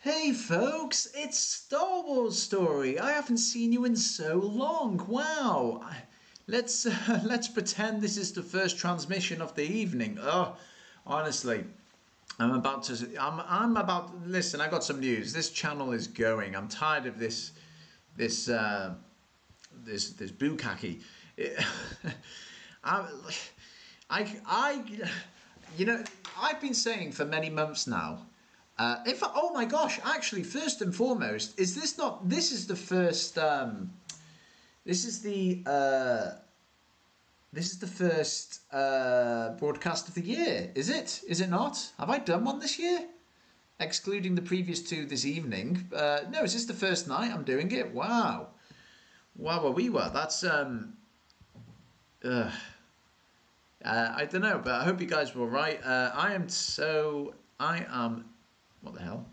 Hey folks, it's Star Wars Story. I haven't seen you in so long. Wow. Let's pretend this is the first transmission of the evening. Oh, honestly, listen, I got some news. This channel is going. I'm tired of this bukkake. I, you know, I've been saying for many months now. Oh my gosh! Actually, first and foremost, is this not? This is the first. This is the. This is the first broadcast of the year. Is it? Is it not? Have I done one this year? Excluding the previous two this evening. No, is this the first night I'm doing it? Wow. Wow, we were. That's I don't know, but I hope you guys were all right. I am. What the hell?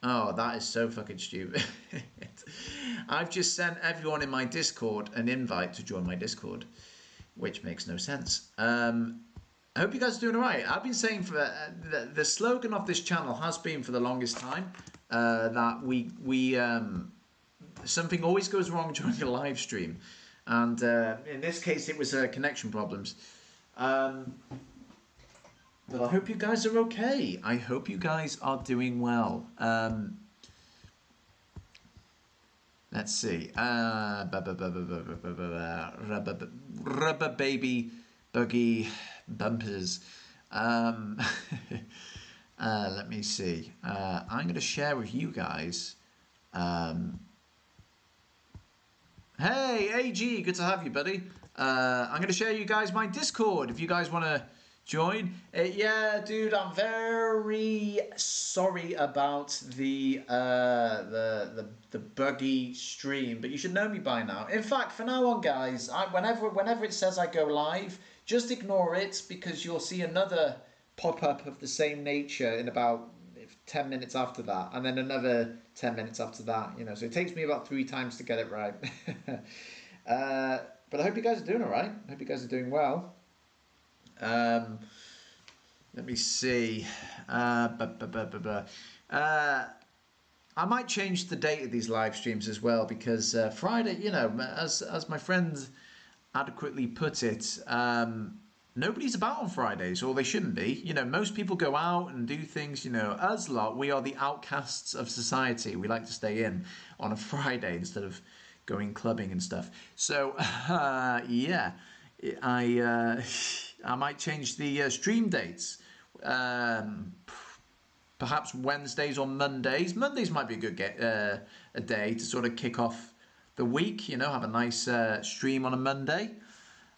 Oh, that is so fucking stupid. I've just sent everyone in my Discord an invite to join my Discord, which makes no sense. I hope you guys are doing all right. I've been saying for the slogan of this channel has been for the longest time that we something always goes wrong during a live stream, and in this case it was connection problems. But I hope you guys are okay. I hope you guys are doing well. Let's see. Rubber baby buggy bumpers. Let me see. I'm going to share with you guys. Hey, AG, good to have you, buddy. I'm going to share you guys my Discord if you guys want to join. Yeah, dude, I'm very sorry about the buggy stream, but you should know me by now. In fact, from now on, guys, whenever it says I go live, just ignore it because you'll see another pop-up of the same nature in about 10 minutes after that, and then another 10 minutes after that. So it takes me about 3 times to get it right. But I hope you guys are doing all right. I hope you guys are doing well. Let me see. I might change the date of these live streams as well because Friday, as my friend adequately put it, nobody's about on Fridays, or they shouldn't be. Most people go out and do things. Us lot, we are the outcasts of society. We like to stay in on a Friday instead of going clubbing and stuff. So, yeah, I might change the stream dates. Perhaps Wednesdays or Mondays. Mondays might be a good a day to sort of kick off the week. Have a nice stream on a Monday.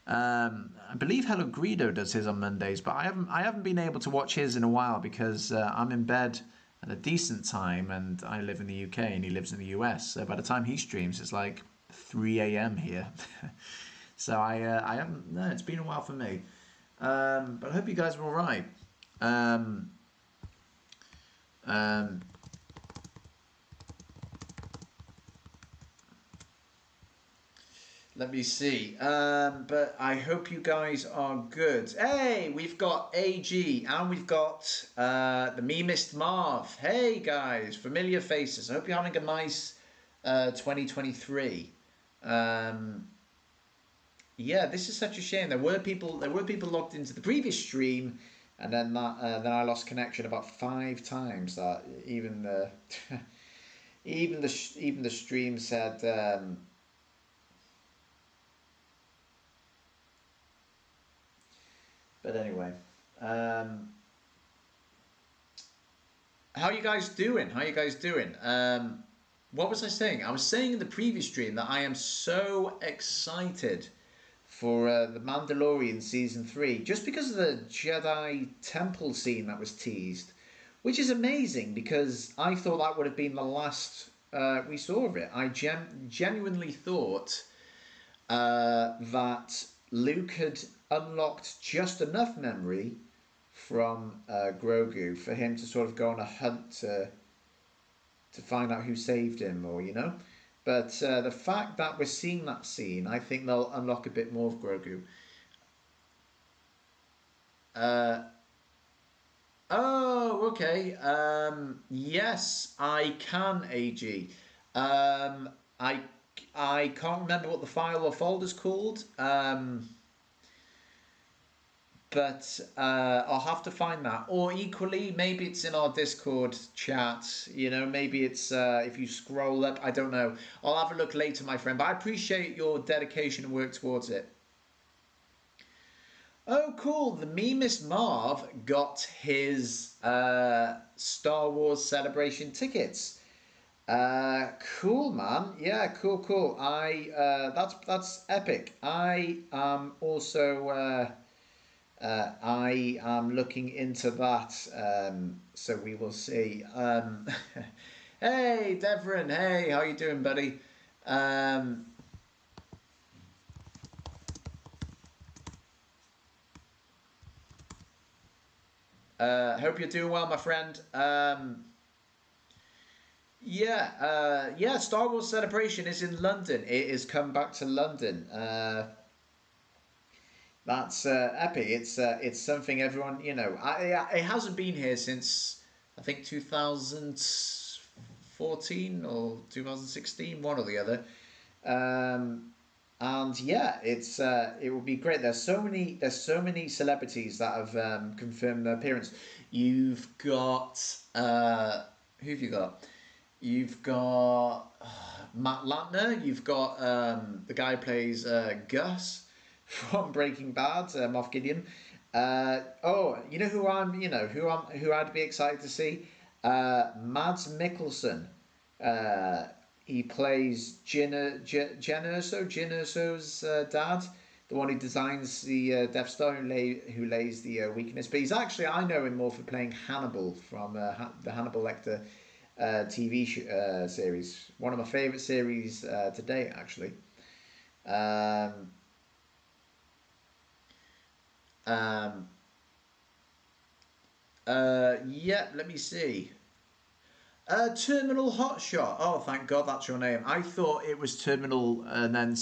I believe Hello Greedo does his on Mondays, but I haven't been able to watch his in a while because I'm in bed at a decent time, and I live in the UK and he lives in the US. So by the time he streams, it's like 3 a.m. here. So I haven't. No, it's been a while for me. But I hope you guys are all right. Let me see. But I hope you guys are good. Hey, we've got AG and we've got the memist Marv. Hey guys, familiar faces. I hope you're having a nice 2023. Yeah, this is such a shame. There were people logged into the previous stream, and then I lost connection about 5 times. That even the even the stream said. But anyway, how are you guys doing? What was I saying? I was saying in the previous stream that I am so excited for The Mandalorian Season 3, just because of the Jedi Temple scene that was teased, which is amazing because I thought that would have been the last we saw of it. I genuinely thought that Luke had unlocked just enough memory from Grogu for him to sort of go on a hunt to find out who saved him, or But the fact that we're seeing that scene, I think they'll unlock a bit more of Grogu. Oh, okay. Yes, I can, AG. Um, I I can't remember what the file or folder's called. But I'll have to find that. Or equally, maybe it's in our Discord chat. You know, maybe it's if you scroll up. I don't know. I'll have a look later, my friend. But I appreciate your dedication and work towards it. Oh, cool. The Memis Marv got his Star Wars Celebration tickets. Cool, man. Yeah, cool, cool. That's epic. I also I am looking into that. So we will see. Hey, Devon. Hey, how you doing, buddy? Um, Hope you're doing well, my friend. Yeah, Star Wars Celebration is in London. It has come back to London. That's epic. It's something everyone it hasn't been here since I think 2014 or 2016, one or the other. Um, and yeah, it will be great. There's so many celebrities that have confirmed their appearance. You've got who have you got? You've got Matt Lantner. You've got the guy who plays Gus from Breaking Bad, Moff Gideon. Oh, you know who I'd be excited to see? Mads Mikkelsen. Uh, he plays Jyn Erso's dad, the one who designs the Death Star, who lays the weakness. But he's actually, I know him more for playing Hannibal from the Hannibal Lecter TV series. One of my favourite series to date, actually. Um, um, yeah, let me see. Terminal Hotshot. Oh, thank God that's your name. I thought it was Terminal and then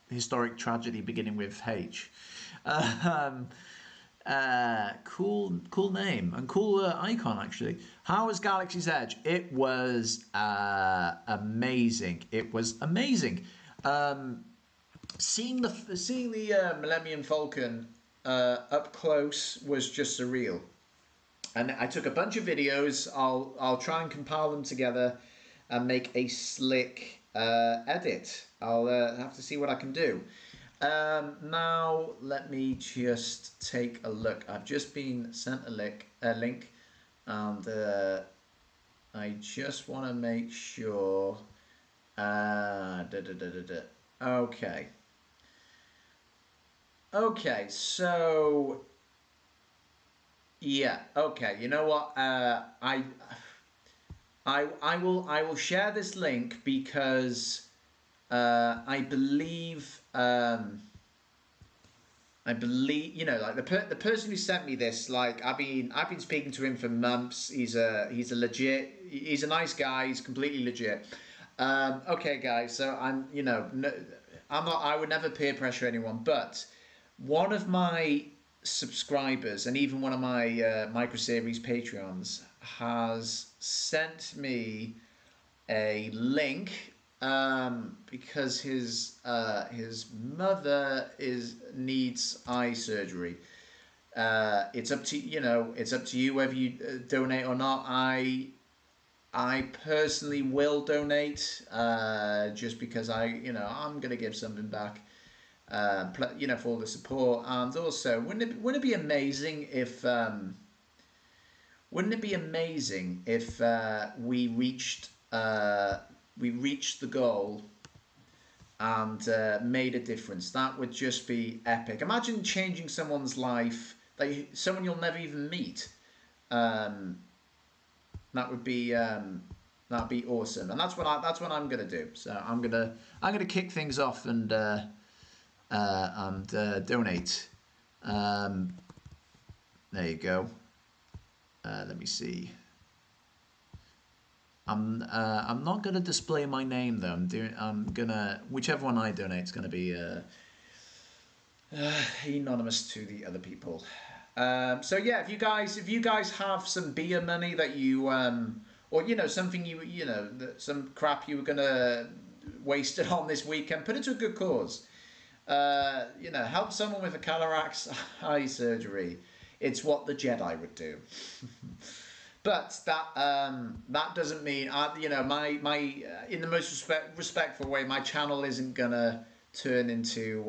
Historic Tragedy beginning with H. Um, cool name and cool icon actually. How was Galaxy's Edge? It was amazing. It was amazing. Um, seeing the Millennium Falcon up close was just surreal. And I took a bunch of videos. I'll try and compile them together and make a slick edit. I'll have to see what I can do. Now let me just take a look. I've just been sent a link, and I just want to make sure. Okay. Okay. So yeah. Okay. You know what? I will share this link because I believe like the person who sent me this, like I've been speaking to him for months. He's a nice guy. He's completely legit. Okay, guys. So I would never peer pressure anyone, but one of my subscribers and even one of my micro series Patreons has sent me a link because his mother needs eye surgery. It's up to you whether you donate or not. I personally will donate just because I'm gonna give something back. For all the support, and also wouldn't it be amazing if we reached the goal and made a difference? That would just be epic. Imagine changing someone's life, like someone you'll never even meet. Um, that'd be awesome, and that's what I'm gonna do. So I'm gonna kick things off and donate. Um, there you go. Let me see. I'm not gonna display my name though. I'm gonna whichever one I donate is gonna be anonymous to the other people. So yeah, if you guys have some beer money that you or something some crap you were gonna waste it on this weekend, put it to a good cause. Help someone with a cataract eye surgery. It's what the Jedi would do. But that doesn't mean my in the most respectful way, my channel isn't gonna turn into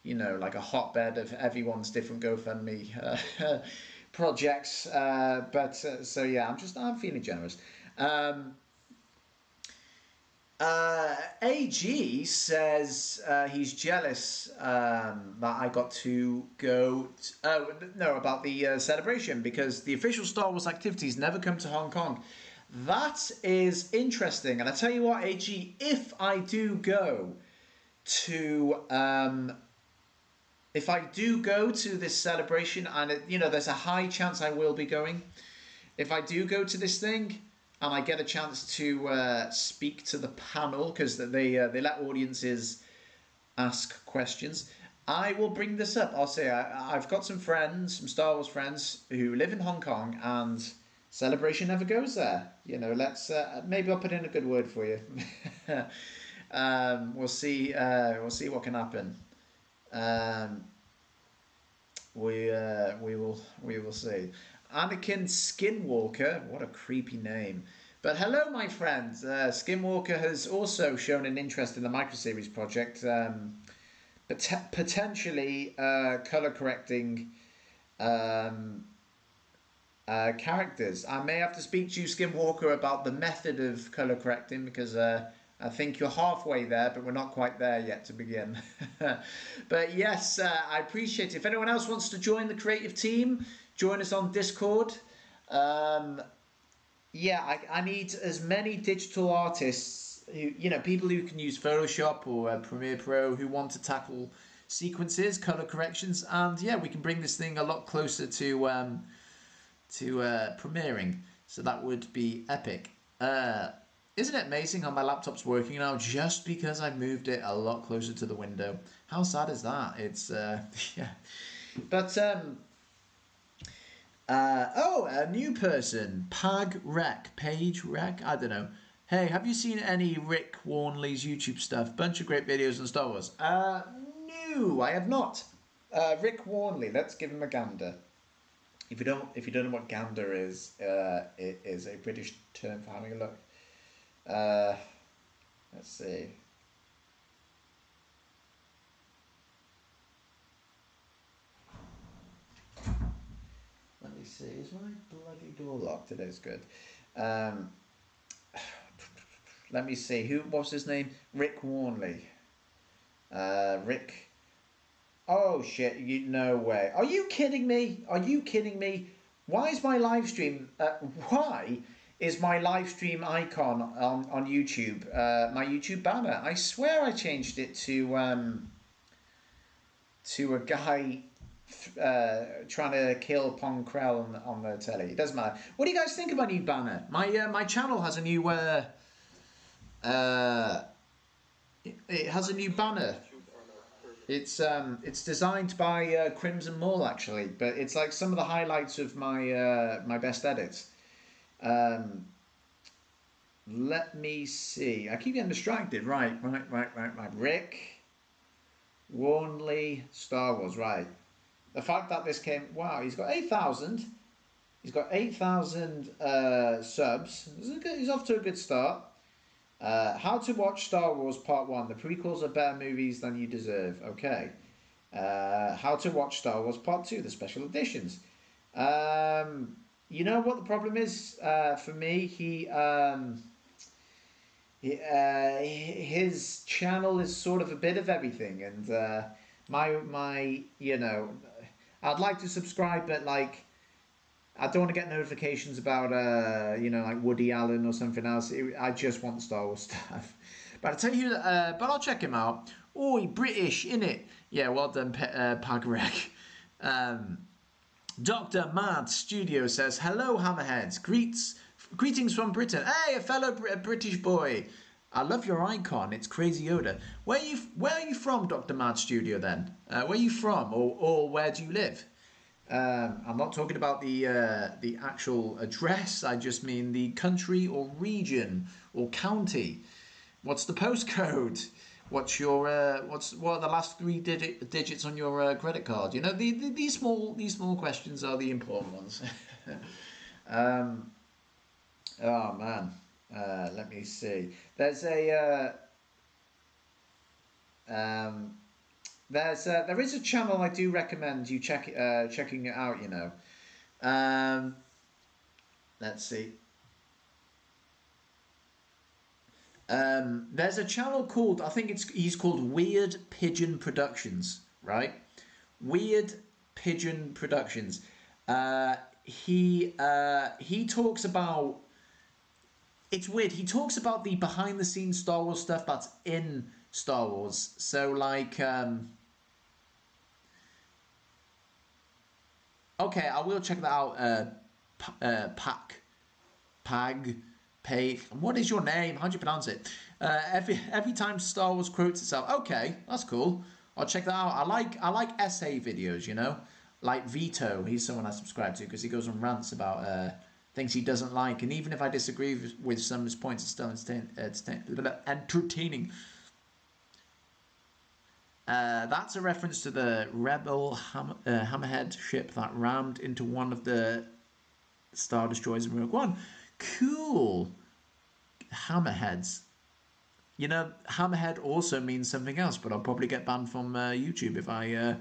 like a hotbed of everyone's different GoFundMe projects. So yeah, I'm feeling generous. AG says he's jealous that I got to go. About the celebration, because the official Star Wars activities never come to Hong Kong. That is interesting, and I tell you what, AG, if I do go to this celebration, and there's a high chance I will be going. If I do go to this thing, and I get a chance to speak to the panel, because they let audiences ask questions, I will bring this up. I'll say I've got some friends, some Star Wars friends, who live in Hong Kong, and celebration never goes there. Let's maybe I'll put in a good word for you. We'll see what can happen. We will see. Anakin Skinwalker, what a creepy name. But hello, my friends. Skinwalker has also shown an interest in the microseries project, potentially color correcting characters. I may have to speak to you, Skinwalker, about the method of color correcting, because I think you're halfway there, but we're not quite there yet to begin. But yes, I appreciate it. If anyone else wants to join the creative team, join us on Discord. Yeah, I need as many digital artists, people who can use Photoshop or Premiere Pro, who want to tackle sequences, color corrections, and yeah, we can bring this thing a lot closer to premiering. So that would be epic. Isn't it amazing how my laptop's working now just because I moved it a lot closer to the window? How sad is that? It's yeah. But a new person, Page Rec, I don't know. Hey, have you seen any Rick Warnley's YouTube stuff? Bunch of great videos on Star Wars. No, I have not. Rick Warnley, let's give him a gander. If you don't know what gander is, it is a British term for having a look. Let's see. Let me see. Is my bloody door locked? Today's good. Let me see. What's his name? Rick Warnley. Rick. Oh shit! No way. Are you kidding me? Are you kidding me? Why is my live stream? Why is my live stream icon on YouTube my YouTube banner? I swear I changed it to a guy trying to kill Pong Krell on the telly. It doesn't matter. What do you guys think of my new banner? My channel has a new it has a new banner. It's designed by Crimson Mall, actually, but it's like some of the highlights of my my best edits. Let me see. I keep getting distracted. Right. Rick Warnley, Star Wars. Right. The fact that this came. Wow, he's got 8,000. He's got 8,000 subs. He's off to a good start. How to watch Star Wars Part 1. The prequels are better movies than you deserve. Okay. How to watch Star Wars Part 2. The special editions. You know what the problem is for me? His channel is sort of a bit of everything, and my I'd like to subscribe, but like I don't want to get notifications about like Woody Allen or something else. I just want Star Wars stuff. But I tell you, but I'll check him out. Oh, he British, innit? Yeah, well done, Pagrek. Dr. Mad Studio says, hello, Hammerheads. Greetings from Britain. Hey, a fellow British boy. I love your icon. It's Crazy Yoda. Where are you from, Dr. Mad Studio, then? Where are you from, or where do you live? I'm not talking about the actual address. I just mean the country or region or county. What's the postcode? What's your what are the last three digits on your credit card? You know, these small questions are the important ones. um, oh man, let me see. Um, there is a channel I do recommend you checking it out. You know, um, let's see. There's a channel called, I think he's called Weird Pigeon Productions, right? Weird Pigeon Productions. He talks about, it's weird. He talks about the behind the scenes Star Wars stuff that's in Star Wars. So like, okay, I will check that out. Pag. Pay. What is your name? How do you pronounce it? Every time Star Wars quotes itself. Okay, that's cool. I'll check that out. I like essay videos. You know, like Vito. He's someone I subscribe to because he goes on rants about things he doesn't like, and even if I disagree with some of his points, it's still entertaining. That's a reference to the Rebel Hammerhead ship that rammed into one of the Star Destroyers in Rogue One. Cool. Hammerheads. You know, hammerhead also means something else, but I'll probably get banned from YouTube if I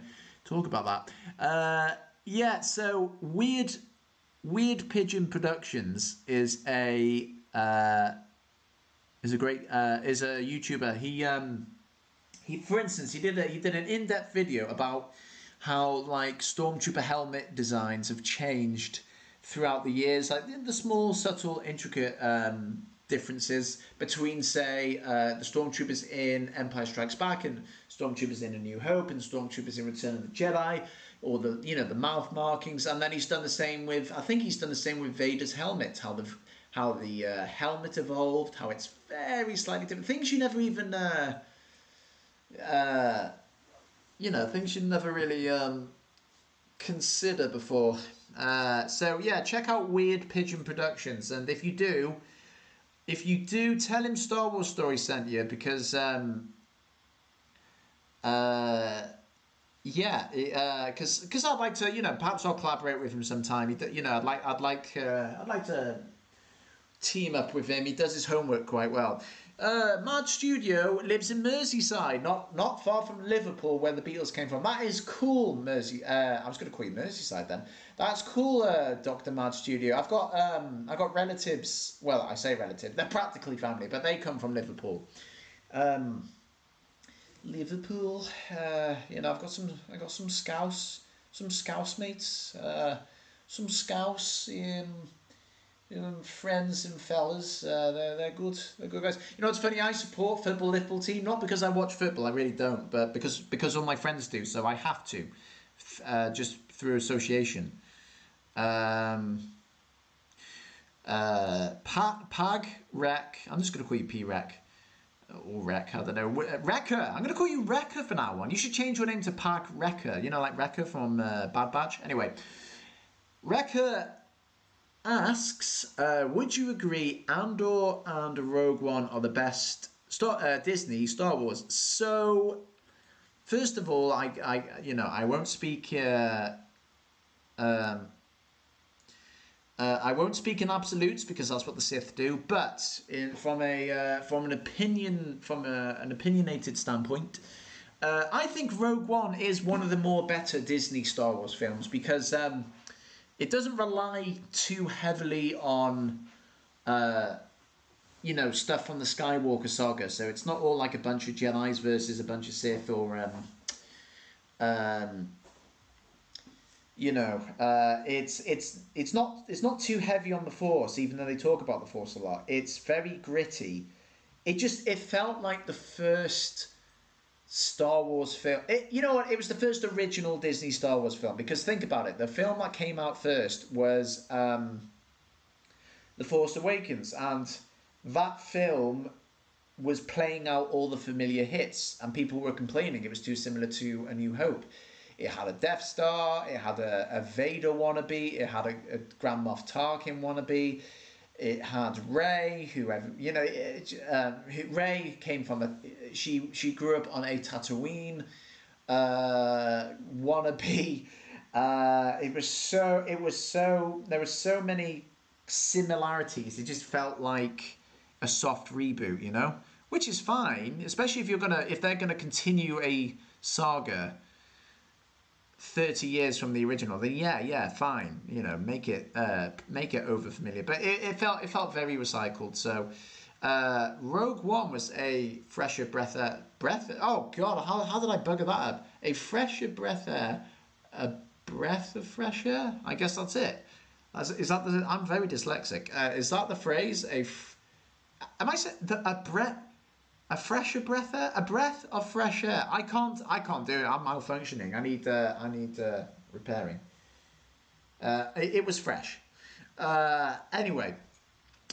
talk about that. Yeah, so Weird Pigeon Productions is a great is a YouTuber. He for instance he did an in-depth video about how like stormtrooper helmet designs have changed throughout the years, like the small, subtle, intricate differences between, say, the stormtroopers in Empire Strikes Back and stormtroopers in A New Hope and stormtroopers in Return of the Jedi, or the mouth markings. And then he's done the same with, I think he's done the same with Vader's helmet, how the helmet evolved, how it's very slightly different. Things you never even, things you never really consider before. So yeah, check out Weird Pigeon Productions, and if you do, tell him Star Wars Story sent you, because because I'd like to, perhaps I'll collaborate with him sometime. I'd like to team up with him. He does his homework quite well. Marge Studio lives in Merseyside, not far from Liverpool, where the Beatles came from. That is cool, I was going to call you Merseyside then. That's cool, Dr. Marge Studio. I've got relatives. Well, I say relatives. They're practically family, but they come from Liverpool. Liverpool. I've got some Scouse mates. Some Scouse. Friends and fellas, they're good. They're good guys. You know, it's funny. I support football Liverpool team, not because I watch football. I really don't, but because all my friends do. So I have to, just through association. Pag Rec. I'm just gonna call you P Rec or Rec. I don't know. Wrecker. I'm gonna call you Wrecker for now on. You should change your name to Pag Wrecker. You know, like Wrecker from Bad Batch. Anyway, Wrecker asks, would you agree Andor and Rogue One are the best Disney Star Wars? So, first of all, I won't speak. I won't speak in absolutes because that's what the Sith do. But from an opinionated standpoint, I think Rogue One is one of the more better Disney Star Wars films because it doesn't rely too heavily on, stuff from the Skywalker saga. So it's not all like a bunch of Jedi's versus a bunch of Sith, or, it's not too heavy on the Force, even though they talk about the Force a lot. It's very gritty. It felt like the first Star Wars film. You know what? It was the first original Disney Star Wars film, because think about it. The film that came out first was The Force Awakens, and that film was playing out all the familiar hits, and people were complaining it was too similar to A New Hope. It had a Death Star. It had a Vader wannabe. It had a Grand Moff Tarkin wannabe. It had Rey, whoever Rey came from a. She grew up on a Tatooine wannabe. It was so. There were so many similarities. It just felt like a soft reboot, which is fine, especially if they're gonna continue a saga 30 years from the original, then yeah, fine. Make it over familiar. But it felt very recycled. So Rogue One was a fresher breath. Oh God, how did I bugger that up? A fresher breath air, a breath of fresh air. I guess that's it. I'm very dyslexic. Is that the phrase? Am I saying a breath? A fresher breath air, a breath of fresh air. I can't do it. I'm malfunctioning. I need repairing. It was fresh. Anyway,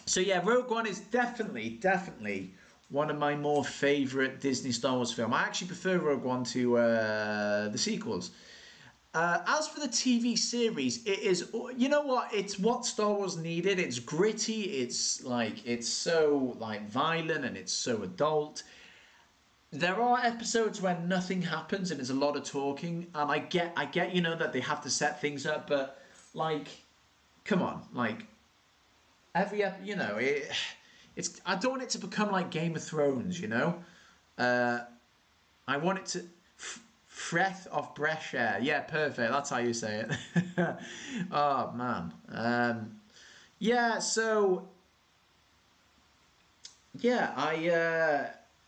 so yeah, Rogue One is definitely one of my more favorite Disney Star Wars film. I actually prefer Rogue One to the sequels. As for the TV series, it is, it's what Star Wars needed. It's gritty, it's so violent, and it's so adult. There are episodes where nothing happens and there's a lot of talking, and I get that they have to set things up, but come on, every it's, I don't want it to become like Game of Thrones, I want it to breath of fresh air. Yeah, perfect. That's how you say it. Oh man. Yeah. So. Yeah,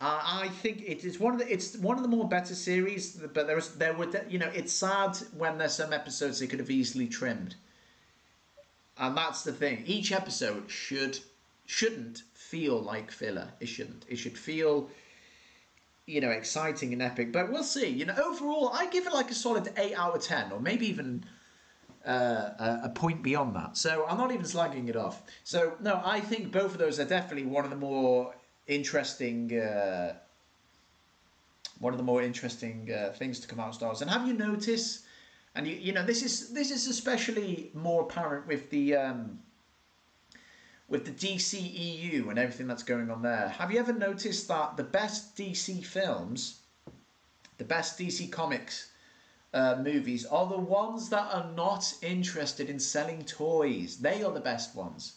I think it's one of the more better series. But it's sad when there's some episodes they could have easily trimmed. And that's the thing. Each episode shouldn't feel like filler. It shouldn't. It should feel, exciting and epic. But we'll see. Overall, I give it a solid 8 out of 10, or maybe even a point beyond that. So I'm not even slagging it off. So no, I think both of those are definitely one of the more interesting things to come out of Star Wars. And have you noticed? And this is especially more apparent with the DCEU and everything that's going on there. Have you ever noticed that the best DC films, the best DC Comics movies are the ones that are not interested in selling toys? They are the best ones.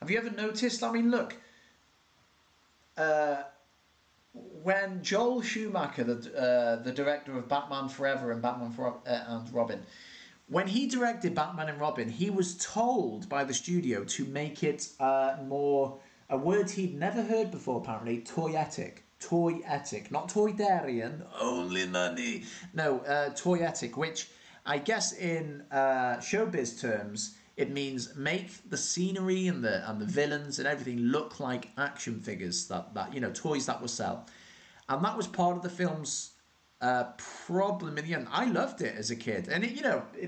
Have you ever noticed? I mean, look, when Joel Schumacher, the director of Batman Forever and Batman and Robin, when he directed Batman and Robin, he was told by the studio to make it more, a word he'd never heard before apparently, toyetic. Toyetic, not toydarian, only money. No, toyetic, which I guess in showbiz terms, it means make the scenery and the villains and everything look like action figures, that toys that will sell. And that was part of the film's problem in the end. I loved it as a kid, and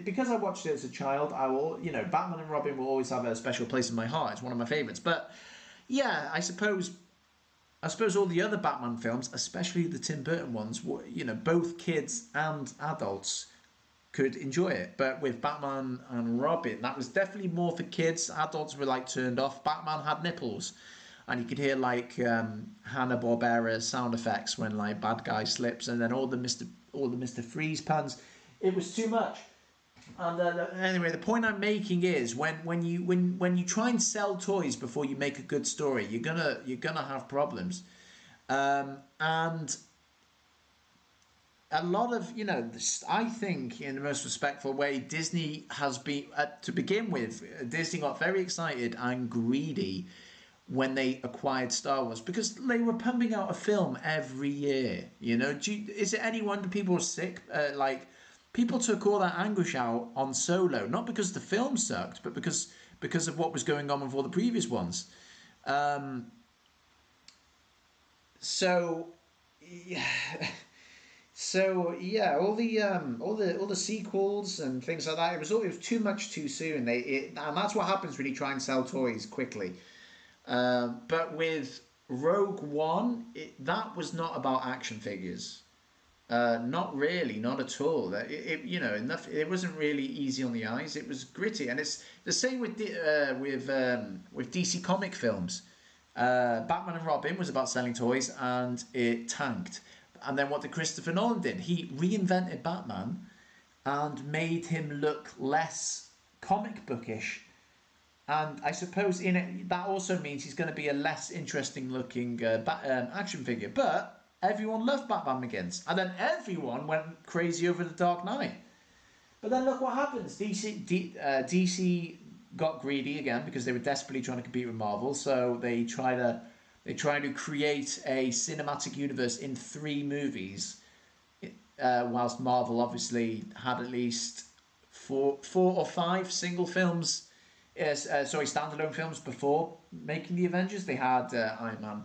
because I watched it as a child, I will, Batman and Robin will always have a special place in my heart. It's one of my favorites. But yeah, I suppose all the other Batman films, especially the Tim Burton ones, both kids and adults could enjoy it. But with Batman and Robin, that was definitely more for kids. Adults were turned off. Batman had nipples, and you could hear Hanna-Barbera sound effects when bad guy slips, and then all the Mr. Freeze puns. It was too much. And anyway, the point I'm making is when you try and sell toys before you make a good story, you're gonna have problems. And a lot of I think in the most respectful way, Disney has been to begin with. Disney got very excited and greedy when they acquired Star Wars, because they were pumping out a film every year. Is it any wonder people were sick? People took all that anguish out on Solo, not because the film sucked, but because of what was going on with all the previous ones. So yeah, all the sequels and things like that. It was too much too soon. And that's what happens when you try and sell toys quickly. But with Rogue One, that was not about action figures. Not really, not at all. You know, enough. It wasn't really easy on the eyes. It was gritty, and it's the same with with DC comic films. Batman and Robin was about selling toys, and it tanked. And then what did Christopher Nolan did? He reinvented Batman and made him look less comic bookish. And I suppose in it that also means he's going to be a less interesting looking action figure. But everyone loved Batman Begins, and then everyone went crazy over the Dark Knight. But then look what happens. DC got greedy again because they were desperately trying to compete with Marvel. So they try to create a cinematic universe in 3 movies, whilst Marvel obviously had at least four or five single films. Standalone films before making the Avengers. They had Iron Man.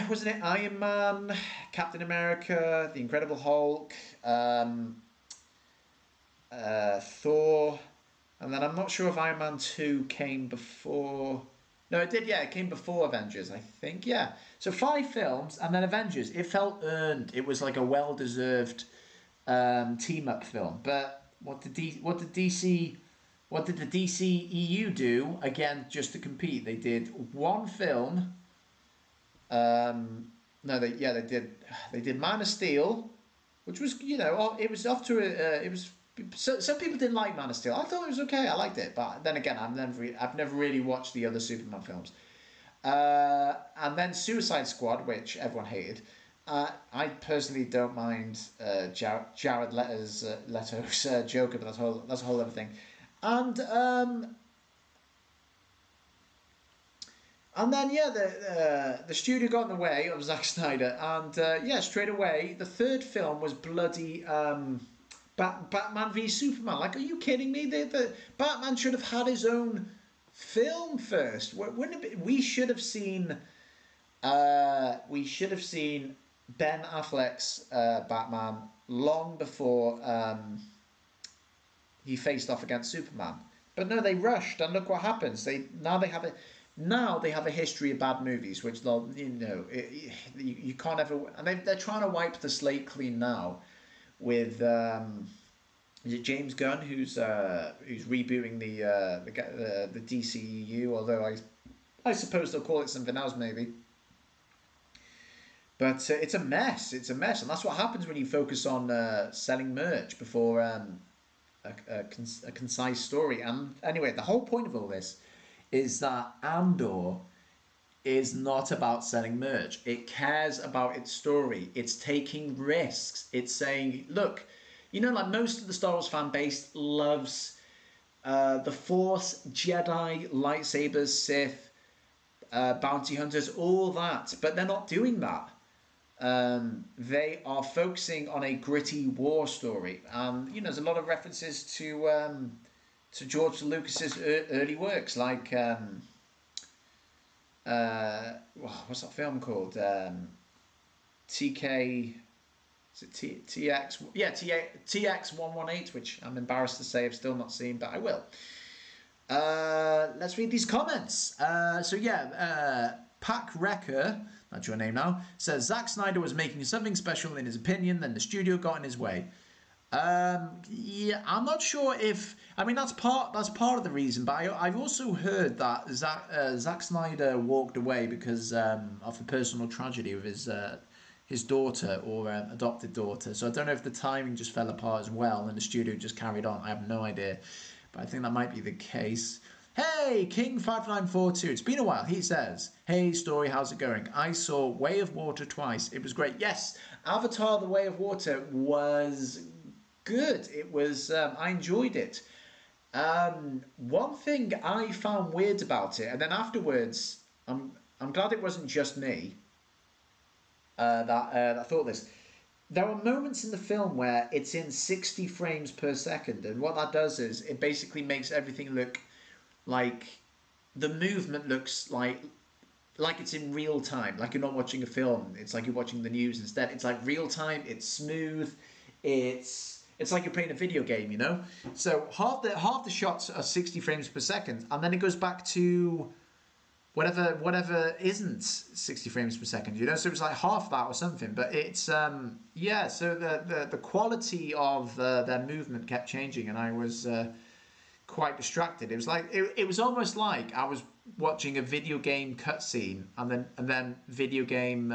Wasn't it Iron Man, Captain America, The Incredible Hulk, Thor, and then I'm not sure if Iron Man 2 came before. No, it did, yeah, it came before Avengers, I think, yeah. So 5 films, and then Avengers. It felt earned. It was like a well-deserved team-up film. But what did the DCEU do, again, just to compete? They did 1 film. No, they did Man of Steel, which was, you know, it was off to it was. So, some people didn't like Man of Steel. I thought it was okay. I liked it, but then again, I've never really watched the other Superman films. And then Suicide Squad, which everyone hated. I personally don't mind Jared Leto's Joker, but that's a whole other thing. And then yeah, the studio got in the way of Zack Snyder, and yeah, straight away the 3rd film was bloody Batman v Superman. Like, are you kidding me? The Batman should have had his own film first. Wouldn't it be, we should have seen Ben Affleck's Batman long before he faced off against Superman. But no, they rushed, and look what happens. Now they have a history of bad movies, which they'll, you know, you can't ever. And they're trying to wipe the slate clean now with is it James Gunn who's rebooting the DCEU, although I suppose they'll call it something else maybe. But it's a mess. It's a mess, and that's what happens when you focus on selling merch before a concise story. And anyway, the whole point of all this is that Andor is not about selling merch. It cares about its story. It's taking risks. It's saying, look, you know, like most of the Star Wars fan base loves the Force, Jedi, lightsabers, Sith, bounty hunters, all that. But they're not doing that. They are focusing on a gritty war story. You know, there's a lot of references to George Lucas's early works, like what's that film called? TK. Is it TX? Yeah, TX 118, which I'm embarrassed to say I've still not seen, but I will. Let's read these comments. So yeah, Pack Wrecker, that's your name now, says Zack Snyder was making something special in his opinion, then the studio got in his way. Yeah, I'm not sure if. I mean, that's part of the reason, but I've also heard that Zack Snyder walked away because of a personal tragedy with his daughter or adopted daughter. So I don't know if the timing just fell apart as well and the studio just carried on. I have no idea, but I think that might be the case. Hey, King5942, it's been a while. He says, hey, Story, how's it going? I saw Way of Water twice. It was great. Yes, Avatar The Way of Water was good. It was, I enjoyed it. One thing I found weird about it, and then afterwards, I'm glad it wasn't just me that thought this. There are moments in the film where it's in 60 frames per second, and what that does is it basically makes everything look like the movement looks like it's in real time, like you're not watching a film. It's like you're watching the news instead. It's like real time. It's smooth. It's like you're playing a video game, you know. So half the shots are 60 frames per second, and then it goes back to whatever isn't 60 frames per second, you know, so it was like half that or something. But it's yeah, so the quality of their movement kept changing, and I was quite distracted. It was like it was almost like I was watching a video game cutscene and then video game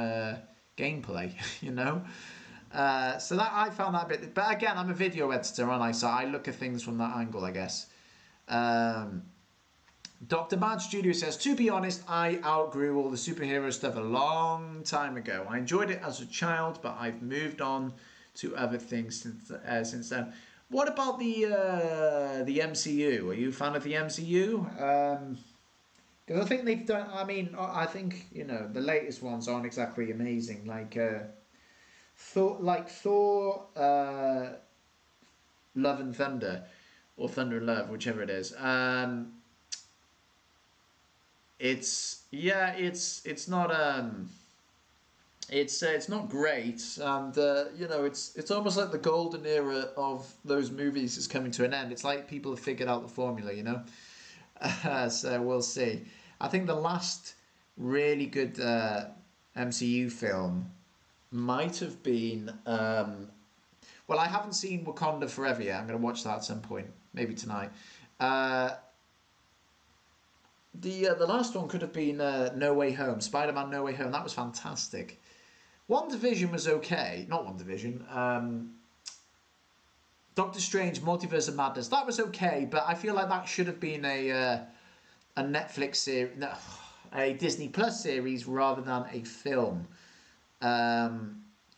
gameplay, you know. So that I found that a bit, but again, I'm a video editor, aren't I? So I look at things from that angle, I guess. Dr. Bad Studio says, to be honest, I outgrew all the superhero stuff a long time ago. I enjoyed it as a child, but I've moved on to other things since then. What about the MCU? Are you a fan of the MCU? Because I think they've done. I mean, I think, you know, the latest ones aren't exactly amazing. Like Thor, Love and Thunder, or Thunder and Love, whichever it is. It's not great, and you know, it's almost like the golden era of those movies is coming to an end. It's like people have figured out the formula, you know. So we'll see. I think the last really good MCU film might have been well, I haven't seen Wakanda Forever yet. I'm going to watch that at some point, maybe tonight. The last one could have been No Way Home, Spider-Man No Way Home. That was fantastic. WandaVision was okay. Not WandaVision. Doctor Strange, Multiverse of Madness. That was okay, but I feel like that should have been a Netflix series, no, a Disney Plus series rather than a film.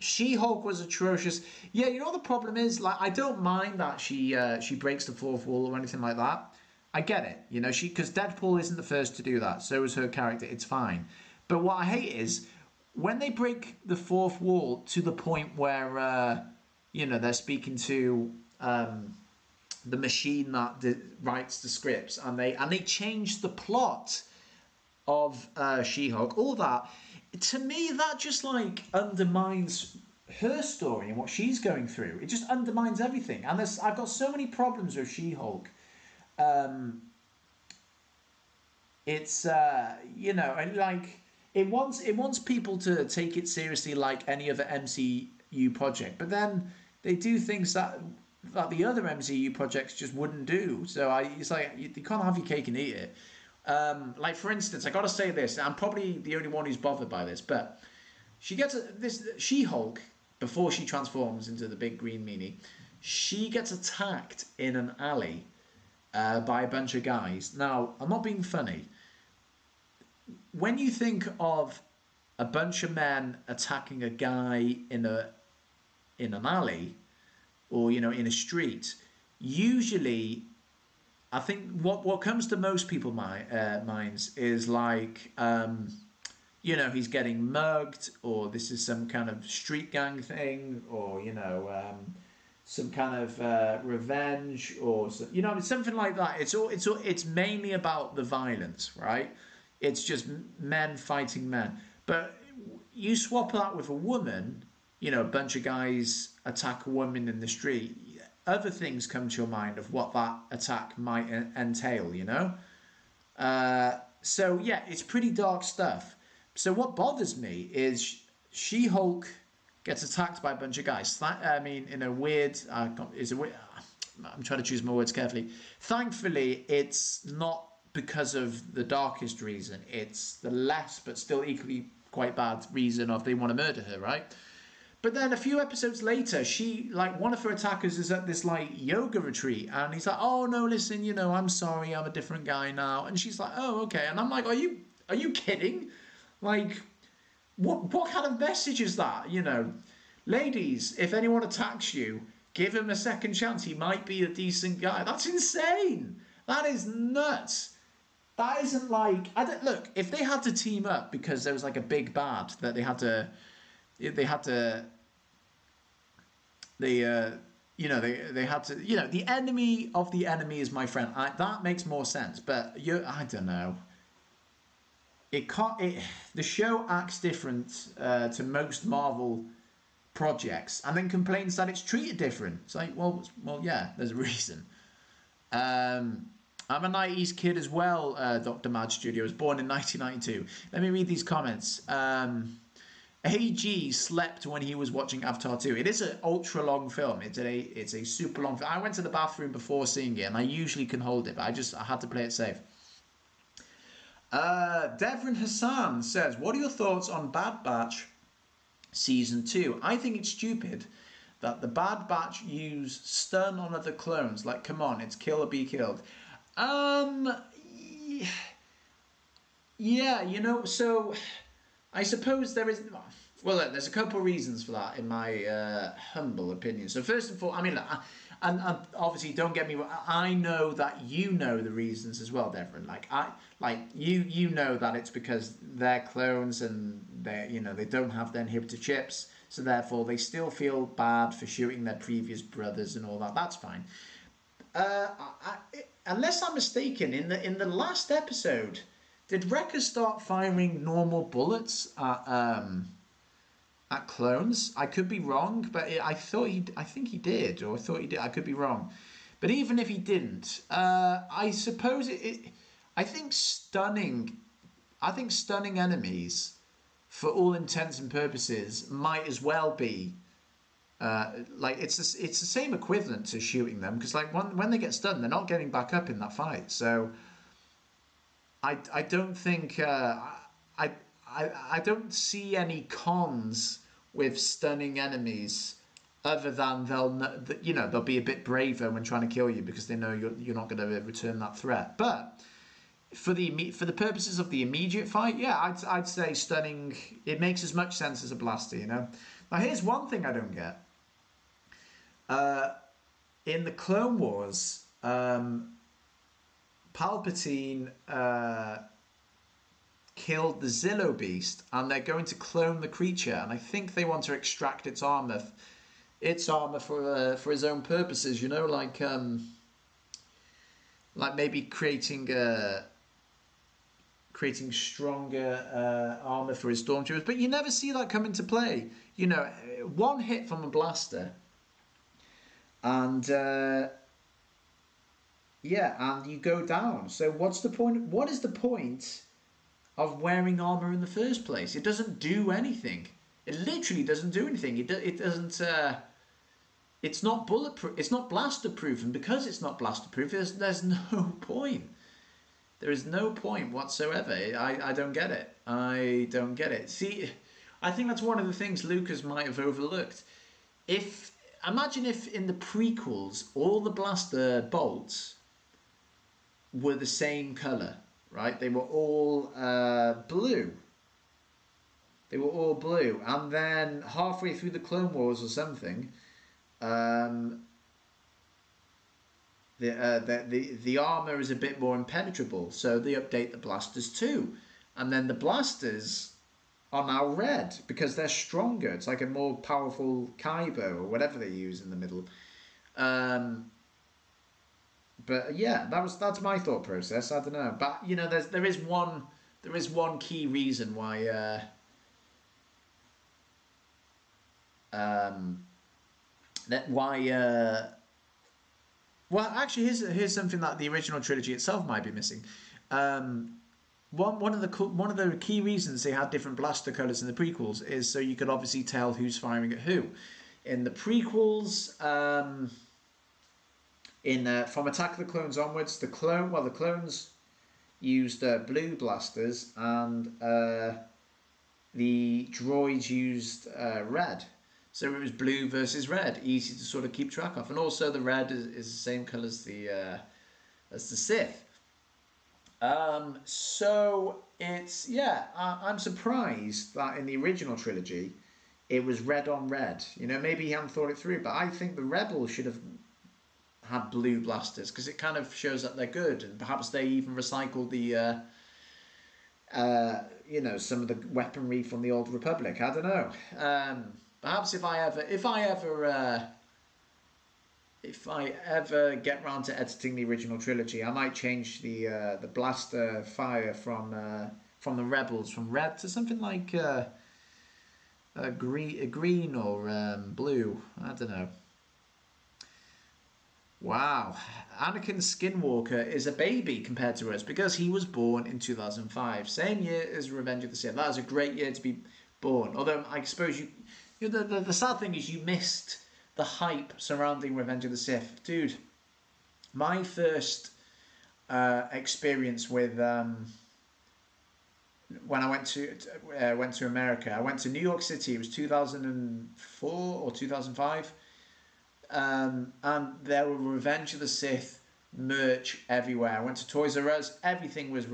She-Hulk was atrocious. Yeah, you know what the problem is? Like, I don't mind that she breaks the fourth wall or anything like that. I get it, you know, because Deadpool isn't the first to do that. So is her character. It's fine. But what I hate is when they break the fourth wall to the point where, you know, they're speaking to the machine that writes the scripts, and they change the plot of She-Hulk. All that, to me, that just like undermines her story and what she's going through. It just undermines everything. And I've got so many problems with She-Hulk. It's you know, and like it wants people to take it seriously like any other MCU project, but then they do things that the other MCU projects just wouldn't do. So it's like you can't have your cake and eat it. Like for instance, I got to say this. I'm probably the only one who's bothered by this, but she gets this She-Hulk before she transforms into the big green meanie. She gets attacked in an alley by a bunch of guys. Now, I'm not being funny. When you think of a bunch of men attacking a guy in an alley, or you know, in a street, usually, I think what comes to most people's minds is like, you know, he's getting mugged, or this is some kind of street gang thing, or you know. Some kind of revenge, or you know, something like that. It's mainly about the violence, right? It's just men fighting men. But you swap that with a woman, you know, a bunch of guys attack a woman in the street. Other things come to your mind of what that attack might entail, you know. So yeah, it's pretty dark stuff. So what bothers me is She-Hulk gets attacked by a bunch of guys. I mean, in a weird, I'm trying to choose my words carefully. Thankfully, it's not because of the darkest reason. It's the less, but still equally quite bad reason of they want to murder her, right? But then a few episodes later, one of her attackers is at this like yoga retreat, and he's like, "Oh no, listen, you know, I'm sorry, I'm a different guy now." And she's like, "Oh, okay." And I'm like, "Are you kidding? Like, what kind of message is that? You know, ladies, if anyone attacks you, give him a second chance. He might be a decent guy." That's insane. That is nuts. That isn't like, look, if they had to team up because there was like a big bad that they had to, you know, they had to, you know, the enemy of the enemy is my friend. That makes more sense. But I don't know. The show acts different to most Marvel projects, and then complains that it's treated different. It's like, well, yeah, there's a reason. I'm a 90s kid as well, Dr. Mad Studio. I was born in 1992. Let me read these comments. AG slept when he was watching Avatar 2. It is an ultra long film. It's a super long film. I went to the bathroom before seeing it, and I usually can hold it, but I had to play it safe. Devrin Hassan says, what are your thoughts on Bad Batch Season 2? I think it's stupid that the Bad Batch use stun on other clones. Like, come on, it's kill or be killed. Yeah, you know, so I suppose there is. Well, look, there's a couple of reasons for that, in my humble opinion. So first and foremost, I mean, and obviously, don't get me wrong. I know that you know the reasons as well, Devon. You know that it's because they're clones and they don't have their inhibitor chips, so therefore they still feel bad for shooting their previous brothers and all that. That's fine. Unless I'm mistaken, in the last episode, did Wrecker start firing normal bullets at clones? I could be wrong, but I think he did, or I thought he did. I could be wrong, but even if he didn't, I suppose I think stunning enemies, for all intents and purposes, might as well be. It's the same equivalent to shooting them, because when they get stunned, they're not getting back up in that fight. So I don't think I don't see any cons with stunning enemies, other than they'll be a bit braver when trying to kill you, because they know you're not going to return that threat. But for the purposes of the immediate fight, yeah, I'd say stunning. It makes as much sense as a blaster, you know. Now here's one thing I don't get. In the Clone Wars, Palpatine killed the Zillo Beast, and they're going to clone the creature, and I think they want to extract its armor for his own purposes. You know, like maybe creating stronger armor for his stormtroopers. But you never see that come into play. You know, one hit from a blaster, and and you go down. So what's the point? What is the point of wearing armor in the first place? It doesn't do anything. It literally doesn't do anything. It doesn't. It's not bulletproof. It's not blaster proof, and because it's not blaster proof, there's no point. There is no point whatsoever. I don't get it. I don't get it. See, I think that's one of the things Lucas might have overlooked. Imagine if in the prequels all the blaster bolts were the same color, right? They were all blue. They were all blue, and then halfway through the Clone Wars or something, the armor is a bit more impenetrable, so they update the blasters too, and then the blasters are now red because they're stronger. It's like a more powerful Kaibo or whatever they use in the middle. But yeah, that's my thought process. I don't know, but you know, there is one key reason why. Well, actually, here's something that the original trilogy itself might be missing. One of the key reasons they had different blaster colors in the prequels is so you could obviously tell who's firing at who. In the prequels, from Attack of the Clones onwards, the clones used blue blasters, and the droids used red. So it was blue versus red, easy to sort of keep track of, and also the red is the same color as the Sith. So it's I'm surprised that in the original trilogy it was red on red. You know, maybe he hadn't thought it through, but I think the Rebels should have had blue blasters, because it kind of shows that they're good, and perhaps they even recycled the some of the weaponry from the Old Republic. I don't know. Perhaps if I ever get round to editing the original trilogy, I might change the blaster fire from the Rebels from red to something like a green or blue. I don't know. Wow. Anakin Skinwalker is a baby compared to us because he was born in 2005. Same year as Revenge of the Sith. That was a great year to be born. Although I suppose the sad thing is you missed the hype surrounding Revenge of the Sith. Dude, my first experience with when I went to America, I went to New York City. It was 2004 or 2005. And there were Revenge of the Sith merch everywhere. I went to Toys R Us. Everything was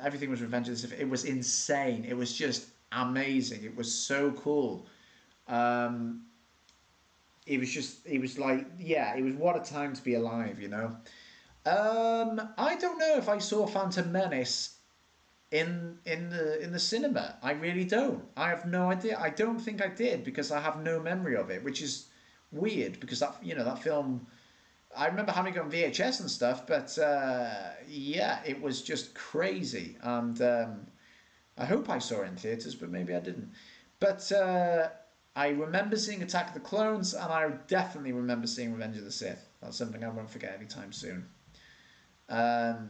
everything was Revenge of the Sith. It was insane. It was just amazing. It was so cool. Um, it was like, yeah, it was what a time to be alive, you know. I don't know if I saw Phantom Menace in the cinema. I really don't. I have no idea. I don't think I did because I have no memory of it, which is weird because that film. I remember having it on VHS and stuff, but yeah, it was just crazy. And I hope I saw it in theaters, but maybe I didn't. But I remember seeing Attack of the Clones, and I definitely remember seeing Revenge of the Sith. That's something I won't forget anytime soon. Um,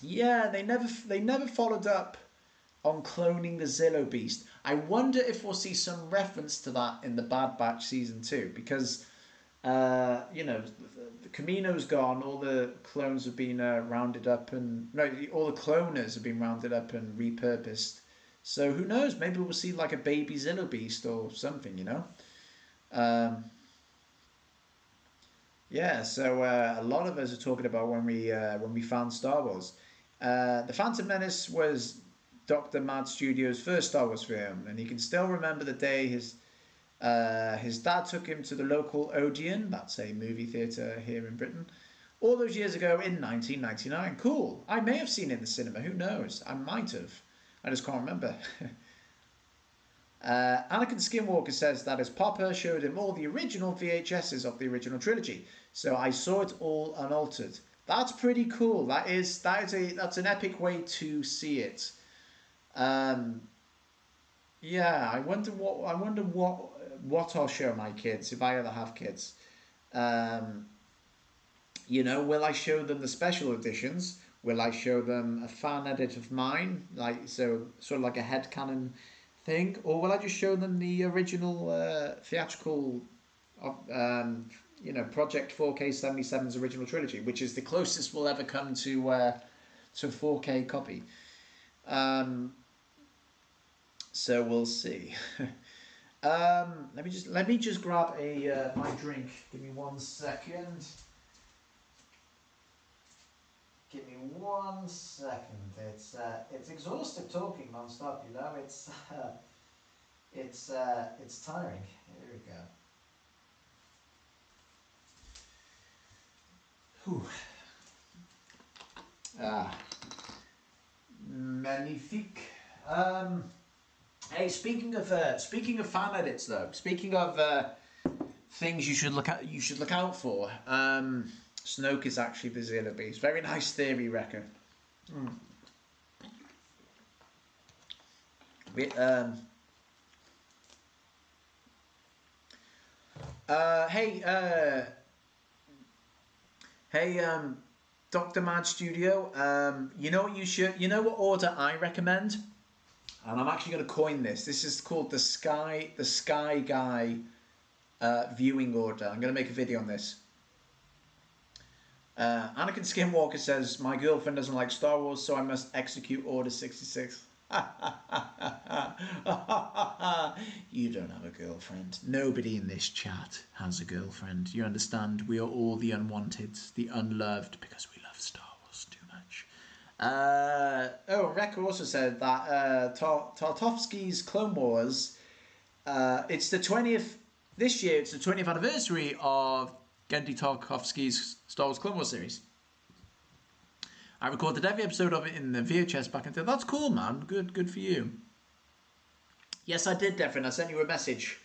yeah, they never followed up on cloning the Zillo Beast. I wonder if we'll see some reference to that in the Bad Batch season 2 because the Camino's gone. All the clones have been rounded up, and no, all the cloners have been rounded up and repurposed. So who knows? Maybe we'll see like a baby Zillo Beast or something. Um, yeah. So a lot of us are talking about when we found Star Wars. The Phantom Menace was Dr. Mad Studios' first Star Wars film, and he can still remember the day his dad took him to the local Odeon, that's a movie theatre here in Britain, all those years ago in 1999. Cool. I may have seen it in the cinema. Who knows? I might have. I just can't remember. Anakin Skinwalker says that his papa showed him all the original VHSs of the original trilogy, so I saw it all unaltered. That's pretty cool. That's an epic way to see it. Um, yeah, I wonder what I'll show my kids if I ever have kids. Um, will I show them the special editions? Will I show them a fan edit of mine, like so, sort of like a headcanon thing, or will I just show them the original theatrical, Project 4K 77's original trilogy, which is the closest we'll ever come to a 4K copy. Um, so we'll see. Let me just grab a my drink. Give me 1 second. Give me 1 second. It's exhausting talking non-stop. It's tiring. Here we go. Whew. Ah, magnifique. Hey, speaking of fan edits though, speaking of things you should look out for. Snoke is actually the Zilla Beast. Very nice theory, Wrecker. Mm. Bit, hey, Dr. Mad Studio. You know what order I recommend? And I'm actually going to coin this. This is called the Sky Guy viewing order. I'm going to make a video on this. Anakin Skinwalker says, my girlfriend doesn't like Star Wars, so I must execute Order 66. You don't have a girlfriend. Nobody in this chat has a girlfriend. You understand? We are all the unwanted, the unloved, because we love Star Wars too much. Rekka also said that Tartovsky's Clone Wars, it's the 20th, this year it's the 20th anniversary of Genndy Tarkovsky's Star Wars Clone Wars series. I recorded every episode of it in the VHS back in the day. That's cool, man. Good for you. Yes, I did, Devin. I sent you a message.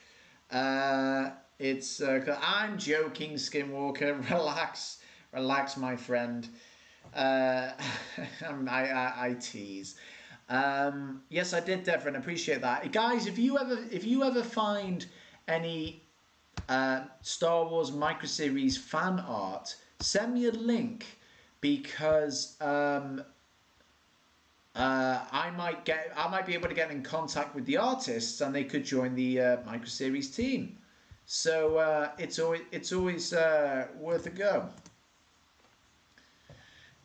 I'm joking, Skinwalker. Relax, my friend. I tease. Yes, I did, Devin. Appreciate that, guys. If you ever find any Star Wars microseries fan art, send me a link because I might be able to get in contact with the artists and they could join the microseries team. So it's always worth a go.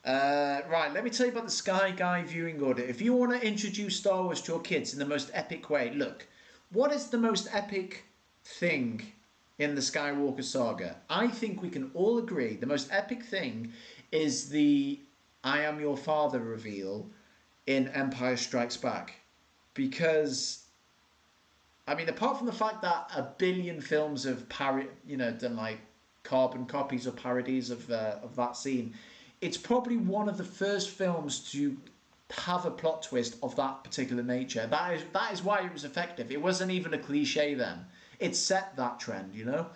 Right, let me tell you about the Sky Guy viewing order. If you want to introduce Star Wars to your kids in the most epic way, look, what is the most epic thing in the Skywalker saga? I think we can all agree the most epic thing is the I am your father reveal in Empire Strikes Back. Because, I mean, apart from the fact that a billion films have done like carbon copies or parodies of that scene, it's probably one of the first films to have a plot twist of that particular nature. That is why it was effective. It wasn't even a cliche then. It set that trend, you know?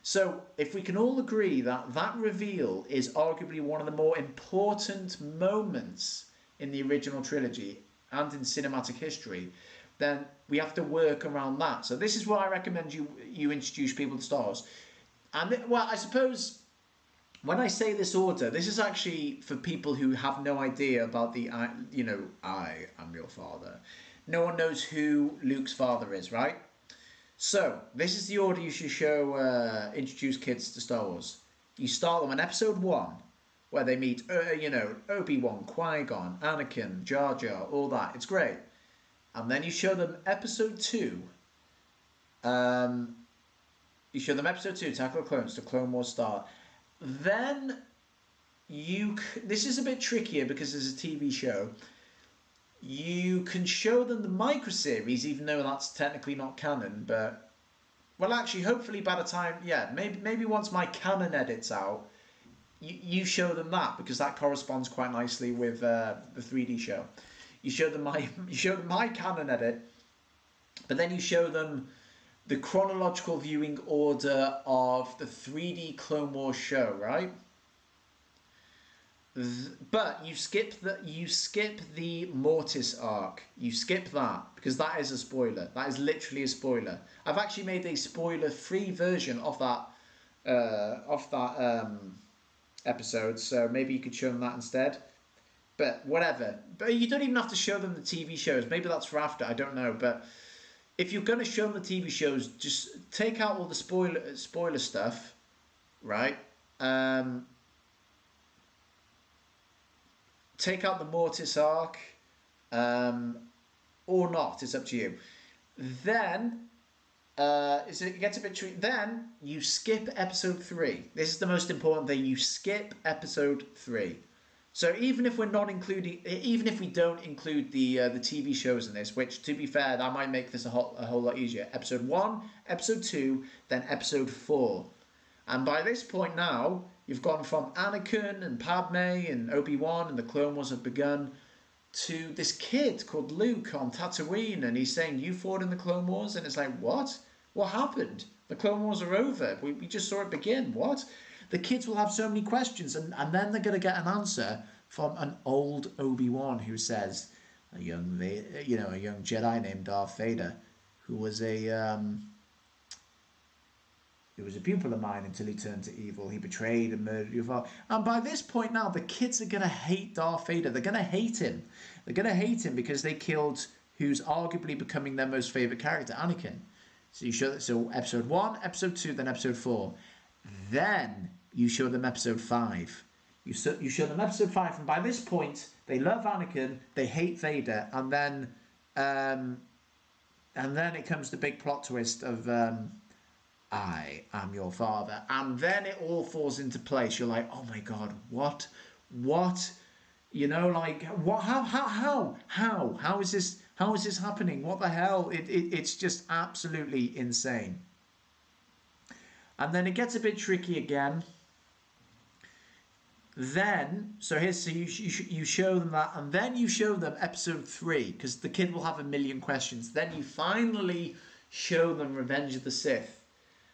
So if we can all agree that that reveal is arguably one of the more important moments in the original trilogy and in cinematic history, then we have to work around that. So this is why I recommend you introduce people to Star Wars. And well, I suppose when I say this order, this is actually for people who have no idea about the, I am your father. No one knows who Luke's father is, right? So, this is the order you should introduce kids to Star Wars. You start them on episode 1, where they meet, Obi-Wan, Qui-Gon, Anakin, Jar Jar, all that. It's great. And then you show them episode 2. You show them episode 2, Attack of the Clones, the Clone Wars start. Then this is a bit trickier because there's a TV show. You can show them the microseries, even though that's technically not canon. But well, actually, hopefully by the time, maybe once my canon edit's out, you show them that because that corresponds quite nicely with the 3D show. You show them my canon edit, but then you show them the chronological viewing order of the 3D Clone Wars show, right? But you skip the Mortis arc. You skip that because that is a spoiler. That is literally a spoiler. I've actually made a spoiler-free version of that episode, so maybe you could show them that instead. But whatever. But you don't even have to show them the TV shows. Maybe that's for after. I don't know, but if you're going to show them the TV shows, just take out all the spoiler stuff, right? Take out the Mortis arc, or not. It's up to you. Then, it gets a bit tricky. Then you skip episode 3. This is the most important thing. You skip episode 3. So even if we don't include the TV shows in this, which to be fair, that might make this a whole lot easier. Episode 1, episode 2, then episode 4. And by this point now, you've gone from Anakin and Padme and Obi-Wan and the Clone Wars have begun to this kid called Luke on Tatooine, and he's saying, you fought in the Clone Wars? And it's like, what? What happened? The Clone Wars are over. We just saw it begin. What? The kids will have so many questions, and then they're going to get an answer from an old Obi-Wan who says, a young Jedi named Darth Vader, who was a pupil of mine until he turned to evil. He betrayed and murdered your father. And by this point now, the kids are going to hate Darth Vader. They're going to hate him. They're going to hate him because they killed who's arguably becoming their most favourite character, Anakin. So episode 1, episode 2, then episode 4. Then you show them episode 5. You show them episode 5, and by this point, they love Anakin, they hate Vader, and then it comes the big plot twist of I am your father, and then it all falls into place. You're like, oh my god, what, you know, like what? How is this happening? What the hell? It's just absolutely insane. And then it gets a bit tricky again. Then, so you show them that, and then you show them episode 3, because the kid will have a million questions. Then you finally show them Revenge of the Sith,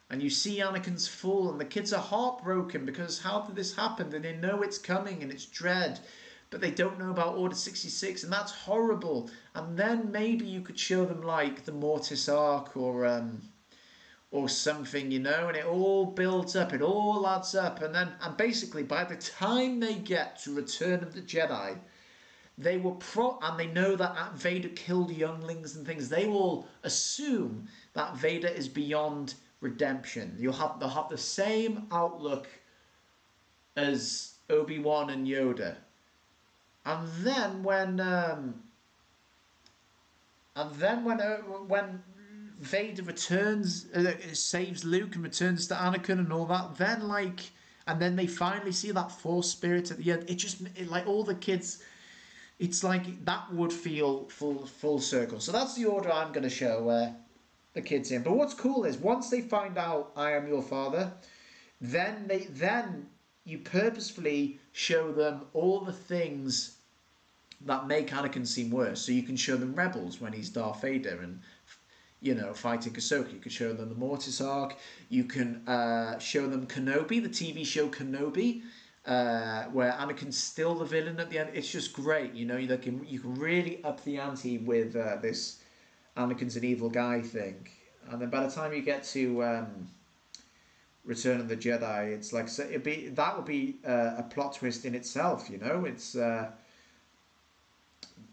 and you see Anakin's fall, and the kids are heartbroken because how did this happen? And they know it's coming, and it's dread, but they don't know about Order 66, and that's horrible. And then maybe you could show them like the Mortis arc, or or something, you know, and it all builds up, it all adds up, and basically by the time they get to Return of the Jedi, they will and they know that Vader killed younglings and things. They will assume that Vader is beyond redemption. They'll have the same outlook as Obi-Wan and Yoda. And then when Vader returns, saves Luke and returns to Anakin and all that, and then they finally see that Force spirit at the end. Like all the kids, it's like that would feel full circle. So that's the order I'm going to show the kids in. But what's cool is once they find out I am your father, then you purposefully show them all the things that make Anakin seem worse. So you can show them Rebels when he's Darth Vader and, you know, fighting Ahsoka. You can show them the Mortis arc. You can show them Kenobi, the TV show Kenobi, where Anakin's still the villain at the end. It's just great, you know. You can really up the ante with this Anakin's an evil guy thing. And then by the time you get to Return of the Jedi, it's like that would be a plot twist in itself, you know. It's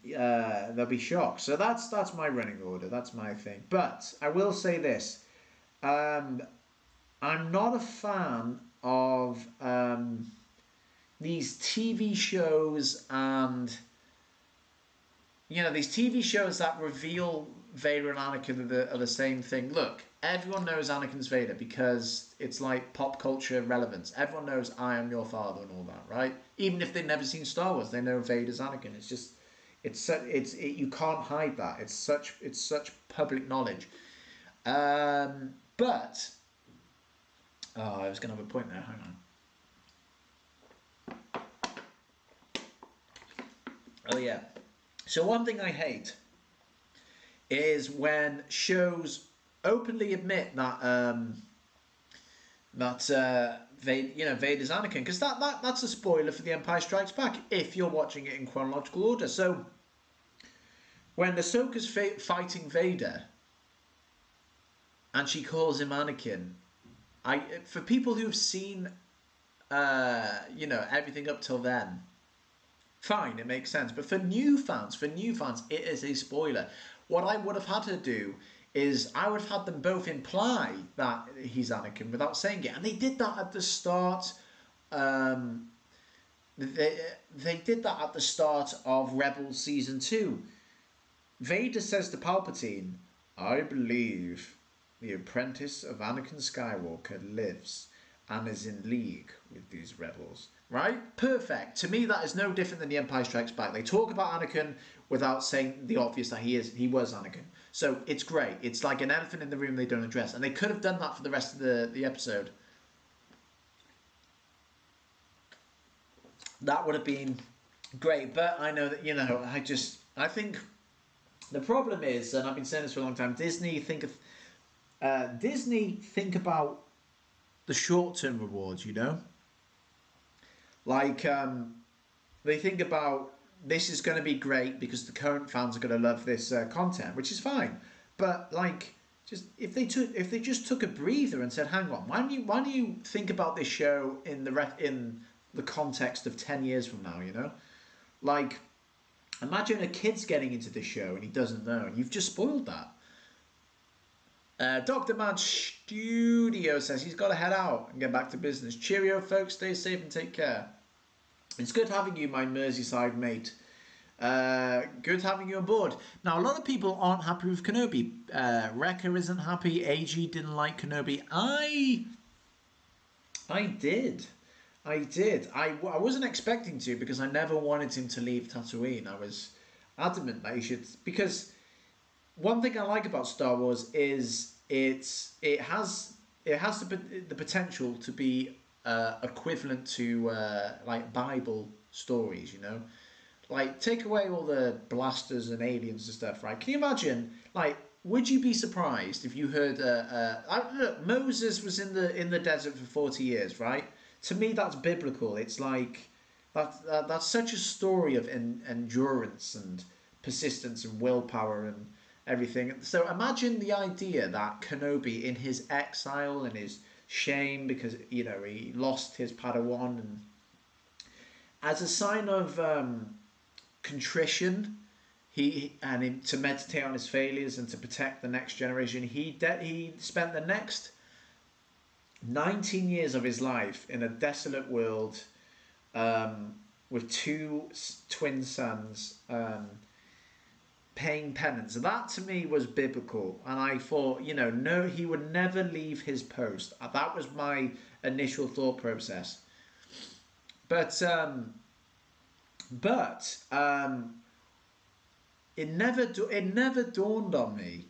they'll be shocked. So that's my running order. That's my thing. But I will say this: I'm not a fan of these TV shows and, you know, these TV shows that reveal Vader and Anakin are the same thing. Look, everyone knows Anakin's Vader because it's like pop culture relevance. Everyone knows I am your father and all that, right? Even if they've never seen Star Wars, they know Vader's Anakin. It's just, you can't hide that. It's such public knowledge. But I was gonna have a point there. Hang on. Oh yeah. So one thing I hate is when shows openly admit that Vader's Anakin, because that's a spoiler for The Empire Strikes Back if you're watching it in chronological order. So when Ahsoka's fighting Vader and she calls him Anakin, for people who've seen everything up till then, fine, it makes sense. But for new fans, it is a spoiler. What I would have had to do is I would have had them both imply that he's Anakin without saying it. And they did that at the start. They did that at the start of Rebels Season 2. Vader says to Palpatine, "I believe the apprentice of Anakin Skywalker lives and is in league with these rebels." Right? Perfect. To me, that is no different than The Empire Strikes Back. They talk about Anakin without saying the obvious that he was Anakin. So it's great. It's like an elephant in the room they don't address. And they could have done that for the rest of the episode. That would have been great. But I know that, you know, I think the problem is, and I've been saying this for a long time, Disney think about the short-term rewards, you know? Like, they think about, this is going to be great because the current fans are going to love this content, which is fine. But like, just if they just took a breather and said, "Hang on, why don't you think about this show in the context of 10 years from now?" You know, like, imagine a kid's getting into this show and he doesn't know, and you've just spoiled that. Dr. Mad Studio says he's got to head out and get back to business. Cheerio, folks. Stay safe and take care. It's good having you, my Merseyside mate. Good having you on board. Now, a lot of people aren't happy with Kenobi. Rekka isn't happy. AG didn't like Kenobi. I did. I wasn't expecting to, because I never wanted him to leave Tatooine. I was adamant that he should, because one thing I like about Star Wars is it has the potential to be equivalent to like Bible stories, you know, like take away all the blasters and aliens and stuff, right? Can you imagine, like, would you be surprised if you heard look, Moses was in the desert for 40 years, right? To me, that's biblical. It's like that's such a story of endurance and persistence and willpower everything. So imagine the idea that Kenobi, in his exile and his shame because he lost his Padawan, and as a sign of contrition, to meditate on his failures and to protect the next generation, he spent the next 19 years of his life in a desolate world, with two twin sons, paying penance. That to me was biblical, and I thought, no, he would never leave his post. That was my initial thought process. But it never dawned on me,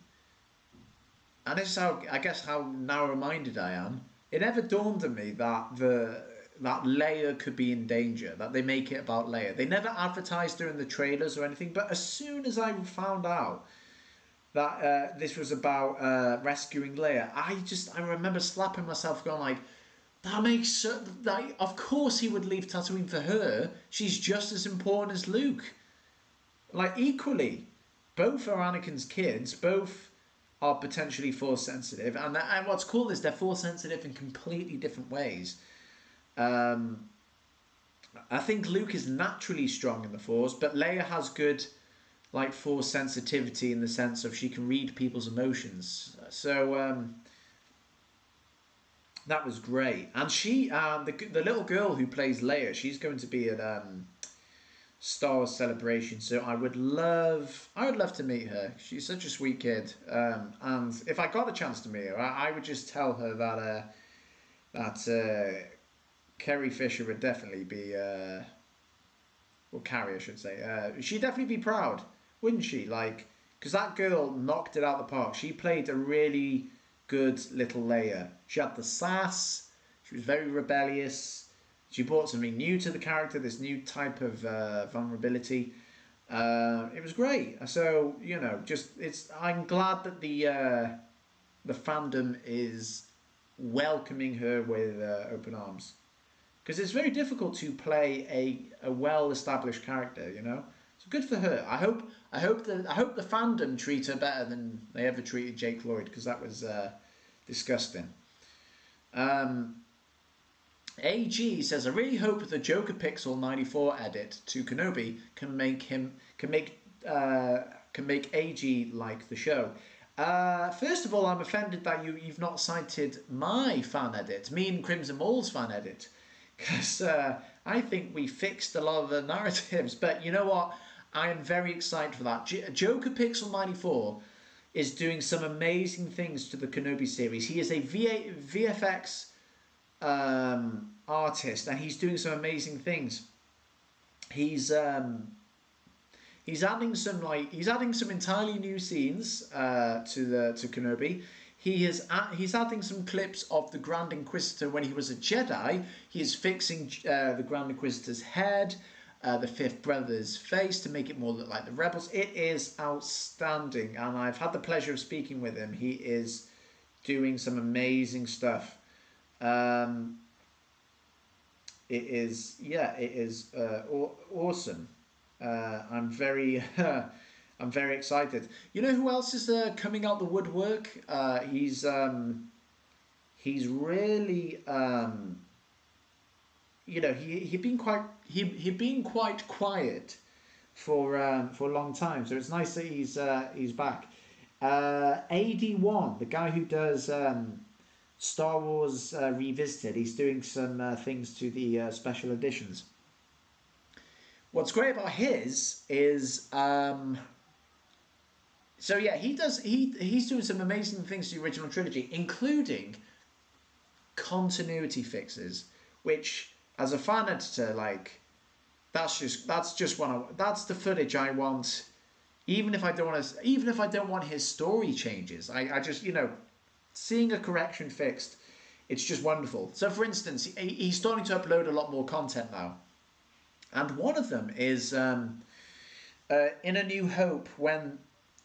and this is how narrow-minded I am. It never dawned on me that Leia could be in danger, that they make it about Leia. They never advertised her in the trailers or anything, but as soon as I found out that this was about rescuing Leia, I remember slapping myself, going like, that makes of course he would leave Tatooine for her. She's just as important as Luke. Like, equally, both are Anakin's kids, both are potentially Force sensitive, and what's cool is they're Force sensitive in completely different ways. I think Luke is naturally strong in the Force, but Leia has good Force sensitivity in the sense of she can read people's emotions. So that was great. And she, the little girl who plays Leia, she's going to be at Star Wars Celebration. So I would love to meet her. She's such a sweet kid. And if I got a chance to meet her, I would just tell her that Carrie Fisher would definitely be, or Carrie, I should say. She'd definitely be proud, wouldn't she? Because that girl knocked it out the park. She played a really good little Leia. She had the sass. She was very rebellious. She brought something new to the character, this new type of vulnerability. It was great. So I'm glad that the fandom is welcoming her with open arms, because it's very difficult to play a well-established character. So good for her. I hope the fandom treat her better than they ever treated Jake Lloyd, because that was disgusting. AG says, I really hope the Joker Pixel 94 edit to Kenobi can make AG like the show. First of all, I'm offended that you've not cited my fan edit, me and Crimson Mall's fan edit, because I think we fixed a lot of the narratives. But you know what? I am very excited for that. Joker Pixel 94 is doing some amazing things to the Kenobi series. He is a VFX artist, and he's doing some amazing things. He's adding some entirely new scenes to Kenobi. He's adding some clips of the Grand Inquisitor when he was a Jedi. He is fixing the Grand Inquisitor's head, the Fifth Brother's face, to make it more look like the Rebels. It is outstanding, and I've had the pleasure of speaking with him. He is doing some amazing stuff. It is awesome. I'm very excited. You know who else is coming out the woodwork? He's really he'd been quite quiet for a long time. So it's nice that he's back. AD1, the guy who does Star Wars Revisited, he's doing some things to the special editions. What's great about his is he's doing some amazing things to the original trilogy, including continuity fixes, which as a fan editor, that's the footage I want. Even if I don't want his story changes, I just seeing a correction fixed, it's just wonderful. So for instance, he's starting to upload a lot more content now, and one of them is in A New Hope, when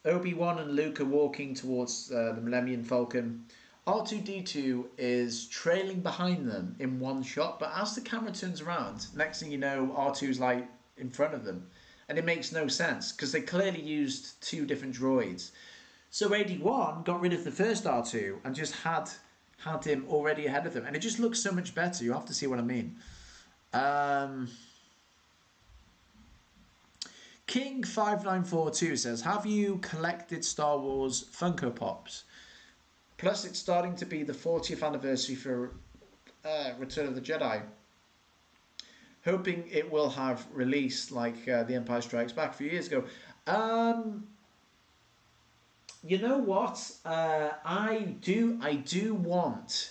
Obi-Wan and Luke are walking towards the Millennium Falcon. R2-D2 is trailing behind them in one shot, but as the camera turns around, next thing you know, R2's in front of them, and it makes no sense because they clearly used two different droids. So 81 got rid of the first R2 and just had him already ahead of them, and it just looks so much better. You have to see what I mean. King5942 says, have you collected Star Wars Funko Pops? Plus, it's starting to be the 40th anniversary for Return of the Jedi. Hoping it will have released like The Empire Strikes Back a few years ago. You know what? I do want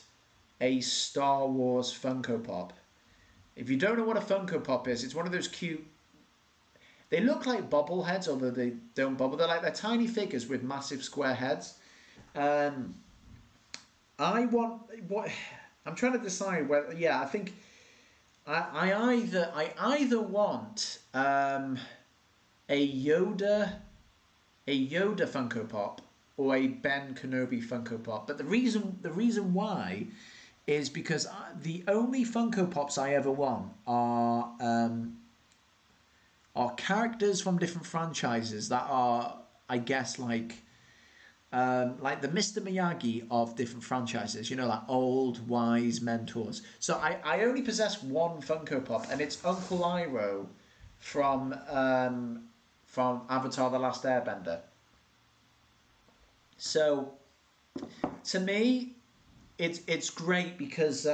a Star Wars Funko Pop. If you don't know what a Funko Pop is, it's one of those cute... They look like bobbleheads, although they don't bobble. They're tiny figures with massive square heads. I want... what? I'm trying to decide whether... Yeah, I think... I either want a Yoda Funko Pop or a Ben Kenobi Funko Pop. But the reason why is because the only Funko Pops I ever want are characters from different franchises that are, I guess, like the Mr. Miyagi of different franchises, you know, like old, wise mentors. So I only possess one Funko Pop, and it's Uncle Iroh from Avatar The Last Airbender. So, to me, it's great because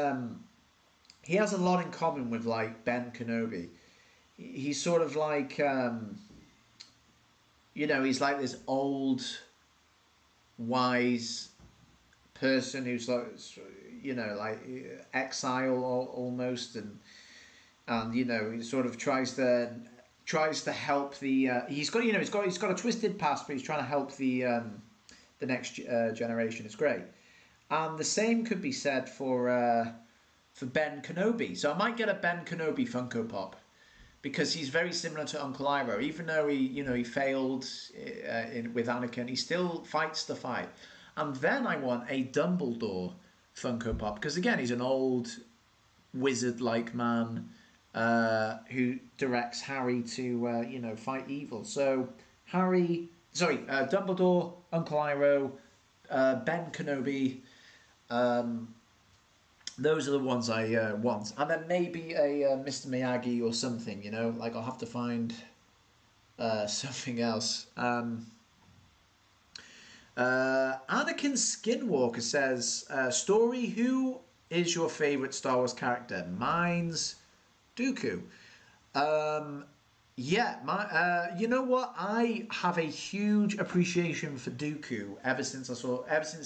he has a lot in common with, like, Ben Kenobi. He's sort of like, you know, he's like this old... wise person who's like, you know, like exile almost, and you know, he sort of tries to help the he's got a twisted past, but he's trying to help the next generation. It's great. And the same could be said for Ben Kenobi. So I might get a Ben Kenobi Funko Pop, because he's very similar to Uncle Iroh. Even though he failed with Anakin, he still fights the fight. And then I want a Dumbledore Funko Pop, because again, he's an old wizard-like man who directs Harry to fight evil. So Dumbledore, Uncle Iroh, Ben Kenobi. Those are the ones I want. And then maybe a Mr. Miyagi or something, you know? Like, I'll have to find something else. Anakin Skinwalker says, story, who is your favourite Star Wars character? Mine's Dooku. You know what? I have a huge appreciation for Dooku ever since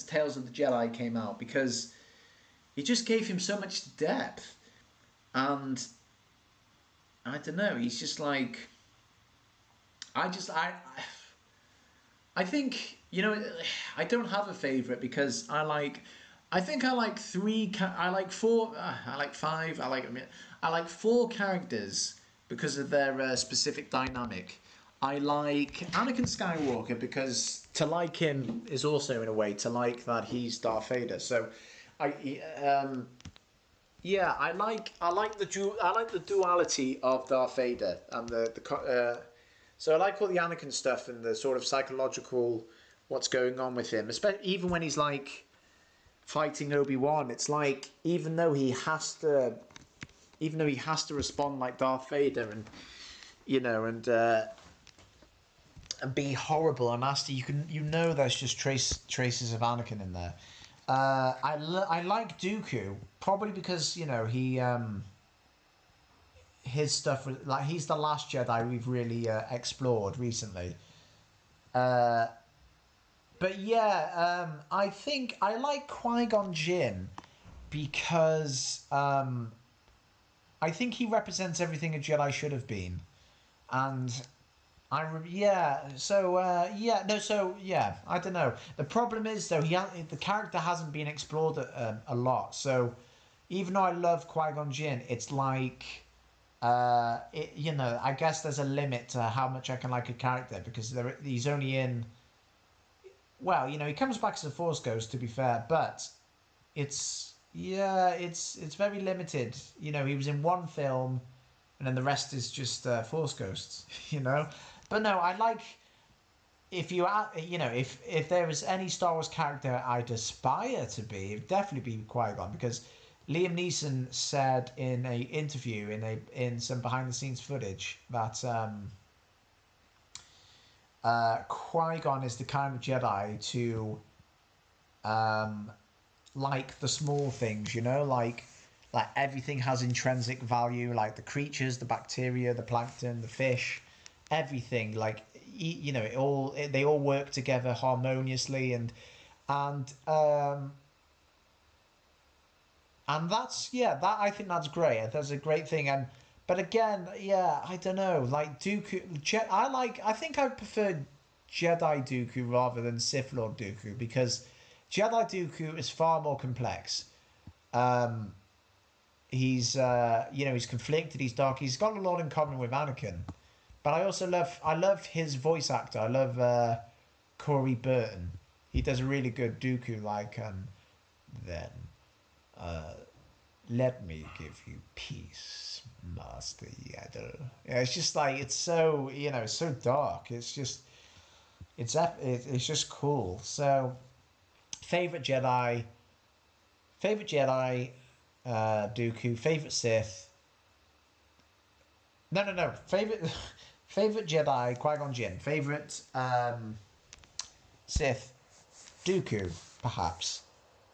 Tales of the Jedi came out, because he just gave him so much depth, and I don't know. He's just like, I think, you know, I don't have a favorite, because I like four characters because of their specific dynamic. I like Anakin Skywalker because to like him is also, in a way, to like that he's Darth Vader. So I like the duality of Darth Vader and so I like all the Anakin stuff and the sort of psychological what's going on with him, especially even when he's like fighting Obi-Wan. It's like, even though he has to respond like Darth Vader, and you know, and be horrible and nasty, there's just traces of Anakin in there. I like Dooku probably because, you know, he his stuff, like, he's the last Jedi we've really explored recently. But yeah, I think I like Qui-Gon Jinn because I think he represents everything a Jedi should have been, and I don't know. The problem is, though, the character hasn't been explored a lot. So even though I love Qui-Gon Jinn, it's like, I guess there's a limit to how much I can like a character, because he's only in. Well, you know, he comes back as a Force Ghost, to be fair, but it's very limited. You know, he was in one film, and then the rest is just Force Ghosts. You know. But no, I like if you are, you know, if there was any Star Wars character I'd aspire to be, it'd definitely be Qui-Gon, because Liam Neeson said in a interview in some behind the scenes footage that Qui-Gon is the kind of Jedi to um, like the small things, you know, like everything has intrinsic value, like the creatures, the bacteria, the plankton, the fish, everything. Like you know, they all work together harmoniously, and and that's yeah, that I think that's great. That's a great thing, and but again, yeah, I don't know, like Dooku. I think I prefer Jedi Dooku rather than Sith Lord Dooku, because Jedi Dooku is far more complex. Um, he's you know, he's conflicted, he's dark, he's got a lot in common with Anakin. But I love his voice actor. I love Corey Burton. He does a really good Dooku, like then uh, let me give you peace, Master Yaddle. Yeah, it's just like it's so, you know, it's so dark. It's just it's just cool. So favorite Jedi, favorite Jedi, Dooku. Favorite Sith. No. Favorite favorite Jedi, Qui-Gon Jinn. Favorite Sith, Dooku, perhaps.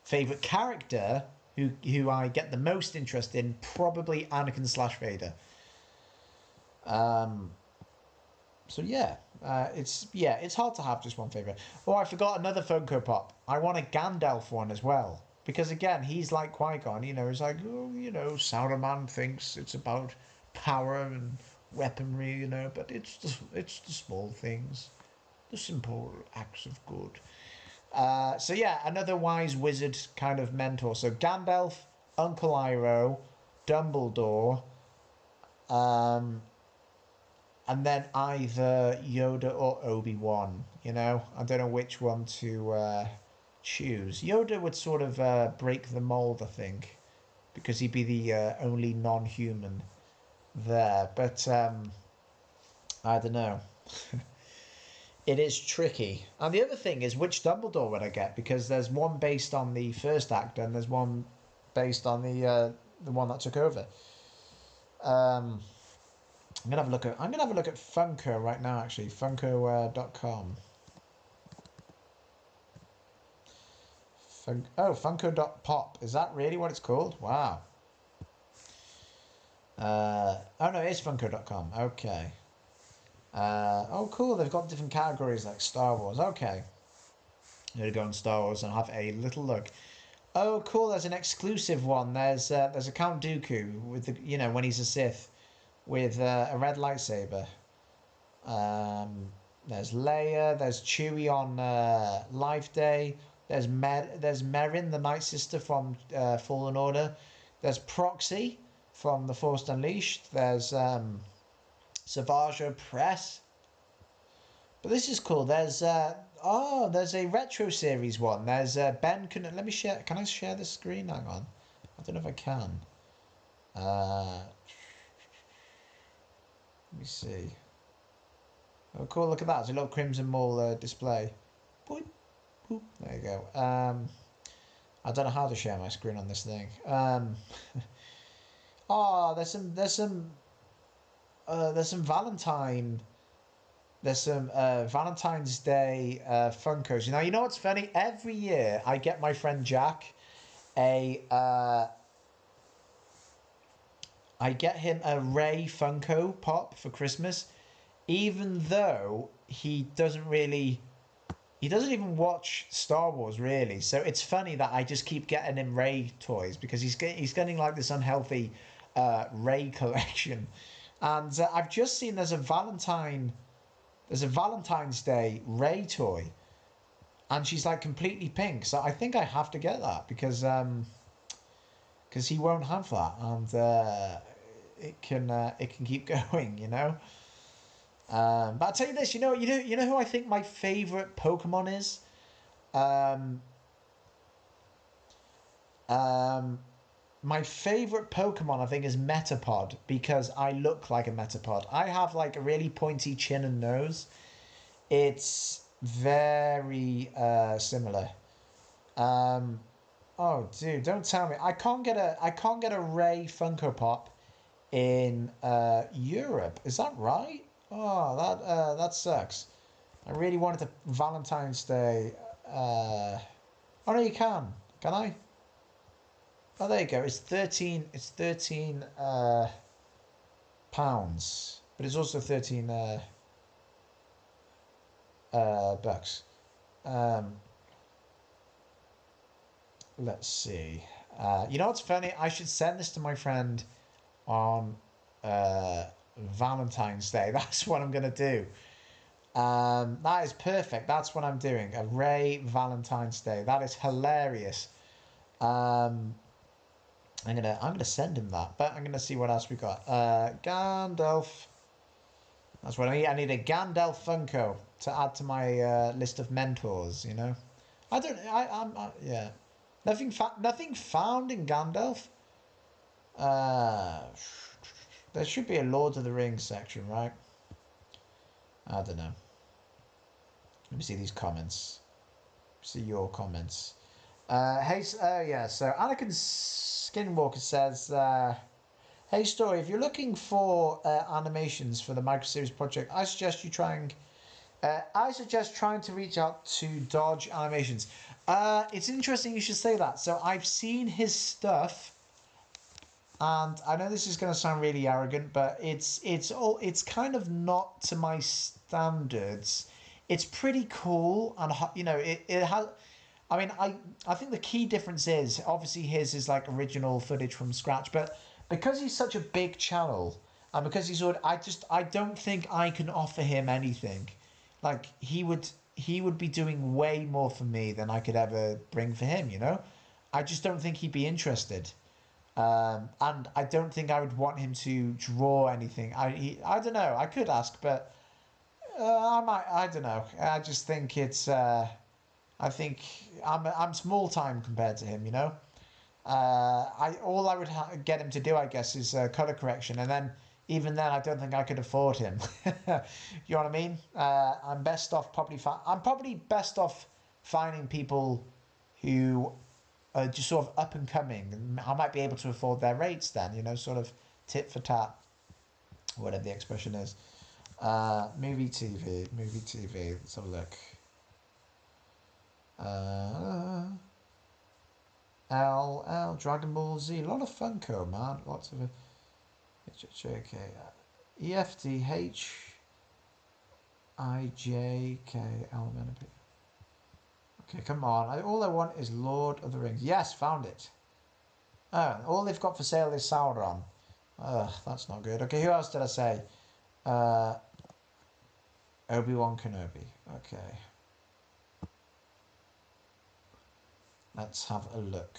Favorite character, who I get the most interest in, probably Anakin slash Vader. Um, so it's hard to have just one favorite. Oh, I forgot another Funko Pop. I want a Gandalf one as well, because again, he's like Qui-Gon. You know, he's like, oh, you know, Sauron thinks it's about power and weaponry, you know, but it's the small things, the simple acts of good. So yeah, another wise wizard kind of mentor. So Gandalf, Uncle Iroh, Dumbledore, um, and then either Yoda or Obi-Wan. You know, I don't know which one to choose. Yoda would sort of break the mold, I think, because he'd be the only non-human there. But I don't know. It is tricky. And the other thing is, which Dumbledore would I get? Because there's one based on the first actor, and there's one based on the one that took over. Um, I'm gonna have a look at Funko right now. Actually, Funko.com. Funko.pop. Is that really what it's called? Wow. Oh no, it is Funko.com. Okay. Oh, cool. They've got different categories like Star Wars. Okay. I'm going to go on Star Wars and have a little look. Oh, cool. There's an exclusive one. There's a Count Dooku with the, you know, when he's a Sith with a red lightsaber. There's Leia. There's Chewie on Life Day. There's Merrin, the Night Sister from Fallen Order. There's Proxy from The Force Unleashed. There's Savage Press. But this is cool. There's there's a retro series one. There's Ben. Let me share. Can I share the screen? Hang on. I don't know if I can. Let me see. Oh, cool! Look at that. It's a little Crimson Mall display. Boop, boop. There you go. I don't know how to share my screen on this thing. Oh, there's some Valentine's Day Funkos. You know what's funny? Every year I get my friend Jack a I get him a Rey Funko Pop for Christmas, even though he doesn't even watch Star Wars really. So it's funny that I just keep getting him Rey toys, because he's getting like this unhealthy Rey collection. And I've just seen there's a Valentine's Day Rey toy, and she's like completely pink. So I think I have to get that, because he won't have that, and it can keep going, you know. But I'll tell you this, you know who I think my favorite Pokemon is. My favorite Pokemon, I think, is Metapod, because I look like a Metapod. I have like a really pointy chin and nose. It's very similar. Um, oh, dude, don't tell me. I can't get a Ray Funko Pop in Europe. Is that right? Oh, that sucks. I really wanted to Valentine's Day. Oh no, you can. Can I? Oh, there you go. It's 13. It's 13 pounds, but it's also 13 bucks. Um, let's see. You know what's funny? I should send this to my friend on uh, Valentine's Day. That's what I'm gonna do. That is perfect. That's what I'm doing. A Ray Valentine's Day. That is hilarious. Um, I'm gonna send him that. But I'm gonna see what else we got. Gandalf. That's what I need. I need a Gandalf Funko to add to my list of mentors. You know. I don't. Yeah. Nothing found in Gandalf. Uh, there should be a Lord of the Rings section, right? I don't know. Let me see these comments. See your comments. Hey, yeah. So Anakin Skinwalker says, "Hey, Story. If you're looking for animations for the micro series project, I suggest you trying. I suggest trying to reach out to Dodge Animations. It's interesting you should say that. So I've seen his stuff, and I know this is going to sound really arrogant, but it's kind of not to my standards. It's pretty cool, and it has. I mean, I think the key difference is obviously his is like original footage from scratch, but because he's such a big channel, and because I don't think I can offer him anything. Like he would be doing way more for me than I could ever bring for him. You know, I just don't think he'd be interested. And I don't think I would want him to draw anything. I don't know. I could ask, but I might. I don't know. I just think it's. I think I'm small time compared to him. You know. I all I would get him to do, I guess, is color correction, and then even then, I don't think I could afford him. You know what I mean? I'm best off probably. I'm probably best off finding people who are just sort of up and coming, and I might be able to afford their rates then. You know, sort of tit for tat, whatever the expression is. Movie TV. Let's have a look. Uh, Dragon Ball Z. A lot of Funko, man. Lots of it. HHJK. EFTHIJKL. Okay, come on. All I want is Lord of the Rings. Yes, found it. Oh, all they've got for sale is Sauron. Ugh, that's not good. Okay, who else did I say? Uh, Obi-Wan Kenobi. Okay. Let's have a look.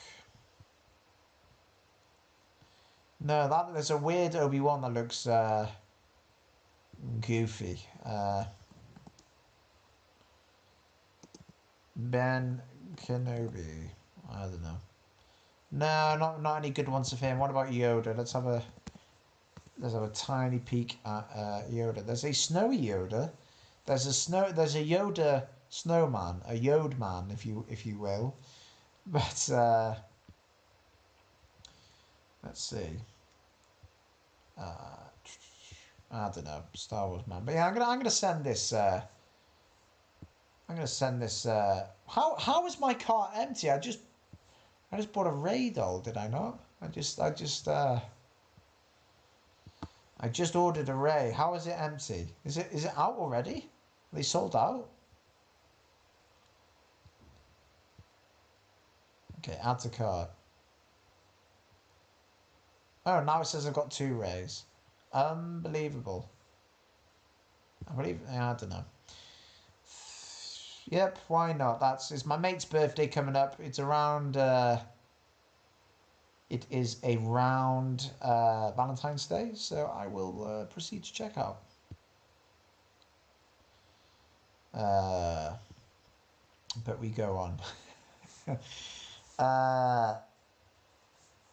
No, there's a weird Obi-Wan that looks goofy. Ben Kenobi. I don't know. No, not any good ones of him. What about Yoda? Let's have a tiny peek at Yoda. There's a snowy Yoda. There's a Yoda snowman, a Yod man, if you will. But let's see. I don't know, Star Wars man. But yeah, I'm gonna send this. I'm gonna send this. How is my cart empty? I just bought a Ray doll, did I not? I just ordered a Ray. How is it empty? Is it out already? Are they sold out? Okay, add to cart. Oh, now it says I've got 2 Rays. Unbelievable. I don't know. Yep, why not? It's my mate's birthday coming up. It's around. It is around Valentine's Day, so I will proceed to check out. But we go on.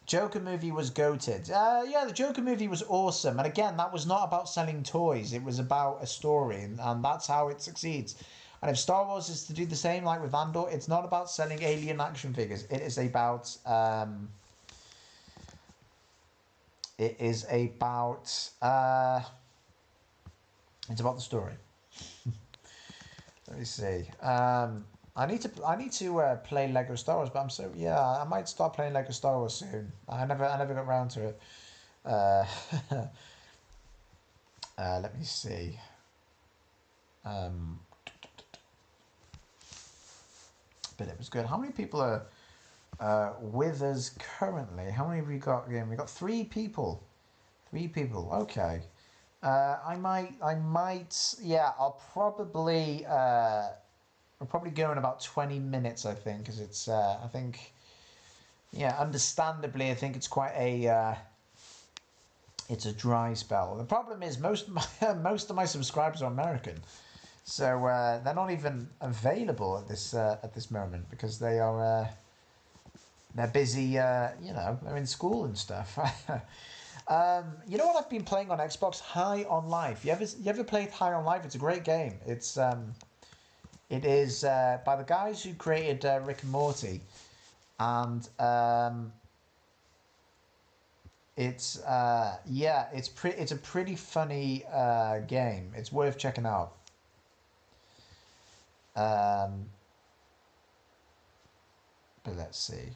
Joker movie was goated. Yeah, the Joker movie was awesome. And again, that was not about selling toys. It was about a story, and that's how it succeeds. And if Star Wars is to do the same, like with Andor, it's not about selling alien action figures. It is about it's about the story. Let me see. I need to play Lego Star Wars, but I might start playing Lego Star Wars soon. I never got around to it. Uh, let me see. Um, but it was good. How many people are with us currently? How many have we got? Again, we got 3 people. 3 people. Okay. Yeah, I'll probably go in about 20 minutes, I think, because I think, yeah, understandably, I think it's a dry spell. The problem is most of my subscribers are American, so they're not even available at this moment because they're busy, they're in school and stuff. You know what I've been playing on Xbox? High on Life. You ever played High on Life? It's a great game. It is by the guys who created Rick and Morty, and it's a pretty funny game. It's worth checking out. Um, but let's see.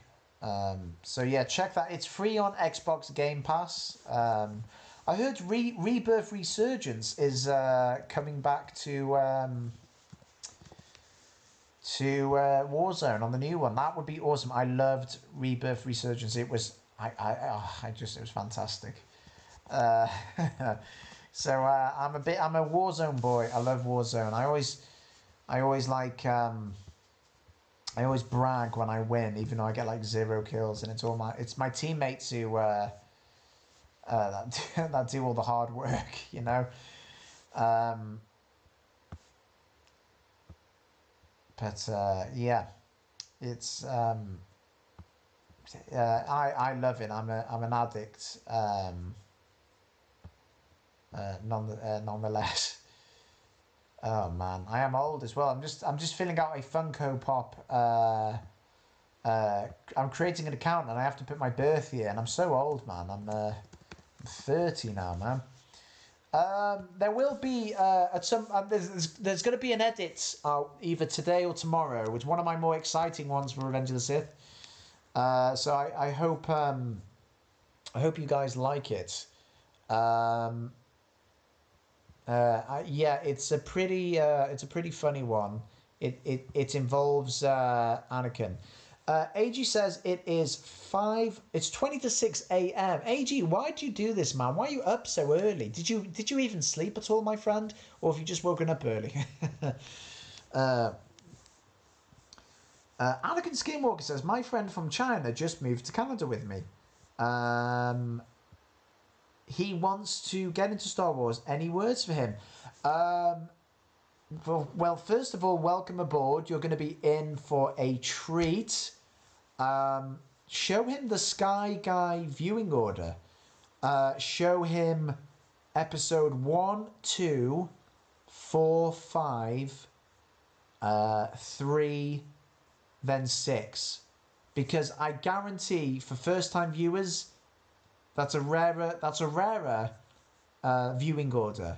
So yeah, check that. It's free on Xbox Game Pass. I heard Rebirth Resurgence is coming back to Warzone on the new one. That would be awesome. I loved Rebirth Resurgence. It was it was fantastic. Uh, I'm a Warzone boy. I love Warzone. I always like I always brag when I win, even though I get like 0 kills, and it's my teammates who that do all the hard work, you know. Um, but yeah, it's I love it. I'm an addict. Nonetheless. Oh man, I am old as well. I'm just filling out a Funko Pop. I'm creating an account and I have to put my birth year, and I'm so old, man. I'm 30 now, man. There will be at some there's going to be an edit either today or tomorrow. It's one of my more exciting ones for Revenge of the Sith. So I hope you guys like it. Um, yeah, it's a pretty funny one. It involves Anakin. AG says it is 5. It's 20 to 6 a.m. AG, why do you do this, man? Why are you up so early? Did you even sleep at all, my friend, or have you just woken up early? uh, Anakin Skinwalker says my friend from China just moved to Canada with me. Um, he wants to get into Star Wars. Any words for him? Um, well, first of all, welcome aboard. You're going to be in for a treat. Show him the Sky Guy viewing order. Show him episode 1, 2, 4, 5, 3, then 6. Because I guarantee for first time viewers, that's a rarer viewing order.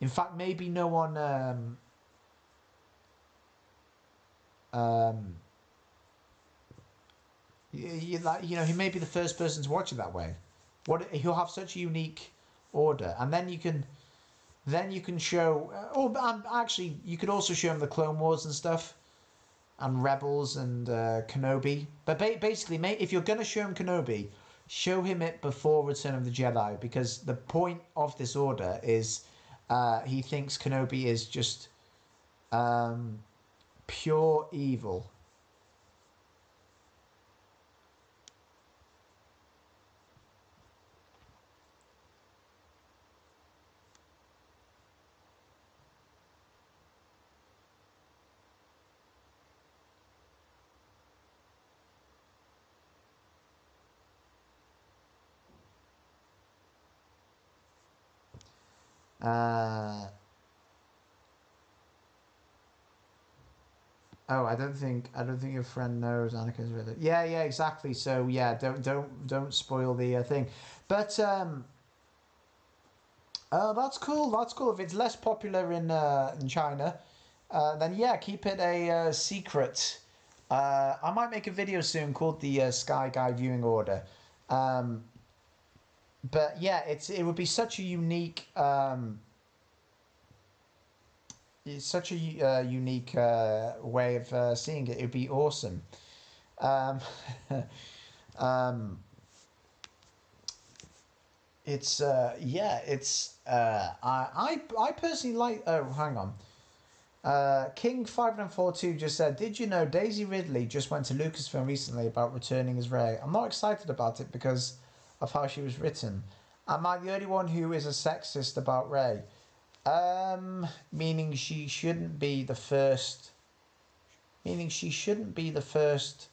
In fact, maybe no one um, he may be the first person to watch it that way. He'll have such a unique order, and then you can show. Actually, you could also show him the Clone Wars and stuff, and Rebels and Kenobi. But basically, mate, if you're gonna show him Kenobi, show him it before Return of the Jedi, because the point of this order is he thinks Kenobi is just um, pure evil. Uh, Oh, I don't think your friend knows Anakin's with it. Yeah, yeah, exactly. So yeah, don't spoil the thing. But that's cool. That's cool. If it's less popular in China, then yeah, keep it a secret. I might make a video soon called the Sky Guy Viewing Order. Um, but yeah, it would be such a unique it's such a unique way of seeing it. It would be awesome. Um, um, it's yeah, it's I personally like. Oh, hang on. King 5942 just said, "Did you know Daisy Ridley just went to Lucasfilm recently about returning as Rey? I'm not excited about it because of how she was written. Am I the only one who is a sexist about Rey? Meaning she shouldn't be the first. Meaning she shouldn't be the first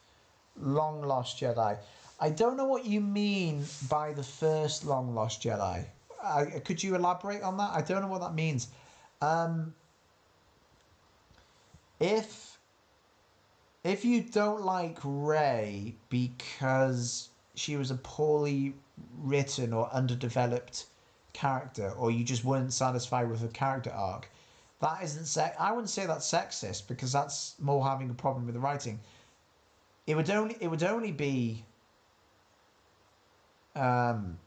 long lost Jedi. I don't know what you mean by the first long lost Jedi. Could you elaborate on that? I don't know what that means. Um, if if you don't like Rey because she was a poorly written or underdeveloped character, or you just weren't satisfied with her character arc, that isn't I wouldn't say that's sexist because that's more having a problem with the writing. It would only be um,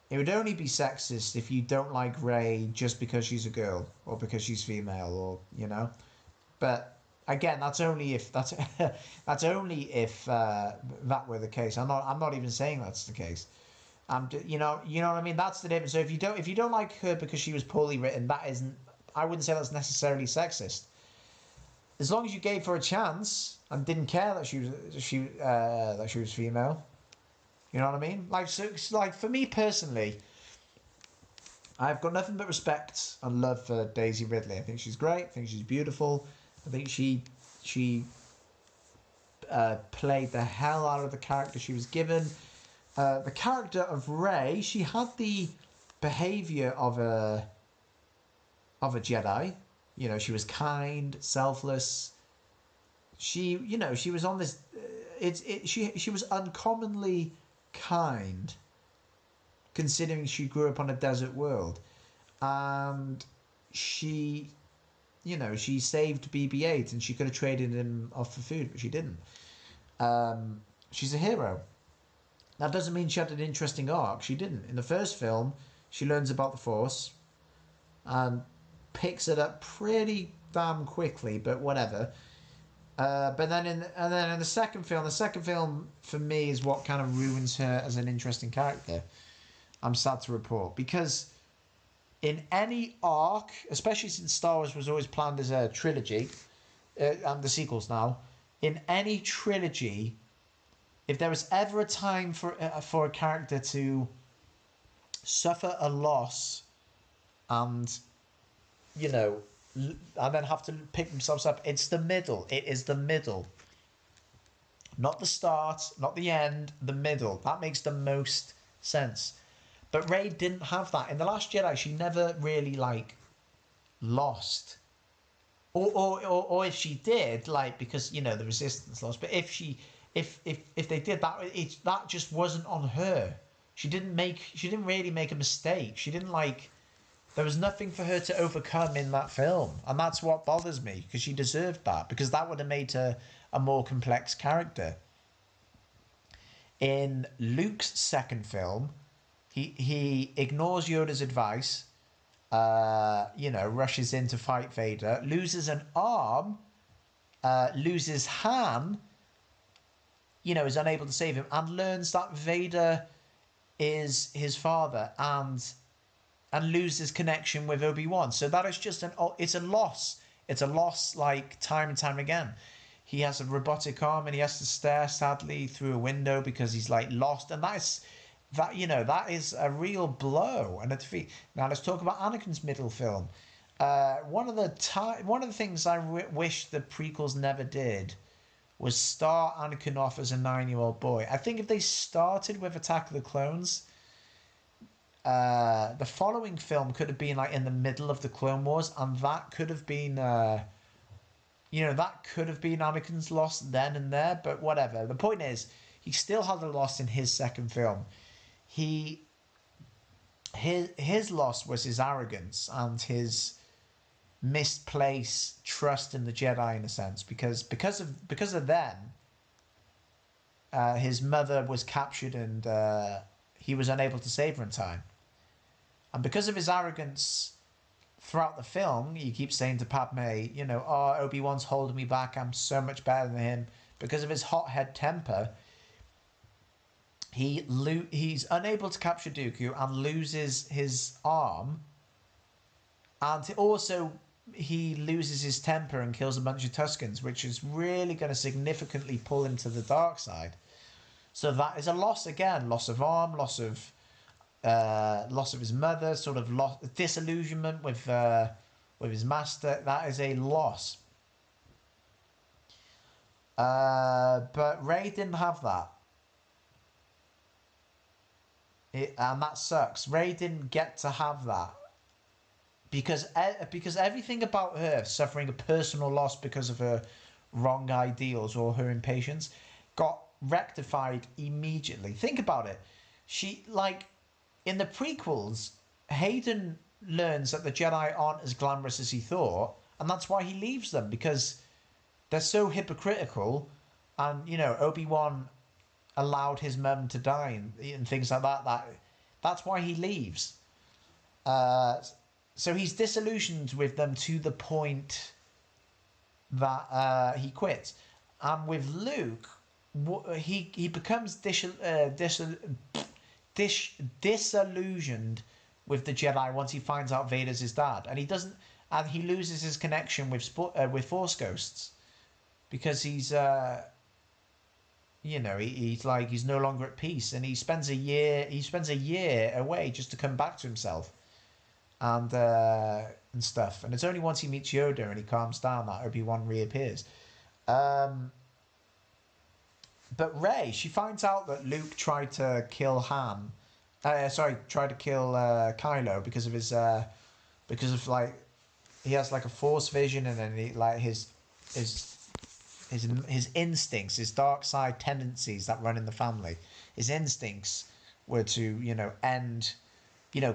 it would only be sexist if you don't like Rey just because she's a girl or because she's female, or But again, that's only if that's only if that were the case. I'm not even saying that's the case. You know what I mean. That's the difference. So if you don't like her because she was poorly written, that isn't. I wouldn't say that's necessarily sexist. As long as you gave her a chance and didn't care that she was female. You know what I mean? Like, so, like for me personally, I've got nothing but respect and love for Daisy Ridley. I think she's great. I think she's beautiful. I think she played the hell out of the character she was given. The character of Rey, she had the behavior of a Jedi. She was kind, selfless. She was on this. She was uncommonly kind, considering she grew up on a desert world, and she saved BB-8, and she could have traded him off for food, but she didn't. She's a hero. That doesn't mean she had an interesting arc. She didn't. In the first film, she learns about the Force and picks it up pretty damn quickly, but whatever. But then in the second film for me is what kind of ruins her as an interesting character. I'm sad to report, because in any arc, especially since Star Wars was always planned as a trilogy, and the sequels now, in any trilogy, if there was ever a time for a character to suffer a loss and you know and then have to pick themselves up, it's the middle. It is the middle, not the start, not the end. The middle. That makes the most sense. But Rey didn't have that in the Last Jedi. She never really lost, or if she did, because the Resistance lost. But if they did that, that just wasn't on her. She didn't really make a mistake. She didn't there was nothing for her to overcome in that film, and that's what bothers me, because she deserved that, because that would have made her a more complex character. In Luke's second film, he ignores Yoda's advice, rushes in to fight Vader, loses an arm, loses Han, is unable to save him, and learns that Vader is his father, and loses connection with Obi-Wan. So that is just it's a loss. It's a loss time and time again. He has a robotic arm and he has to stare sadly through a window because he's lost, and that is a real blow and a defeat. Now let's talk about Anakin's middle film. One of the things I wish the prequels never did was start Anakin off as a 9-year-old boy. I think if they started with Attack of the Clones, the following film could have been in the middle of the Clone Wars, and that could have been that could have been Anakin's loss then and there, but whatever. The point is, he still had a loss in his second film. His loss was his arrogance and his misplaced trust in the Jedi, in a sense, because of them, his mother was captured and he was unable to save her in time, and because of his arrogance throughout the film, he keeps saying to Padme, "Oh, Obi-Wan's holding me back. I'm so much better than him." Because of his hothead temper, he's unable to capture Dooku and loses his arm, and also he loses his temper and kills a bunch of Tuskens, which is really going to significantly pull him to the dark side. So that is a loss again: loss of arm, loss of his mother, sort of disillusionment with his master. That is a loss. But Rey didn't have that. And that sucks. Rey didn't get to have that. Because everything about her suffering a personal loss because of her wrong ideals or her impatience got rectified immediately. Think about it. In the prequels, Hayden learns that the Jedi aren't as glamorous as he thought, and that's why he leaves them, because they're so hypocritical, and Obi-Wan allowed his mum to die and things like that. That's why he leaves. So he's disillusioned with them to the point that he quits. And with Luke, he becomes disillusioned with the Jedi once he finds out Vader's his dad, and he loses his connection with Force ghosts, because he's he's no longer at peace, and he spends a year away just to come back to himself and stuff. And it's only once he meets Yoda and he calms down that Obi-Wan reappears. But Rey, she finds out that Luke tried to kill tried to kill Kylo because of his he has a Force vision, and then his instincts, his dark side tendencies that run in the family, his instincts were to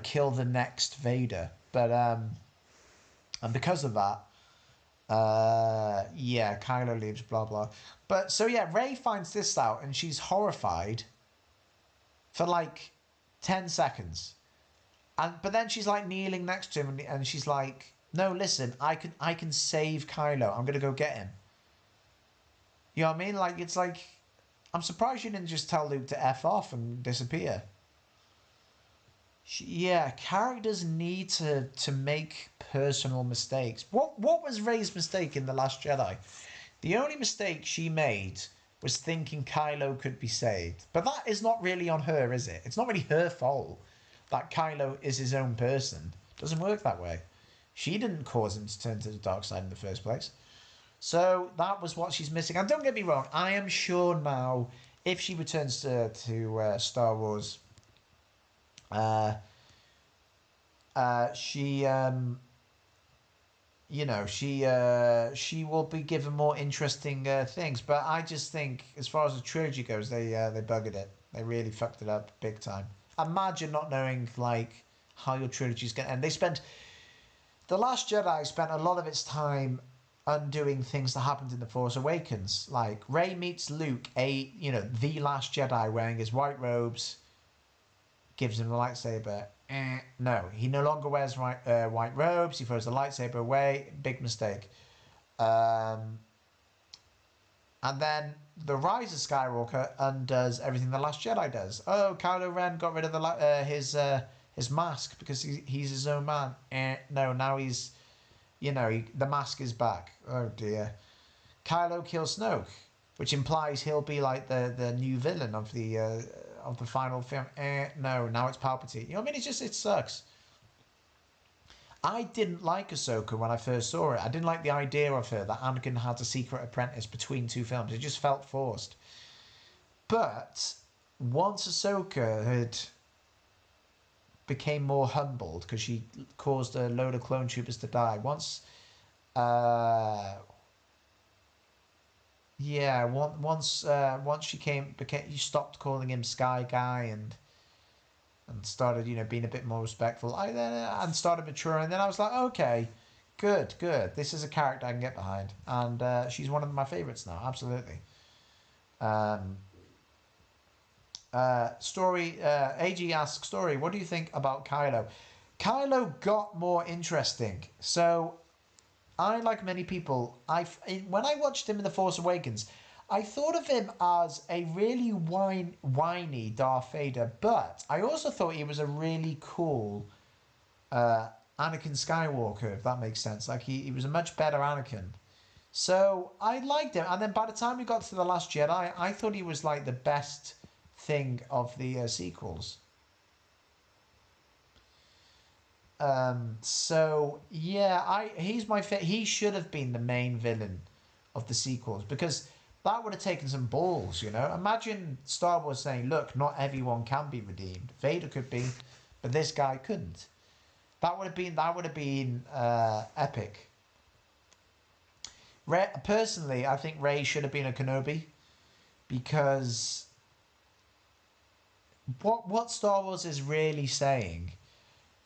kill the next Vader, but and because of that, Kylo leaves, blah blah. But so Rey finds this out and she's horrified for 10 seconds, but then she's kneeling next to him and she's like, "No, listen, I can save Kylo. I'm gonna go get him." You know what I mean? I'm surprised you didn't just tell Luke to F off and disappear. Characters need to make personal mistakes. What was Rey's mistake in The Last Jedi? The only mistake she made was thinking Kylo could be saved. But that is not really on her, is it? It's not really her fault that Kylo is his own person. It doesn't work that way. She didn't cause him to turn to the dark side in the first place. So that was what she's missing. And don't get me wrong, I am sure now, if she returns to Star Wars, she will be given more interesting things. But I just think, as far as the trilogy goes, they buggered it. They really fucked it up big time. Imagine not knowing how your trilogy's going to end. The Last Jedi spent a lot of its time undoing things that happened in The Force Awakens. Rey meets Luke, the Last Jedi, wearing his white robes, gives him the lightsaber. No, he no longer wears white robes. He throws the lightsaber away. Big mistake. And then The Rise of Skywalker undoes everything The Last Jedi does. Oh, Kylo Ren got rid of his mask because he's his own man. No, now he's... the mask is back. Oh dear. Kylo kills Snoke, which implies he'll be the new villain of the final film. No, now it's Palpatine. You know what I mean? It sucks. I didn't like Ahsoka when I first saw it. I didn't like the idea of her, that Anakin had a secret apprentice between two films. It just felt forced. But once Ahsoka had became more humbled because she caused a load of clone troopers to die. Once yeah, once you stopped calling him Sky Guy and started, being a bit more respectful. I then and started maturing. Then I was like, okay, good, good. This is a character I can get behind, and she's one of my favorites now. Absolutely. Um, Story. Ag asks, Story, what do you think about Kylo? Kylo got more interesting. So I, like many people, when I watched him in The Force Awakens, I thought of him as a really whiny Darth Vader, but I also thought he was a really cool uh, Anakin Skywalker, if that makes sense. Like, he was a much better Anakin. So I liked him. And then by the time we got to The Last Jedi, I thought he was like the best thing of the sequels. So yeah, he should have been the main villain of the sequels because that would have taken some balls, you know. Imagine Star Wars saying, "Look, not everyone can be redeemed. Vader could be, but this guy couldn't." That would have been epic. Personally, I think Rey should have been a Kenobi because what Star Wars is really saying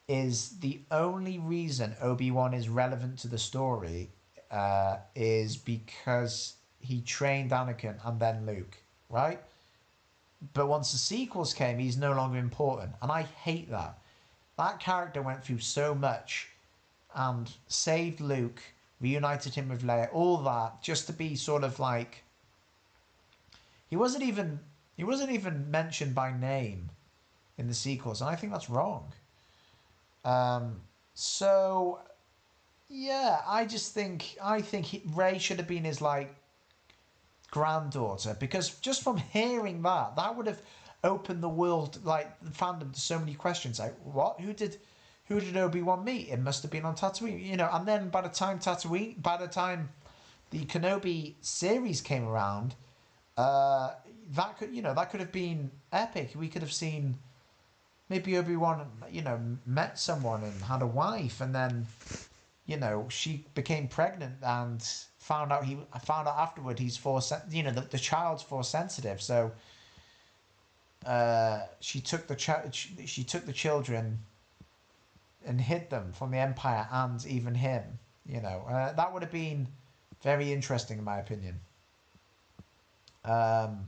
is the only reason Obi-Wan is relevant to the story is because he trained Anakin and then Luke, right? But once the sequels came, he's no longer important. And I hate that. That character went through so much and saved Luke, reunited him with Leia, all that, just to be sort of like he wasn't even mentioned by name in the sequels, and I think that's wrong. Um, so yeah, I think Ray should have been his like granddaughter because just from hearing that would have opened the world like the fandom to so many questions like what who did Obi-Wan meet? It must have been on Tatooine, and then by the time the Kenobi series came around, that could have been epic. We could have seen maybe Obi-Wan, met someone and had a wife, and then, she became pregnant and found out afterward he's force, the child's force sensitive. So, she took the children and hid them from the Empire and even him. That would have been very interesting in my opinion. Um,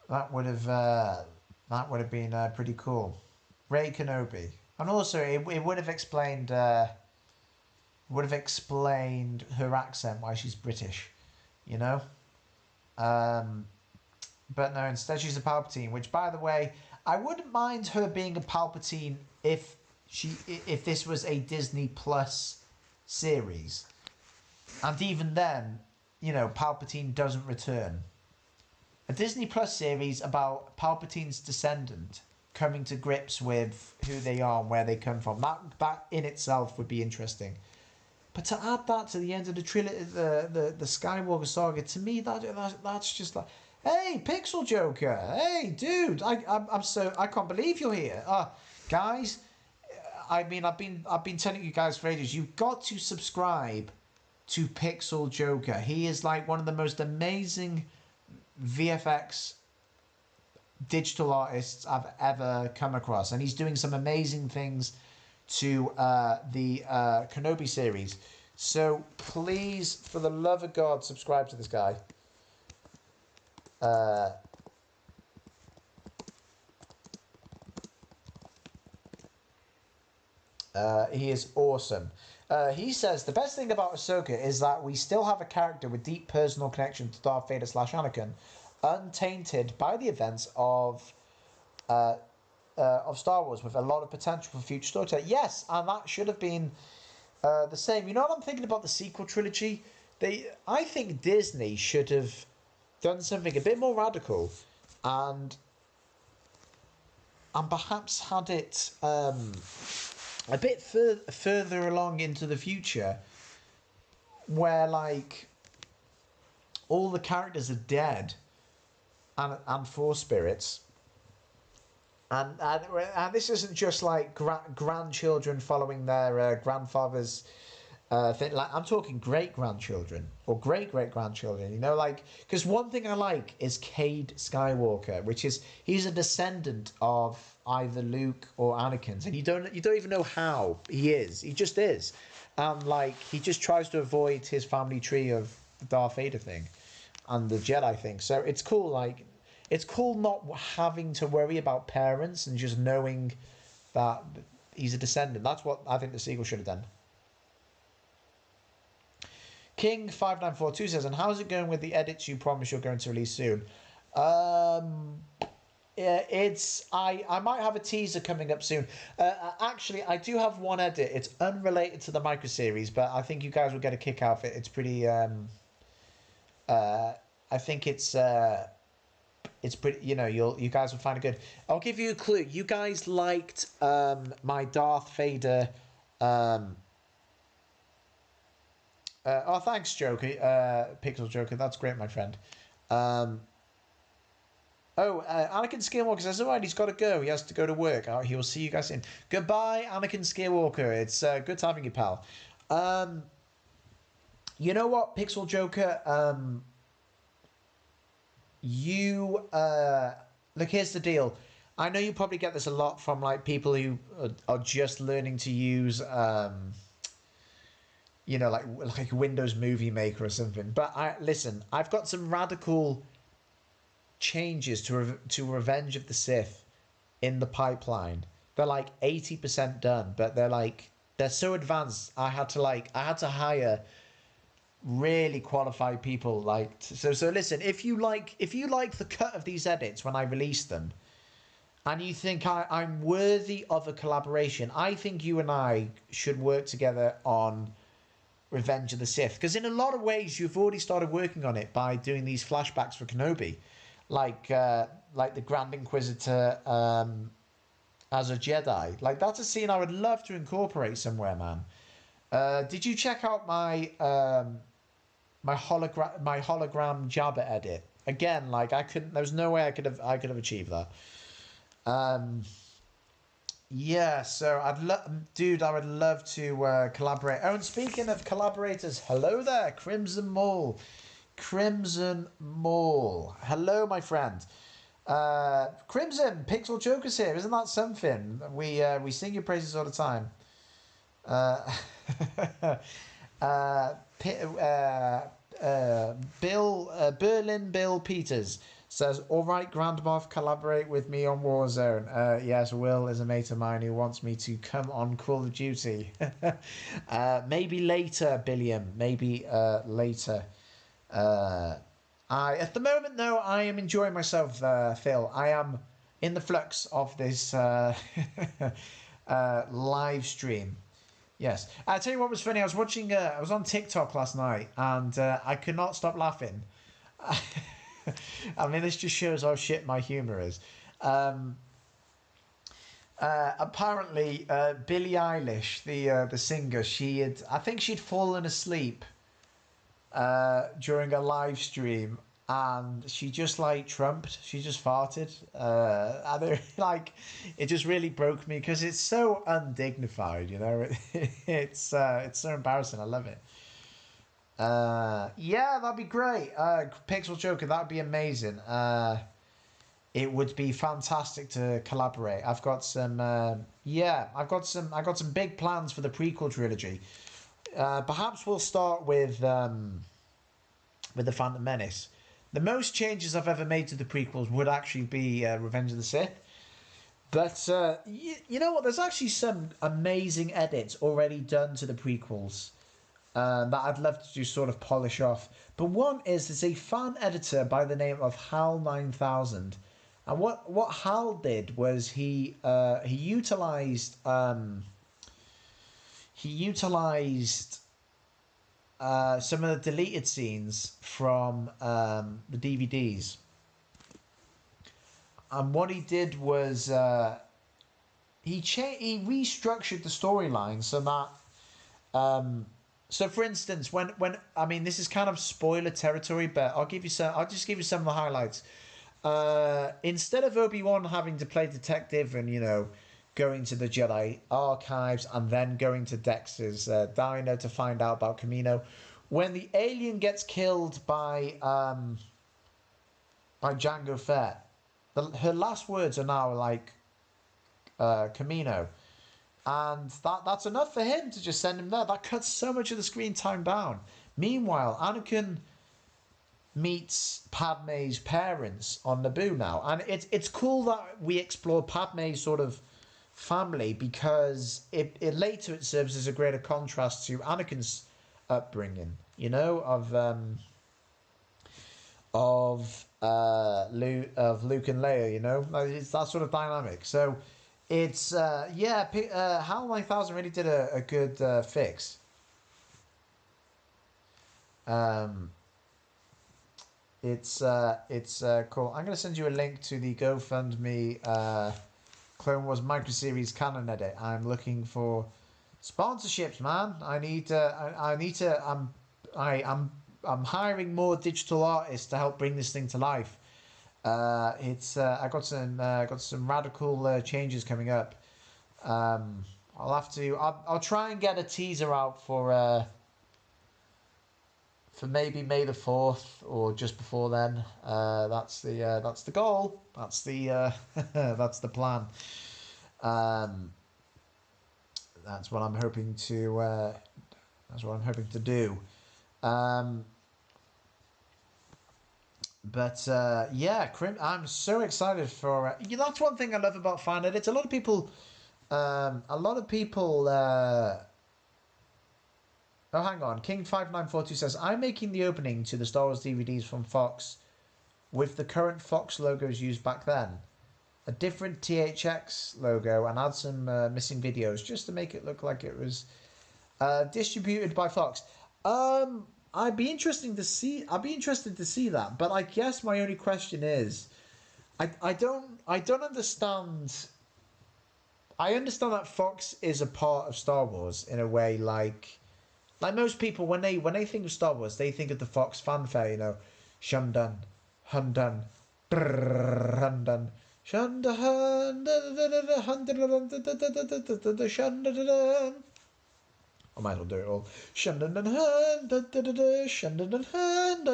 that would have been pretty cool. Rey Kenobi, and also it would have explained her accent, why she's British, you know. Um, but no, instead she's a Palpatine. Which, by the way, I wouldn't mind her being a Palpatine if this was a Disney Plus series, and even then, Palpatine doesn't return. A Disney Plus series about Palpatine's descendant coming to grips with who they are and where they come from. That in itself would be interesting. But to add that to the end of the trilogy, the Skywalker saga, to me that's just like, hey, Pixel Joker, hey, dude, I can't believe you're here. Guys, I mean, I've been telling you guys for ages, you've got to subscribe to Pixel Joker. He is like one of the most amazing VFX digital artists I've ever come across, and he's doing some amazing things to the Kenobi series. So please, for the love of God, subscribe to this guy. He is awesome. He says the best thing about Ahsoka is that we still have a character with deep personal connection to Darth Vader / Anakin, untainted by the events of Star Wars, with a lot of potential for future storytelling. Yes, and that should have been the same. You know what I'm thinking about the sequel trilogy? I think Disney should have done something a bit more radical, and perhaps had it a bit further along into the future, where like all the characters are dead, and Force spirits. And this isn't just like grandchildren following their grandfather's Like I'm talking great grandchildren or great great grandchildren. You know, like because one thing I like is Cade Skywalker, which is he's a descendant of either Luke or Anakin's, and you don't even know how he is. He just is, and like he just tries to avoid his family tree of the Darth Vader thing and the Jedi thing. So it's cool. Like it's cool not having to worry about parents and just knowing that he's a descendant. That's what I think the sequel should have done. King5942 says, and how's it going with the edits you promise you're going to release soon? Yeah, I might have a teaser coming up soon. Actually, I do have one edit. It's unrelated to the micro series, but I think you guys will get a kick out of it. It's pretty. I think it's pretty. You know, you guys will find it good. I'll give you a clue. You guys liked my Darth Vader. Oh, thanks, Joker. Pixel Joker. That's great, my friend. Anakin Skywalker says, all right, he's got to go. He has to go to work. Oh, he will see you guys soon. Goodbye, Anakin Skywalker. It's good having you, pal. You know what, Pixel Joker? Look, here's the deal. I know you probably get this a lot from like people who are just learning to use you know, like Windows Movie Maker or something. But listen, I've got some radical changes to Revenge of the Sith in the pipeline. They're like 80% done, but they're so advanced. I had to hire really qualified people. So listen, if you like the cut of these edits when I release them, and you think I'm worthy of a collaboration, I think you and I should work together on Revenge of the Sith, because in a lot of ways you've already started working on it by doing these flashbacks for Kenobi, like the Grand Inquisitor as a Jedi. Like that's a scene I would love to incorporate somewhere, man. Did you check out my my hologram Jabba edit? Again, like I couldn't. There was no way I could have achieved that. Yeah, so I would love to collaborate. Oh, and speaking of collaborators, hello there, Crimson Mall. Hello, my friend. Crimson, Pixel Joker's here. Isn't that something? We sing your praises all the time. Uh, Berlin Bill Peters says, all right, Grand Moff, collaborate with me on Warzone. Yes, Will is a mate of mine who wants me to come on Call of Duty. Maybe later, Billiam. Maybe later. At the moment, though, I am enjoying myself, Phil. I am in the flux of this live stream. Yes. I'll tell you what was funny. I was on TikTok last night, and I could not stop laughing. I mean, this just shows how shit my humour is. Apparently, Billie Eilish, the singer, I think she'd fallen asleep during a live stream, and she just like trumped. She just farted. It just really broke me because it's so undignified. You know, it's so embarrassing. I love it. Yeah, that'd be great. Pixel Joker, that'd be amazing. It would be fantastic to collaborate. I've got some big plans for the prequel trilogy. Perhaps we'll start with the Phantom Menace. The most changes I've ever made to the prequels would actually be Revenge of the Sith. But you know what? There's actually some amazing edits already done to the prequels that I'd love to just sort of polish off. But one is there's a fan editor by the name of Hal9000. And what Hal did was he utilized some of the deleted scenes from the DVDs. And what he did was he restructured the storyline so that so for instance when I mean, this is kind of spoiler territory, but I'll just give you some of the highlights. Instead of Obi-Wan having to play detective and, you know, going to the Jedi archives, and then going to Dex's diner to find out about Camino. When the alien gets killed by Jango Fett, her last words are now like Camino, and that's enough for him to just send him there. That cuts so much of the screen time down. Meanwhile, Anakin meets Padme's parents on Naboo now, and it's cool that we explore Padme's sort of family, because it later it serves as a greater contrast to Anakin's upbringing, you know, of Luke and Leia, you know, it's that sort of dynamic. So it's HAL 9000 really did a good fix. It's cool. I'm gonna send you a link to the GoFundMe Clone Wars micro series canon edit. I'm looking for sponsorships, man. I'm hiring more digital artists to help bring this thing to life. I got some radical changes coming up. I'll try and get a teaser out for maybe May the 4th or just before then. That's the goal. That's the that's the plan. That's what I'm hoping to. That's what I'm hoping to do. I'm so excited for. That's one thing I love about fan edits. A lot of people. Oh, hang on. King5942 says, I'm making the opening to the Star Wars DVDs from Fox with the current Fox logos used back then. A different THX logo, and add some missing videos just to make it look like it was distributed by Fox. I'd be interested to see that, but I guess my only question is, I don't understand. I understand that Fox is a part of Star Wars in a way, like most people when they think of Star Wars, they think of the Fox fanfare, you know, Shundun, Hundun, Hundun, Shundun, Shundun. I might as well do it all. Shundun and Hun, Shundun and Hun,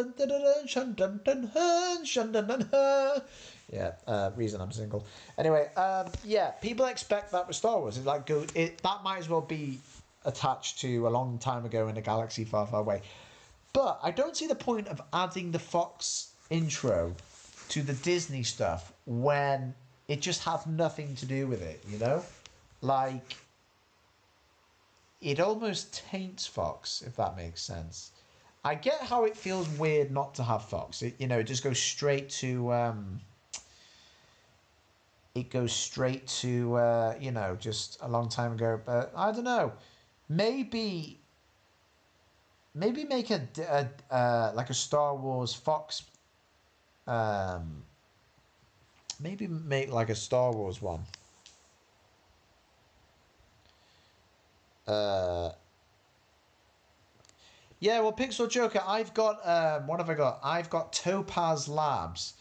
Shundun and Hun, Shundun and Hun. Yeah, reason I'm single. Anyway, people expect that with Star Wars. It's like that might as well be attached to a long time ago in a galaxy far, far away. But I don't see the point of adding the Fox intro to the Disney stuff when it just has nothing to do with it, you know? Like, it almost taints Fox, if that makes sense. I get how it feels weird not to have Fox. It just goes straight to... just a long time ago. But I don't know. Maybe make a Star Wars Fox. Maybe make like a Star Wars one. Pixel Joker. I've got what have I got? I've got Topaz Labs,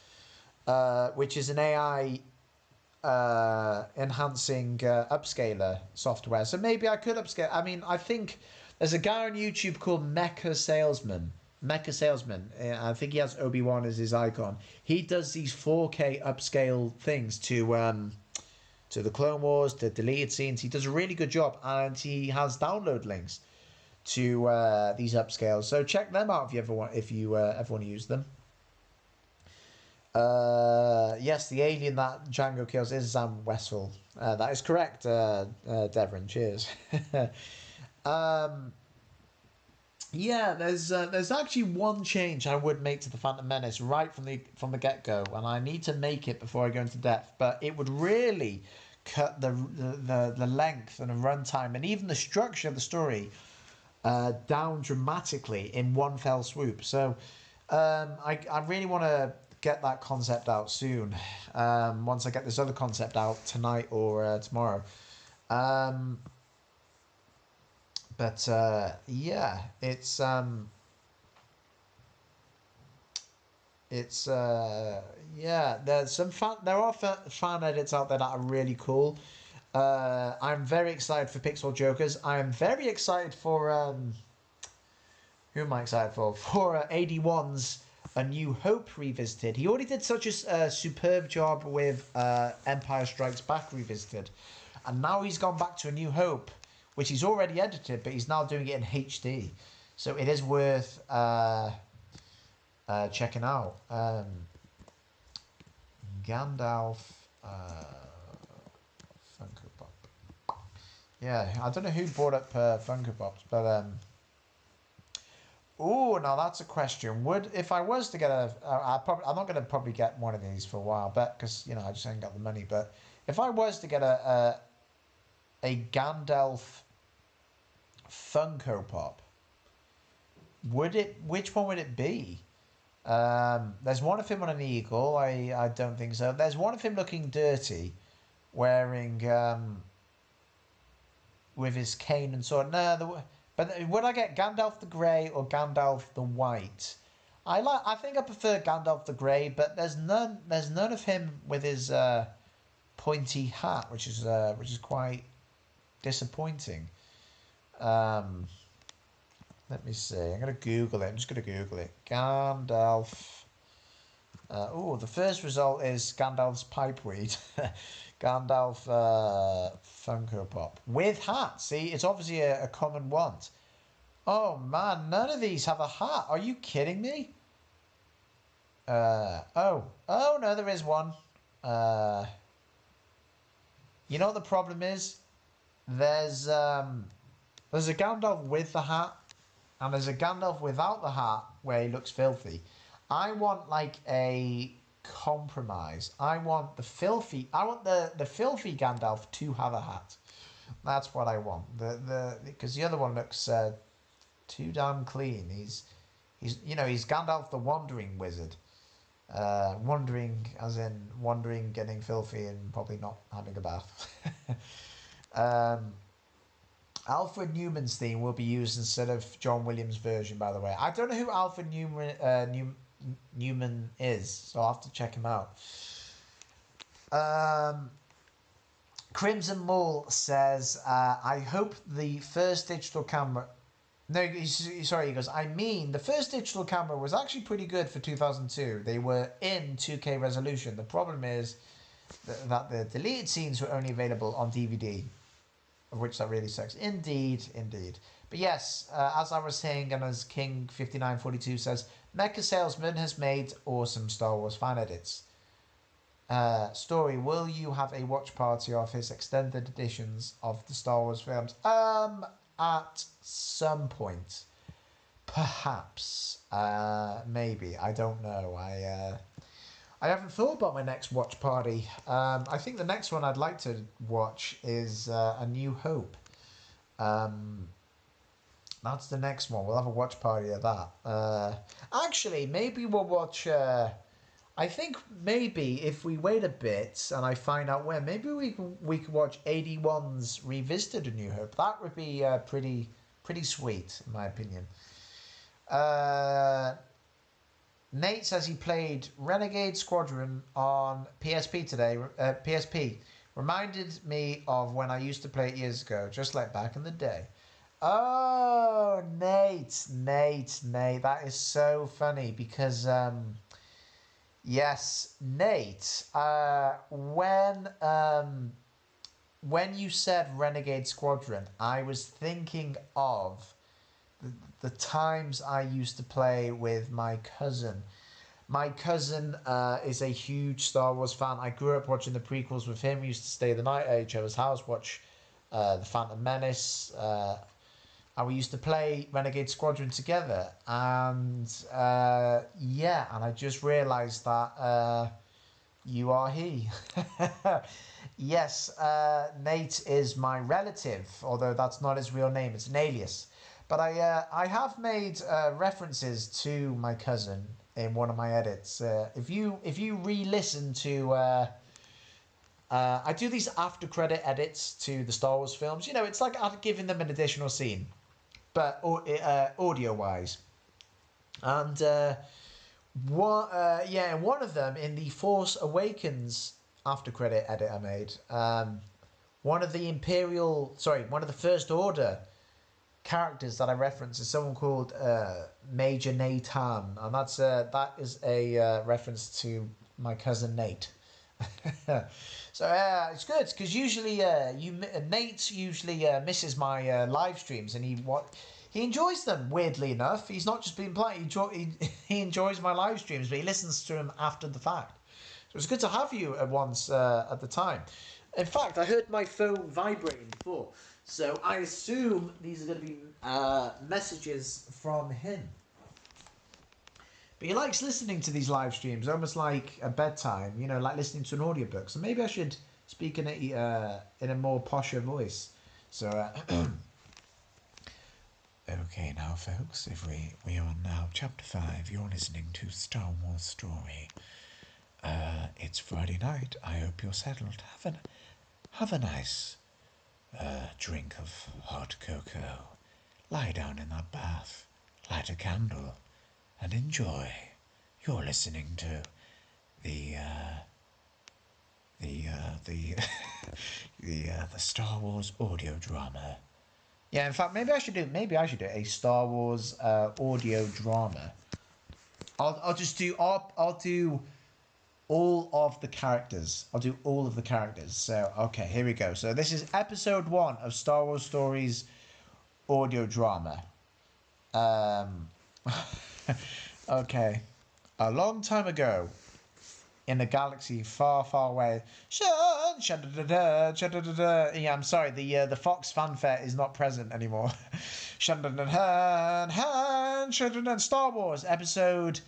which is an AI enhancing upscaler software. So maybe I could upscale. I mean, I think there's a guy on YouTube called Mecha Salesman. I think he has Obi-Wan as his icon. He does these 4K upscale things to the Clone Wars, to deleted scenes. He does a really good job, and he has download links to these upscales. So check them out if you ever want to use them. Yes, the alien that Django kills is Zam Wessel. That is correct, Devon. Cheers. There's actually one change I would make to the Phantom Menace right from the get-go, and I need to make it before I go into depth. But it would really cut the length and the runtime and even the structure of the story down dramatically in one fell swoop. So I really want to get that concept out soon. Once I get this other concept out tonight or tomorrow. There's some fan edits out there that are really cool. I'm very excited for Pixel Jokers. I am very excited for who am I excited for? For 81's A New Hope Revisited. He already did such a superb job with Empire Strikes Back Revisited. And now he's gone back to A New Hope, which he's already edited, but he's now doing it in HD. So it is worth checking out. Gandalf Funko Pop. Yeah, I don't know who brought up Funko Pops, but oh, now that's a question. If I was to get I'm not going to probably get one of these for a while, but because I just ain't got the money. But if I was to get a Gandalf Funko Pop, which one would it be? There's one of him on an eagle. I don't think so. There's one of him looking dirty, wearing with his cane and sword. No, but would I get Gandalf the Grey or Gandalf the White? I think I prefer Gandalf the Grey, but there's none of him with his pointy hat, which is quite disappointing. Let me see. I'm gonna Google it. I'm just gonna Google it. Gandalf. The first result is Gandalf's pipeweed. Gandalf Funko Pop with hat. See, it's obviously a common want. Oh man, none of these have a hat. Are you kidding me? Oh no, there is one. You know what the problem is? There's a Gandalf with the hat, and there's a Gandalf without the hat where he looks filthy. I want like a compromise. I want the filthy filthy Gandalf to have a hat. That's what I want. Because the other one looks too damn clean. He's Gandalf the Wandering Wizard. Wandering as in wandering, getting filthy, and probably not having a bath. Alfred Newman's theme will be used instead of John Williams' version, by the way. I don't know who Alfred Newman is, so I'll have to check him out. Crimson Mole says, I hope the first digital camera... No, sorry, he goes, I mean, the first digital camera was actually pretty good for 2002. They were in 2K resolution. The problem is that the deleted scenes were only available on DVD. Of which that really sucks. Indeed. But yes, as I was saying, and as King5942 says, Mecha Salesman has made awesome Star Wars fan edits. Story, will you have a watch party of his extended editions of the Star Wars films? At some point. Perhaps. Maybe. I don't know. I haven't thought about my next watch party. I think the next one I'd like to watch is A New Hope. That's the next one. We'll have a watch party of that. Actually, maybe we'll watch... I think maybe if we wait a bit and I find out when, maybe we could watch 81's Revisited A New Hope. That would be pretty sweet, in my opinion. Nate says he played Renegade Squadron on PSP today. PSP reminded me of when I used to play it years ago, just like back in the day. Oh, Nate, that is so funny because, yes, Nate, when you said Renegade Squadron, I was thinking of the times I used to play with my cousin. My cousin is a huge Star Wars fan. I grew up watching the prequels with him. We used to stay the night at each other's house, watch The Phantom Menace, and we used to play Renegade Squadron together. And and I just realised that you are he. Yes, Nate is my relative, although that's not his real name. It's an alias. But I have made references to my cousin in one of my edits. If you re-listen to, I do these after credit edits to the Star Wars films. It's like I've given them an additional scene, but audio wise. And one of them in the Force Awakens after credit edit I made. one of the one of the First Order characters that I reference is someone called Major Nathan, and that is a reference to my cousin Nate. So it's good because usually Nate usually misses my live streams, and he enjoys them. Weirdly enough, he's not just been playing. He enjoys my live streams, but he listens to them after the fact. So it's good to have you at once at the time. In fact, I heard my phone vibrating before, so I assume these are going to be messages from him. But he likes listening to these live streams, almost like a bedtime, like listening to an audiobook. So maybe I should speak in a more posher voice. So, okay, now, folks, if we are now chapter 5. You're listening to Star Wars Story. It's Friday night. I hope you're settled. Have a nice drink of hot cocoa. Lie down in that bath. Light a candle. And enjoy. You're listening to the Star Wars audio drama. Yeah, in fact, maybe I should do a Star Wars audio drama. I'll do all of the characters. I'll do all of the characters. So okay, here we go. So this is episode 1 of Star Wars Stories audio drama. Okay. A long time ago, in a galaxy far, far away. Yeah, I'm sorry. The Fox fanfare is not present anymore. Star Wars episode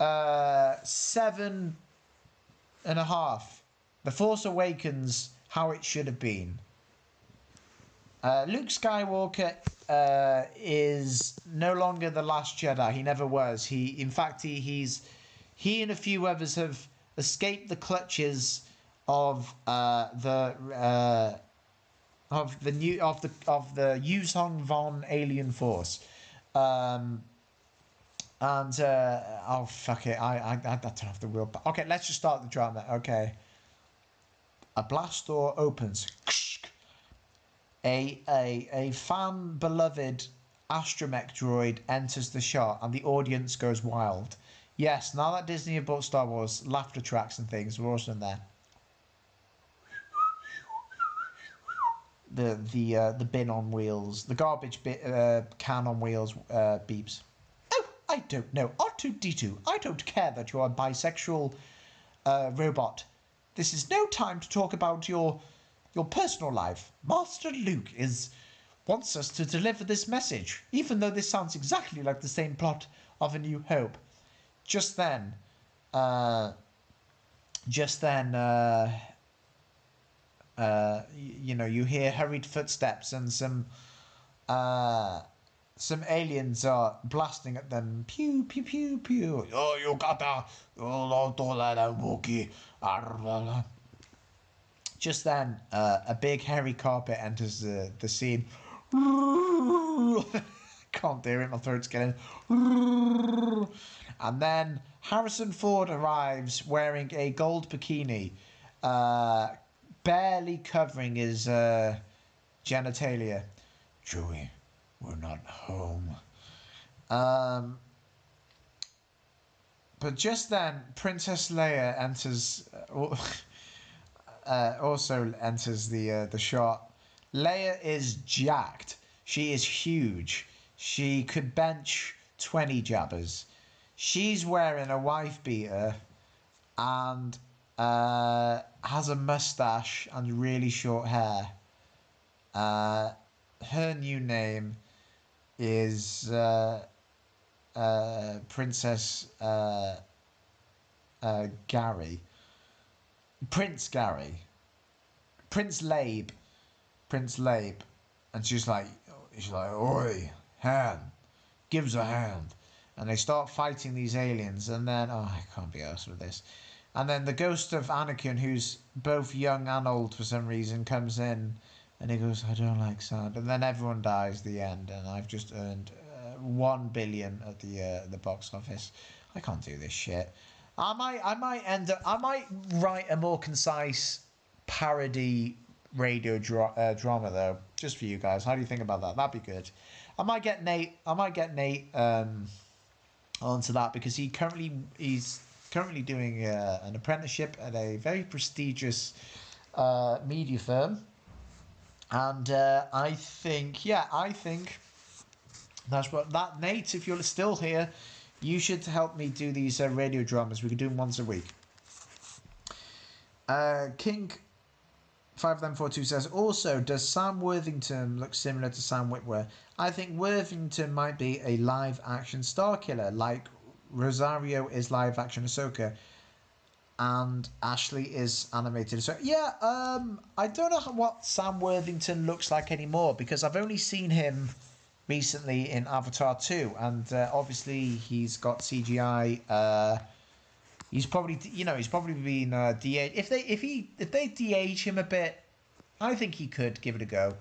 7.5. The Force Awakens: How It Should Have Been. Luke Skywalker is no longer the last Jedi. He never was. He and a few others have escaped the clutches of the Yuzhong Von alien force. Oh fuck it! I don't have the will. Okay, let's just start the drama. Okay. A blast door opens. A fan beloved astromech droid enters the shot, and the audience goes wild. Yes, now that Disney have bought Star Wars, laughter tracks and things were also in there. The bin on wheels, the garbage can on wheels beeps. Oh, I don't know. R2-D2, I don't care that you are a bisexual robot. This is no time to talk about your personal life. Master Luke wants us to deliver this message, even though this sounds exactly like the same plot of A New Hope. Just then, you hear hurried footsteps and some aliens are blasting at them. Pew, pew, pew, pew. Oh, you gotta, Wookiee. Just then, a big hairy carpet enters the scene. Can't do it, my throat's getting. And then Harrison Ford arrives wearing a gold bikini, barely covering his genitalia. Chewie, we're not home. But just then, Princess Leia enters. Also enters the shot. Leia is jacked. She is huge. She could bench 20 jabbers. She's wearing a wife beater and has a mustache and really short hair. Her new name is Princess Gary. Prince Gary. Prince Labe. And she's like, oi, hand. Gives a hand. And they start fighting these aliens, and then, I can't be arsed with this. And then the ghost of Anakin, who's both young and old for some reason, comes in, and he goes, I don't like sand. And then everyone dies at the end, and I've just earned 1 billion at the box office. I can't do this shit. I might write a more concise parody drama though, just for you guys. How do you think about that? That'd be good. I might get Nate. Onto that because he's currently doing an apprenticeship at a very prestigious media firm, and I think that's what that Nate. If you're still here, you should help me do these radio dramas. We can do them once a week. King 5742 says, also, does Sam Worthington look similar to Sam Witwer? I think Worthington might be a live action star killer, like Rosario is live action Ahsoka and Ashley is animated. So yeah, I don't know what Sam Worthington looks like anymore because I've only seen him recently in Avatar 2, and obviously he's got CGI. He's probably been de-aged. If they de-age him a bit, I think he could give it a go.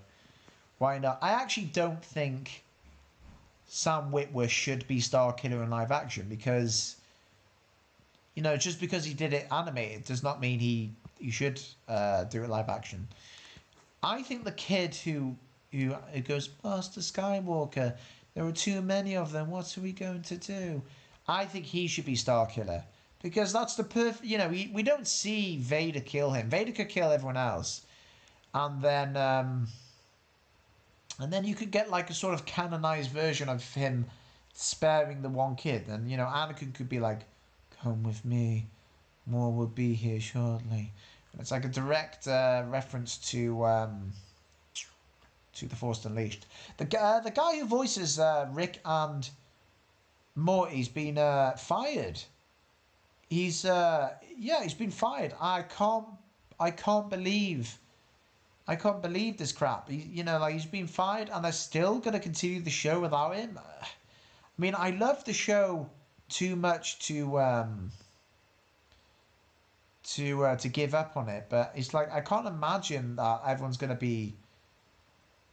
Why not? I actually don't think Sam Witwer should be Star Killer in live action because, just because he did it animated does not mean he should do it live action. I think the kid who goes, Master Skywalker, there are too many of them. What are we going to do? I think he should be Star Killer. Because that's the perfect, we don't see Vader kill him. Vader could kill everyone else. And then you could get like a sort of canonized version of him sparing the one kid. And, Anakin could be like, come with me. More will be here shortly. And it's like a direct reference to The Force Unleashed. The guy who voices Rick and Morty's been fired. He's been fired. I can't believe this crap. He's been fired and they're still gonna continue the show without him. I mean, I love the show too much to give up on it, but it's like I can't imagine that everyone's gonna be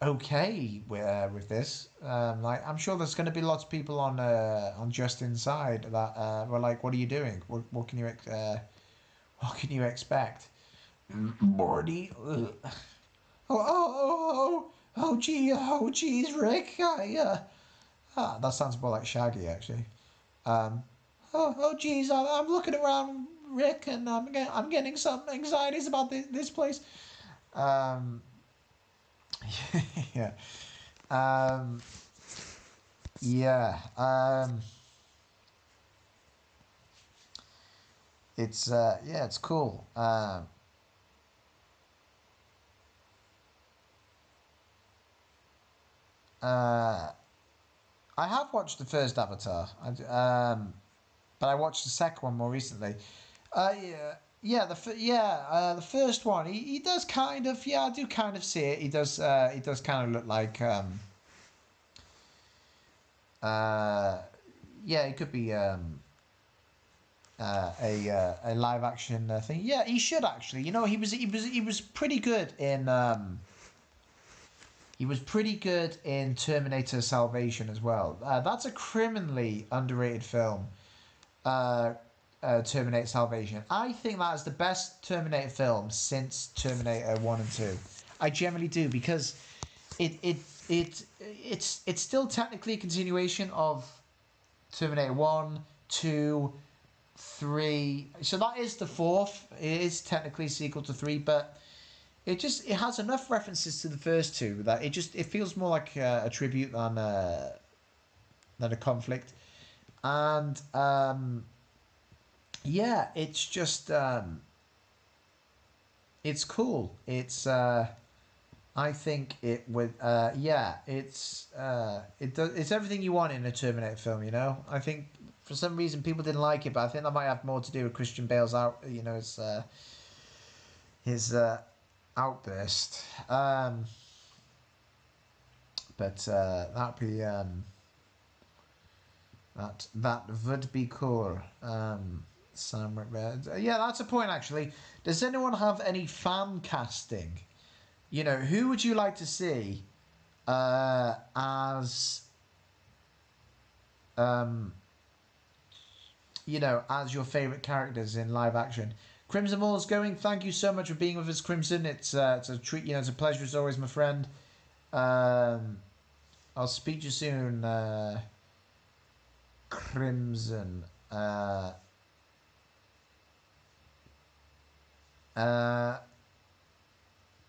okay with this. I'm sure there's going to be lots of people on Justin's side that were like, "What are you doing? What can you expect?" Morty. Geez, Rick. That sounds more like Shaggy actually. Geez, I'm looking around, Rick, and I'm getting some anxieties about this place. Yeah. Yeah. It's cool. I have watched the first Avatar. But I watched the second one more recently. The first one. He does kind of. Yeah, I do kind of see it. He does kind of look like. It could be a live action thing. Yeah, he should actually. He was pretty good in. He was pretty good in Terminator Salvation as well. That's a criminally underrated film. Terminator Salvation. I think that is the best Terminator film since Terminator 1 and 2. I generally do because it's still technically a continuation of Terminator 1, 2, 3. So that is the fourth. It is technically a sequel to 3, but it has enough references to the first two that it feels more like a tribute than a conflict. And it's just it's cool. It's I think it would it's everything you want in a Terminator film. I think for some reason people didn't like it, but I think that might have more to do with Christian Bale's his outburst. But that'd be that would be cool. That's a point actually. Does anyone have any fan casting? Who would you like to see as as your favorite characters in live action? Crimson Ball's going. Thank you so much for being with us, Crimson. It's a treat. It's a pleasure as always, my friend. I'll speak to you soon, Crimson. Yeah.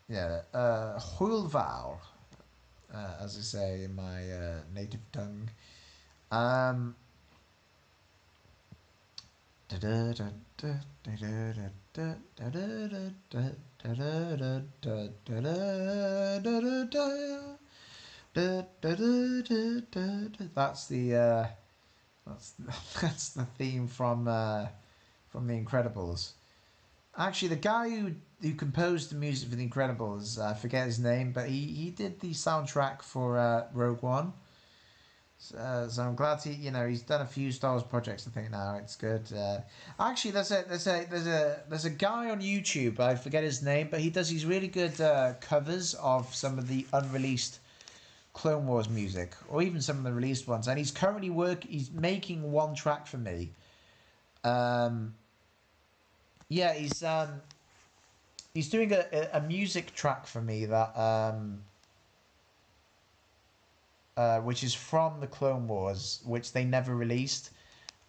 Hulval, as I say in my native tongue. That's the that's the theme from The Incredibles. Actually, the guy who composed the music for The Incredibles, I forget his name, but he did the soundtrack for Rogue One. So I'm glad he's done a few Star Wars projects. I think now it's good. Actually, there's a guy on YouTube. I forget his name, but he does these really good covers of some of the unreleased Clone Wars music, or even some of the released ones. And he's currently He's making one track for me. Yeah, he's doing a music track for me that which is from the Clone Wars, which they never released.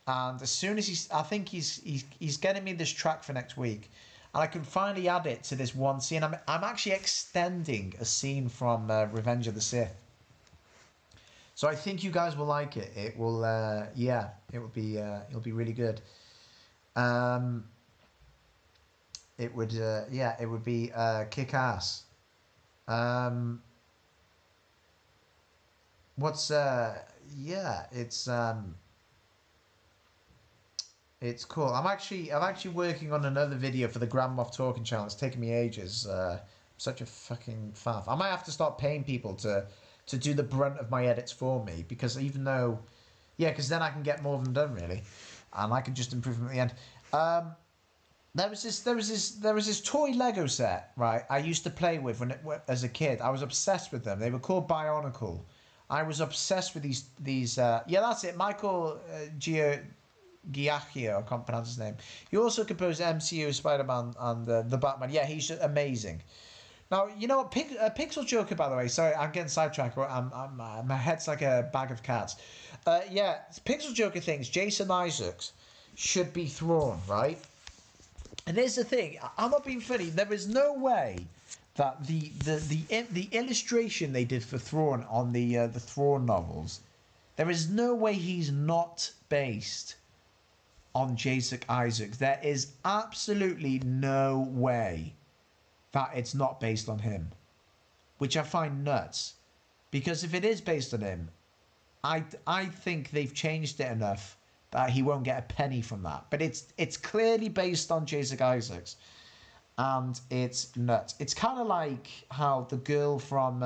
And as soon as I think he's getting me this track for next week, and I can finally add it to this one scene. I'm actually extending a scene from Revenge of the Sith. So I think you guys will like it. It will, it'll be really good. It would be kick ass. It's cool. I'm actually working on another video for the Grand Moff Talking channel. It's taken me ages. Such a fucking faff. I might have to start paying people to do the brunt of my edits for me, because even though, because then I can get more of them done really, and I can just improve them at the end. There was this toy Lego set, right? I used to play with as a kid. I was obsessed with them. They were called Bionicle. I was obsessed with these. That's it. Michael Giacchio. I can't pronounce his name. He also composed MCU, Spider-Man, and the Batman. Yeah, he's amazing. Now, you know what? Pixel Joker, by the way. Sorry, I'm getting sidetracked. My head's like a bag of cats. Pixel Joker thinks Jason Isaacs should be Thrawn, right? And here's the thing. I'm not being funny. There is no way that the illustration they did for Thrawn on the Thrawn novels, there is no way he's not based on Jason Isaacs. There is absolutely no way that it's not based on him, which I find nuts, because if it is based on him, I think they've changed it enough that he won't get a penny from that. But it's clearly based on Jason Isaacs, and it's nuts. It's kind of like how the girl from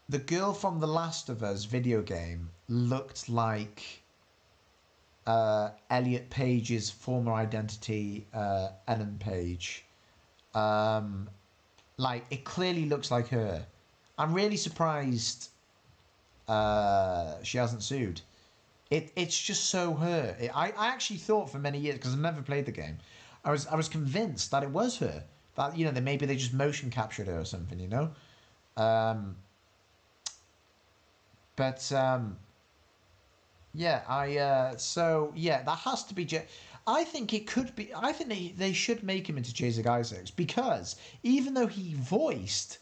The Last of Us video game looked like Elliot Page's former identity, Ellen Page. Like, it clearly looks like her. I'm really surprised she hasn't sued. It's just so her. I actually thought for many years, because I've never played the game, I was convinced that it was her. That, you know, that maybe they just motion captured her or something, you know. That has to be. I think it could be. I think they should make him into Jason Isaacs, because even though he voiced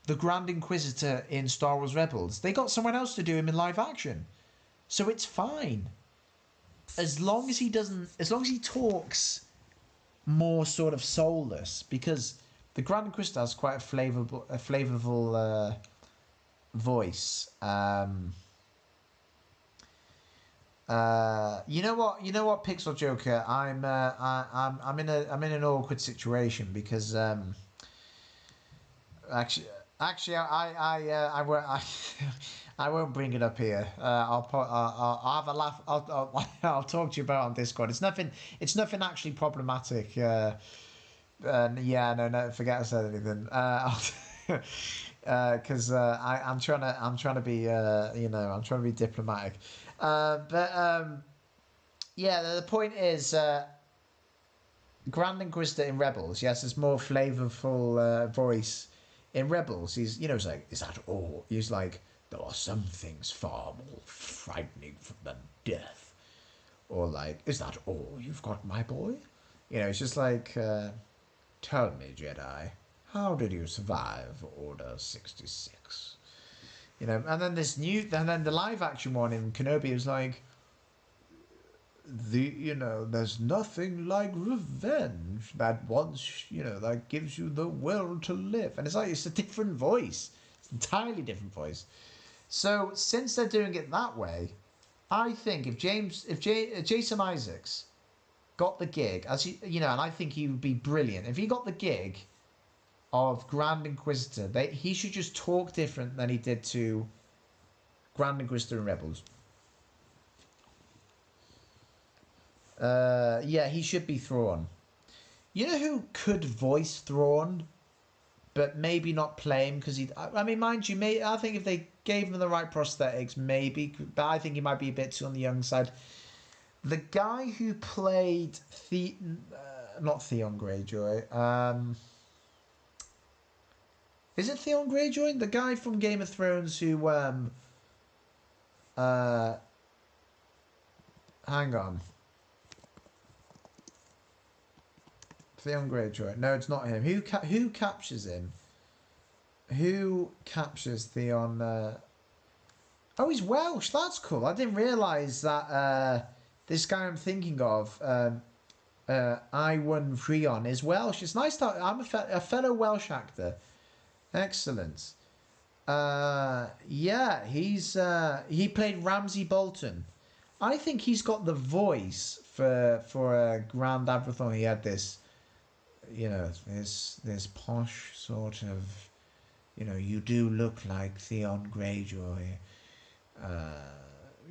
the Grand Inquisitor in Star Wars Rebels, they got someone else to do him in live action, so it's fine. As long as he talks more sort of soulless, because the Grand Inquisitor has quite a flavorful voice. You know what, Pixel Joker? I'm in an awkward situation, because actually I won't bring it up here. I'll have a laugh. I'll talk to you about it on Discord. It's nothing actually problematic. Forget I said anything. Because I'm trying to be I'm trying to be diplomatic. But yeah, the point is, Grand Inquisitor in Rebels, yes, it's more flavorful voice in Rebels. He's like, is that all? He's like, there are some things far more frightening than death. Or like, is that all you've got, my boy? It's just like, tell me, Jedi, how did you survive Order 66? And then the live action one in Kenobi was like, there's nothing like revenge that that gives you the will to live. And it's like, it's a different voice. It's an entirely different voice. So since they're doing it that way, I think if Jason Isaacs got the gig, and I think he would be brilliant. If he got the gig of Grand Inquisitor, he should just talk different than he did to Grand Inquisitor in Rebels. Yeah, he should be Thrawn. You know who could voice Thrawn, but maybe not play him because I mean, mind you, I think if they gave him the right prosthetics, maybe, but I think he might be a bit too on the young side. The guy who played not Theon Greyjoy. Is it Theon Greyjoy? The guy from Game of Thrones who hang on. Theon Greyjoy. No, it's not him. Who captures him? Who captures Theon? Oh, he's Welsh. That's cool. I didn't realise that this guy I'm thinking of, Iwan Rheon, is Welsh. It's nice that I'm a fellow Welsh actor. Excellent. Yeah, he played Ramsay Bolton. I think he's got the voice for Grand Adverthon. He had this, this posh sort of, you do look like Theon Greyjoy.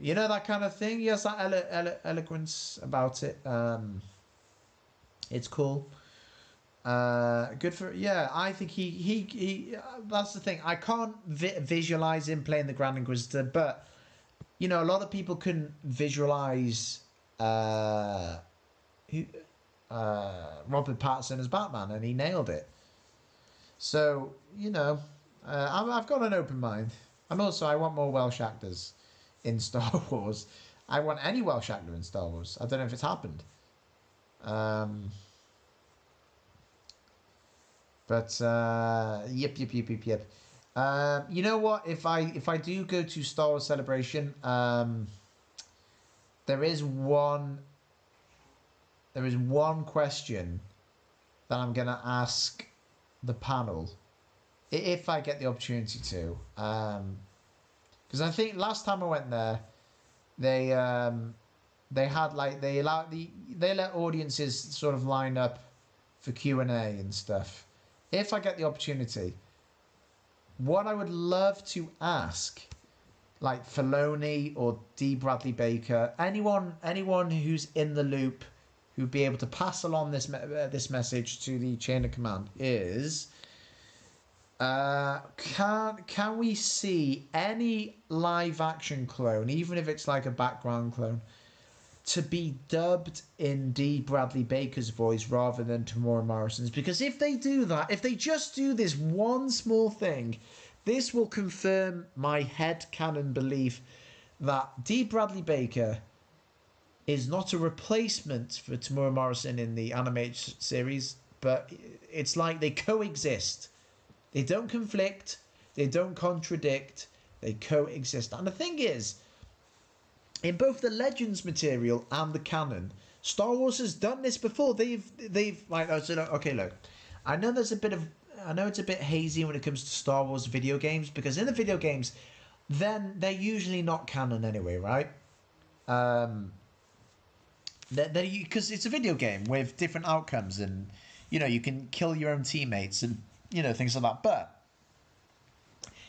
That kind of thing. He has that eloquence about it. It's cool. Good for, yeah. I think he that's the thing. I can't visualize him playing the Grand Inquisitor, but a lot of people couldn't visualize Robert Pattinson as Batman, and he nailed it. So I've got an open mind, and also I want more Welsh actors in Star Wars. I want any Welsh actor in Star Wars. I don't know if it's happened. But yep. You know what? If I do go to Star Wars Celebration, there is one question that I'm gonna ask the panel if I get the opportunity to, because I think last time I went there, they had they let audiences sort of line up for Q&A and stuff. If I get the opportunity, what I would love to ask, like Filoni or D. Bradley Baker, anyone who's in the loop, who'd be able to pass along this message to the chain of command, is can we see any live action clone, even if it's like a background clone, to be dubbed in D. Bradley Baker's voice rather than Tamora Morrison's? Because if they do that, if they just do this one small thing, this will confirm my headcanon belief that D. Bradley Baker is not a replacement for Tamora Morrison in the animated series, but it's like they coexist. They don't conflict, they don't contradict, they coexist. And the thing is, in both the Legends material and the canon, Star Wars has done this before. They've like, okay, look, I know it's a bit hazy when it comes to Star Wars video games, because in the video games, then they're usually not canon anyway, right? Because it's a video game with different outcomes, and you can kill your own teammates and things like that. But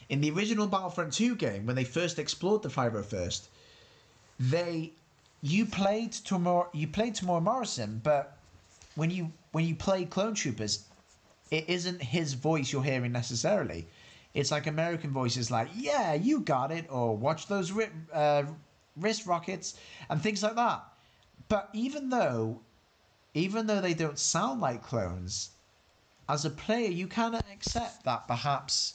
in the original Battlefront 2 game, when they first explored the 501st, you played Tamora Morrison, but when you play Clone Troopers, it isn't his voice you're hearing necessarily. It's like American voices, like, yeah, you got it, or watch those wrist rockets and things like that. But even though they don't sound like clones, as a player, you kind of accept that perhaps,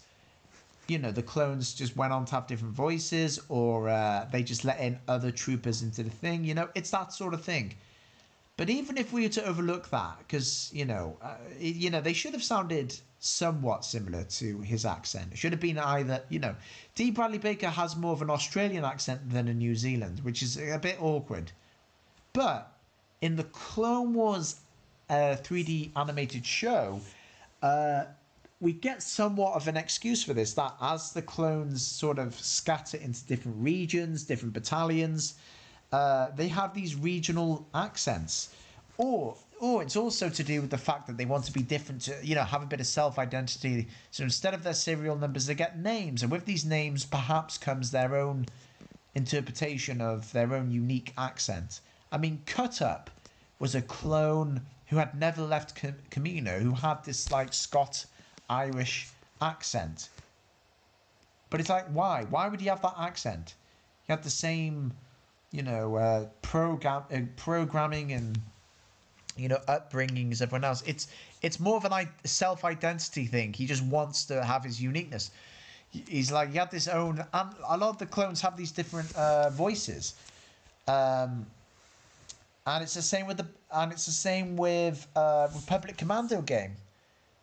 the clones just went on to have different voices, or they just let in other troopers into the thing. It's that sort of thing. But even if we were to overlook that, because they should have sounded somewhat similar to his accent. It should have been either, D. Bradley Baker has more of an Australian accent than a New Zealand, which is a bit awkward. But in the Clone Wars 3D animated show, we get somewhat of an excuse for this, that as the clones sort of scatter into different regions, different battalions, they have these regional accents. Or it's also to do with the fact that they want to be different, to have a bit of self-identity. So instead of their serial numbers, they get names, and with these names perhaps comes their own interpretation of their own unique accent. I mean, Cut Up was a clone who had never left Camino, who had this like Scot-Irish accent. But it's like, why? Why would he have that accent? He had the same, programming and upbringing as everyone else. It's more of a self-identity thing. He just wants to have his uniqueness. He's like, he had this own, and a lot of the clones have these different voices. And it's the same with Republic Commando game.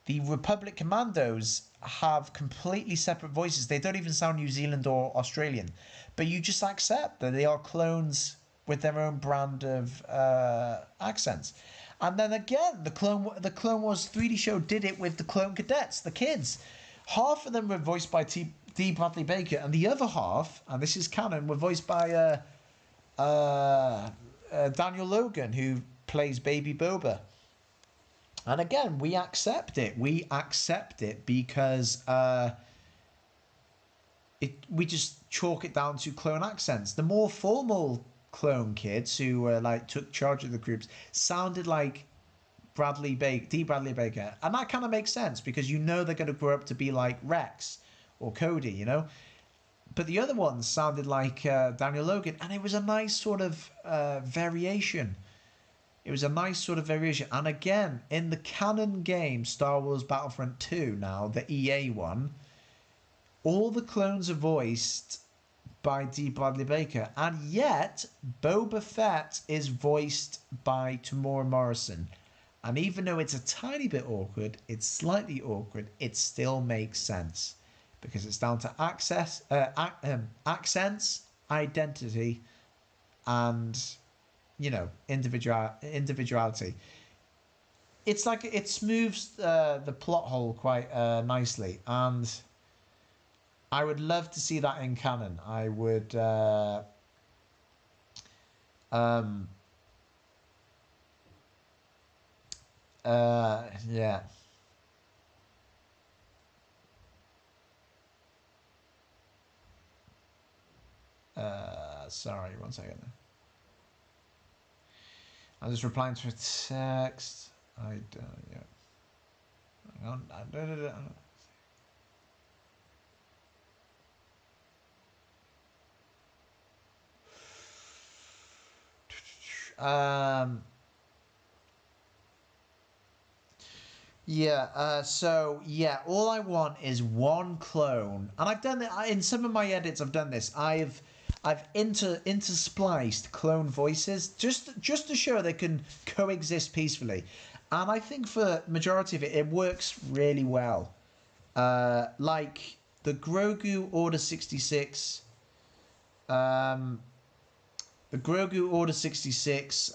The Republic Commandos have completely separate voices. They don't even sound New Zealand or Australian, but you just accept that they are clones with their own brand of accents. And then again, the Clone Wars 3D show did it with the clone cadets, the kids. Half of them were voiced by D. Bradley Baker, and the other half, and this is canon, were voiced by Daniel Logan, who plays Baby Boba. And again, we accept it. We accept it because we just chalk it down to clone accents. The more formal clone kids who took charge of the groups sounded like D. Bradley Baker, and that kind of makes sense because they're going to grow up to be like Rex or Cody, But the other ones sounded like Daniel Logan, and it was a nice sort of variation. And again, in the canon game, Star Wars Battlefront 2 now, the EA one, all the clones are voiced by D. Bradley Baker, and yet Boba Fett is voiced by Tamora Morrison. And even though it's a tiny bit awkward, it's slightly awkward, it still makes sense. Because it's down to accents, identity, and individuality. It's like it smooths the plot hole quite nicely, and I would love to see that in canon. I would. Yeah. Sorry, one second. I'm just replying to a text. Yeah. Hang on. Yeah, so yeah, all I want is one clone, and I've done it in some of my edits. I've done this. I've interspliced clone voices just to show they can coexist peacefully, and I think for majority of it works really well. Like the Grogu Order 66, the Grogu Order 66.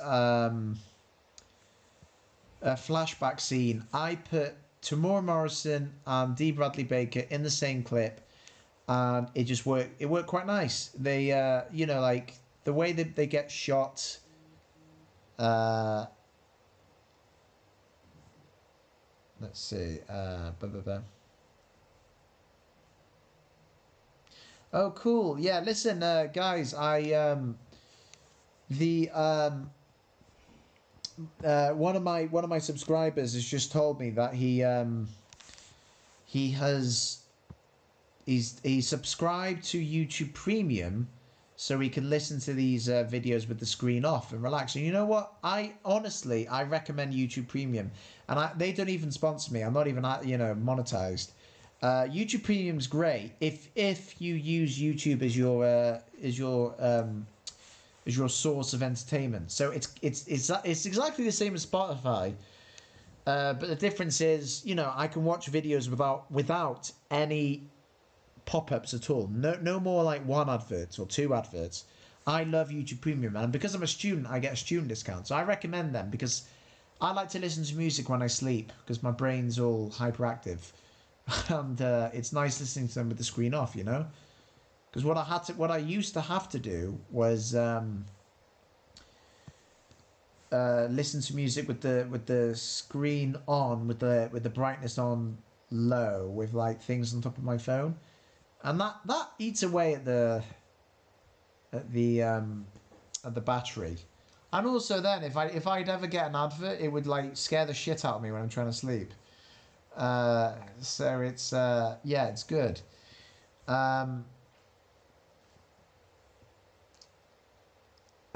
Flashback scene, I put Tamora Morrison and D. Bradley Baker in the same clip, and it just worked. It worked quite nice. They, like the way that they get shot. Let's see. Oh, cool. Yeah, listen, guys. One of my subscribers has just told me that he's subscribed to YouTube Premium, so we can listen to these videos with the screen off and relax. And you know what? I honestly, I recommend YouTube Premium, and they don't even sponsor me. I'm not even monetized. YouTube Premium's great if you use YouTube as your source of entertainment. So it's exactly the same as Spotify. But the difference is, I can watch videos without any pop-ups at all. No more like one advert or two adverts. I love YouTube Premium, and because I'm a student, I get a student discount. So I recommend them because I like to listen to music when I sleep because my brain's all hyperactive, and it's nice listening to them with the screen off. Because what I used to have to do was listen to music with the screen on, with the brightness on low, with like things on top of my phone, and that eats away at the battery. And also then if I'd ever get an advert, it would like scare the shit out of me when I'm trying to sleep. So it's it's good.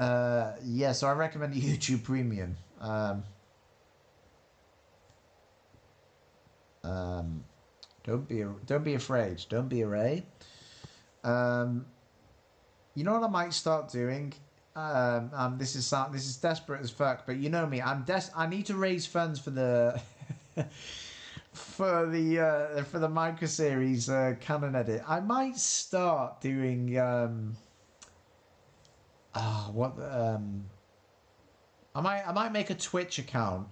So I recommend YouTube Premium. Don't be afraid. Don't be afraid. You know what I might start doing? This is desperate as fuck, but you know me. I need to raise funds for the for the micro series canon edit. I might start doing I might make a Twitch account.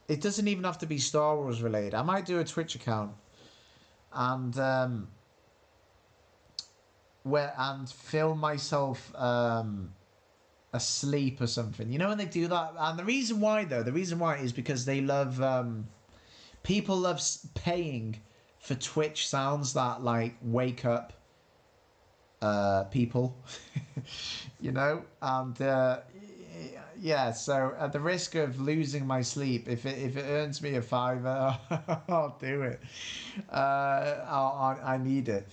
It doesn't even have to be Star Wars related. I might do a Twitch account and film myself asleep or something. You know when they do that? And the reason why is because they love people love paying for Twitch sounds that like wake up people. And so at the risk of losing my sleep, if it earns me a $5, I'll do it. I need it.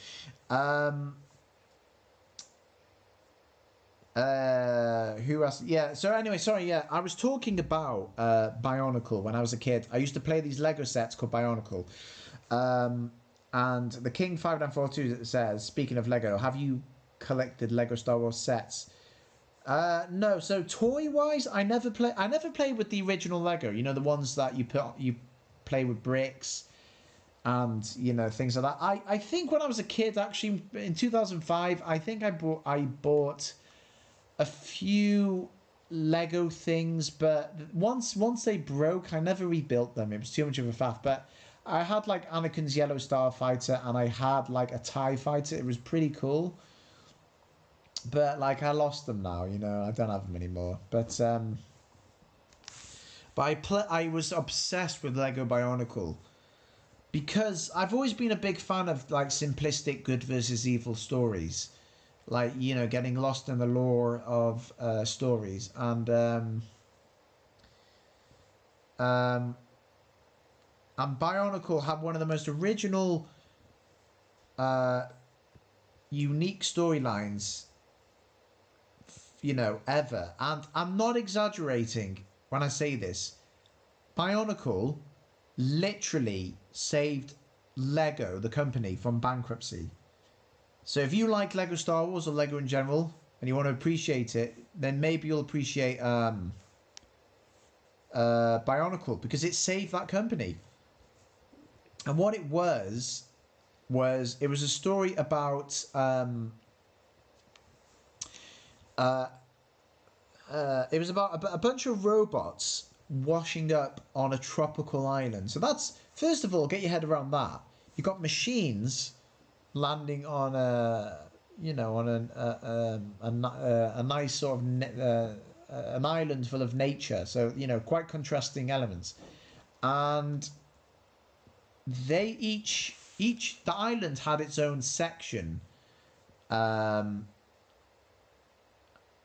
Who else? Yeah. So anyway, sorry. Yeah, I was talking about Bionicle when I was a kid. I used to play these Lego sets called Bionicle. And the King 5942 says, speaking of Lego, have you collected Lego Star Wars sets? No. So toy wise, I never played with the original Lego. The ones that you play with bricks and things like that. I think when I was a kid, actually in 2005, I think I bought a few Lego things, but once they broke, I never rebuilt them. It was too much of a faff. But I had like Anakin's Yellow Starfighter, and I had like a TIE fighter. It was pretty cool. But like I lost them now, I don't have them anymore. But I was obsessed with Lego Bionicle because I've always been a big fan of like simplistic good versus evil stories, like getting lost in the lore of stories, and Bionicle had one of the most original, unique storylines, ever. And I'm not exaggerating when I say this. Bionicle literally saved Lego, the company, from bankruptcy. So if you like Lego Star Wars or Lego in general, and you want to appreciate it, then maybe you'll appreciate Bionicle, because it saved that company. And what it was it was a story about it was about a bunch of robots washing up on a tropical island. So that's, first of all, get your head around that. You got machines landing on a nice sort of an island full of nature. So quite contrasting elements, and they each the island had its own section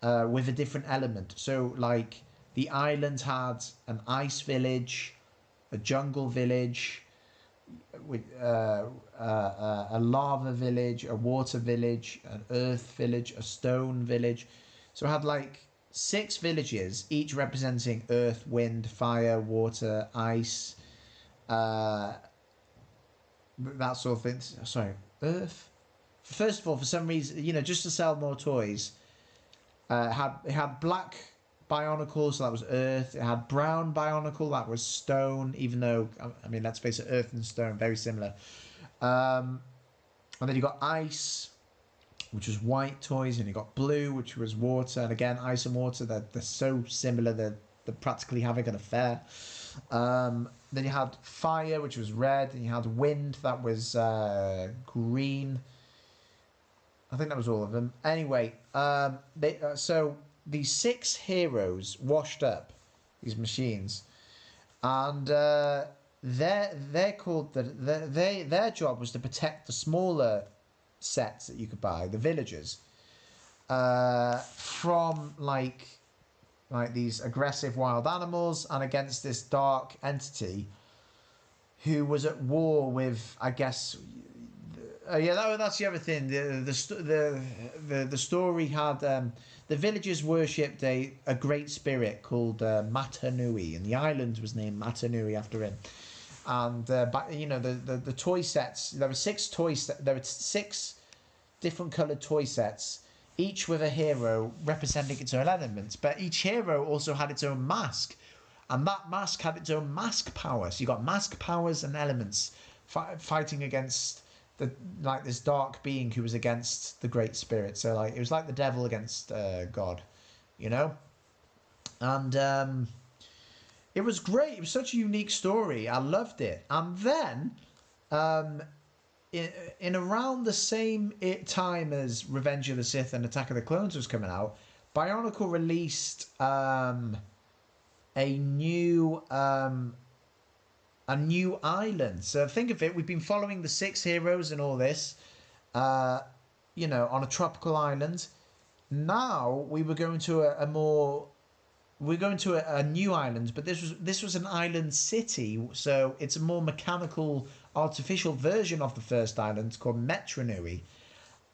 with a different element. So like the island had an ice village, a jungle village, with a lava village, a water village, an earth village, a stone village. So it had like 6 villages, each representing earth, wind, fire, water, ice, uh, that sort of thing. Sorry, earth. First of all, for some reason, just to sell more toys, it had black Bionicle, so that was earth. It had brown Bionicle, that was stone. Even though, I mean, let's face it, earth and stone very similar. And then you got ice, which was white toys, and you got blue, which was water. And again, ice and water, they're so similar, they're practically having an affair. Then you had fire, which was red, and you had wind, that was green. I think that was all of them. Anyway, so these 6 heroes washed up these machines, and they're called their job was to protect the smaller sets that you could buy, the villagers, from like these aggressive wild animals, and against this dark entity who was at war with, I guess. That's the other thing. The story had the villagers worshipped a great spirit called Matanui, and the island was named Matanui after him. And the toy sets. There were 6 toys. There were 6 different coloured toy sets, each with a hero representing its own elements. But each hero also had its own mask, and that mask had its own mask power. So you got mask powers and elements fighting against this dark being who was against the great spirit. So it was like the devil against God, and it was great. It was such a unique story. I loved it. And then in around the same time as Revenge of the Sith and Attack of the Clones was coming out, Bionicle released a new island. So think of it, we've been following the 6 heroes and all this, on a tropical island. Now we were going to a new island, but this was an island city, so it's a more mechanical, artificial version of the first island called Metronui.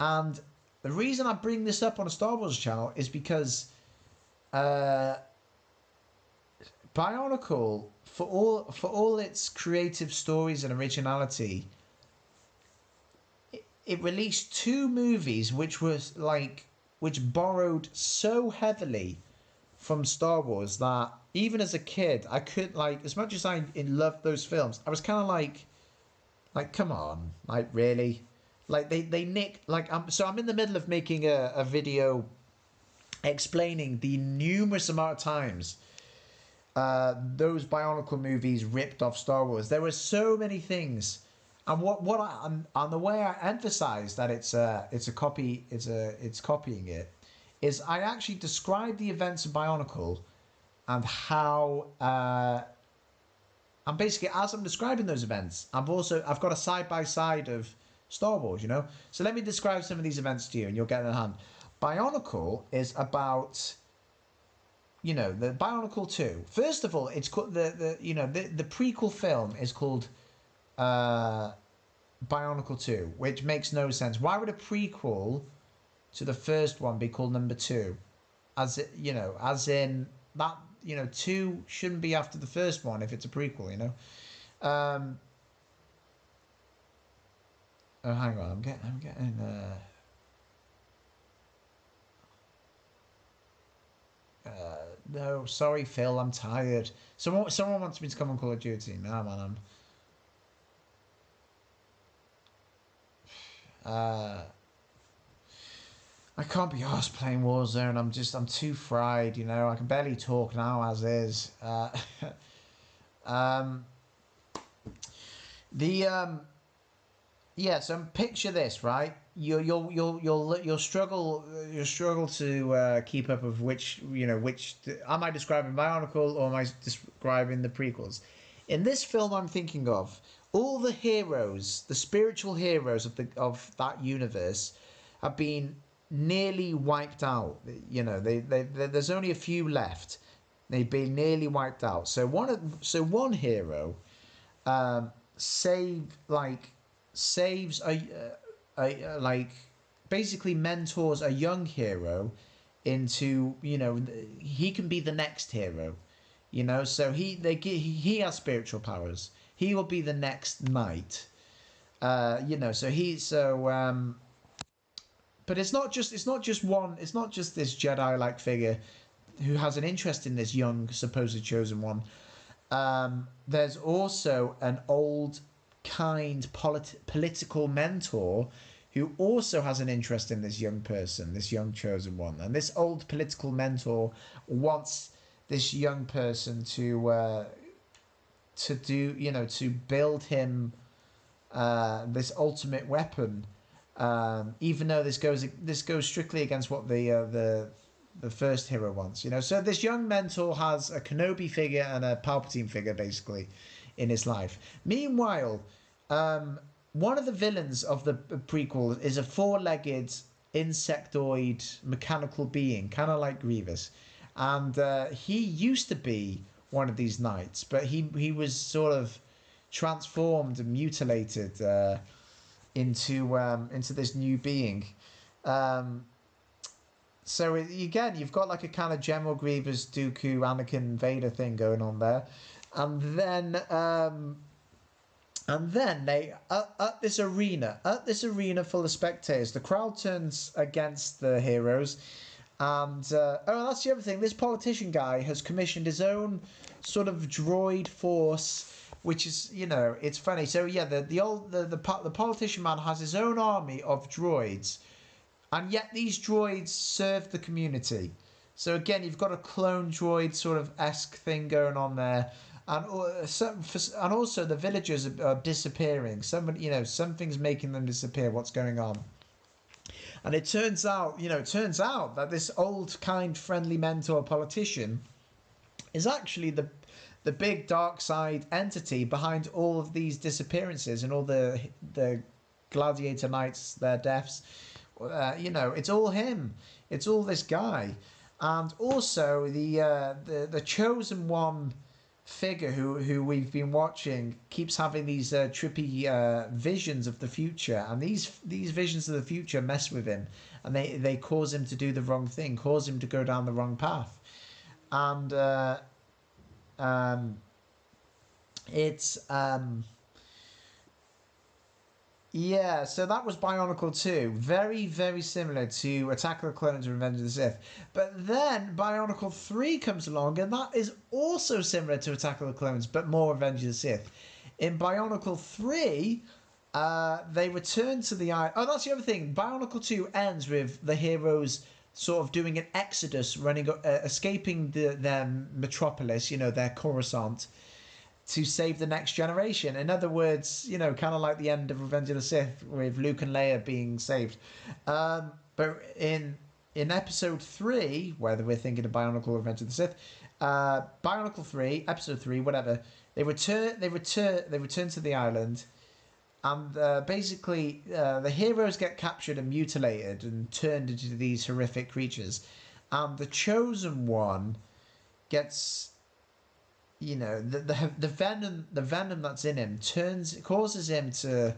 And the reason I bring this up on a Star Wars channel is because Bionicle, for all its creative stories and originality, it released 2 movies which borrowed so heavily from Star Wars that even as a kid, I could, as much as I loved those films, I was kind of like, come on, really, they nicked, so I'm in the middle of making a video explaining the numerous amount of times those Bionicle movies ripped off Star Wars. There were so many things, and and the way I emphasize that it's a copy, it's copying it, is I actually describe the events of Bionicle and how and basically as I'm describing those events, I've got a side by side of Star Wars, So let me describe some of these events to you, and you'll get it in hand. Bionicle is about. The Bionicle 2. First of all, it's called the prequel film is called Bionicle 2, which makes no sense. Why would a prequel to the first one be called number 2? As in that, 2 shouldn't be after the first one if it's a prequel, Oh, hang on, I'm getting no, sorry, Phil, I'm tired. Someone wants me to come on Call of Duty. No, man, I can't be arsed playing Warzone. I'm too fried, I can barely talk now as is. So picture this, right? You'll struggle to keep up with which am I describing Bionicle or am I describing the prequels? In this film, I'm thinking of all the heroes, the spiritual heroes of that universe, have been nearly wiped out. There's only a few left. They've been nearly wiped out. So one hero save like saves like basically mentors a young hero into, he can be the next hero, so he has spiritual powers. He will be the next knight. So he so but it's not just this Jedi like figure who has an interest in this young supposed chosen one. There's also an old kind political mentor who also has an interest in this young person, this young chosen one. And this old political mentor wants this young person to do, to build him this ultimate weapon. Even though this goes strictly against what the first hero wants, So this young mentor has a Kenobi figure and a Palpatine figure basically in his life. Meanwhile, one of the villains of the prequel is a four-legged insectoid mechanical being, kind of like Grievous, and he used to be one of these knights, but he was sort of transformed and mutilated into this new being. So again, you've got like a kind of General Grievous, Dooku, Anakin, Vader thing going on there, and then they at this arena full of spectators, the crowd turns against the heroes, and that's the other thing. This politician guy has commissioned his own sort of droid force, which is, it's funny. So yeah, the politician man has his own army of droids, and yet these droids serve the community. So again, you've got a clone droid sort of esque thing going on there, and also the villagers are disappearing. Something's making them disappear. What's going on? And it turns out that this old, kind, friendly mentor politician is actually the big dark side entity behind all of these disappearances and all the gladiator knights, their deaths. It's all him. It's all this guy, and also the chosen one figure who we've been watching keeps having these trippy visions of the future, and these visions of the future mess with him, and they cause him to do the wrong thing, cause him to go down the wrong path, and it's yeah, so that was Bionicle 2. Very, very similar to Attack of the Clones and Revenge of the Sith. But then Bionicle 3 comes along, and that is also similar to Attack of the Clones, but more Revenge of the Sith. In Bionicle 3, they return to the island. Oh, that's the other thing. Bionicle 2 ends with the heroes sort of doing an exodus, escaping their metropolis, their Coruscant, to save the next generation. In other words, kind of like the end of Revenge of the Sith with Luke and Leia being saved. But in episode 3, whether we're thinking of Bionicle or Revenge of the Sith, Bionicle 3, episode 3, whatever, they return to the island, and basically the heroes get captured and mutilated and turned into these horrific creatures, and the chosen one gets, the venom that's in him causes him to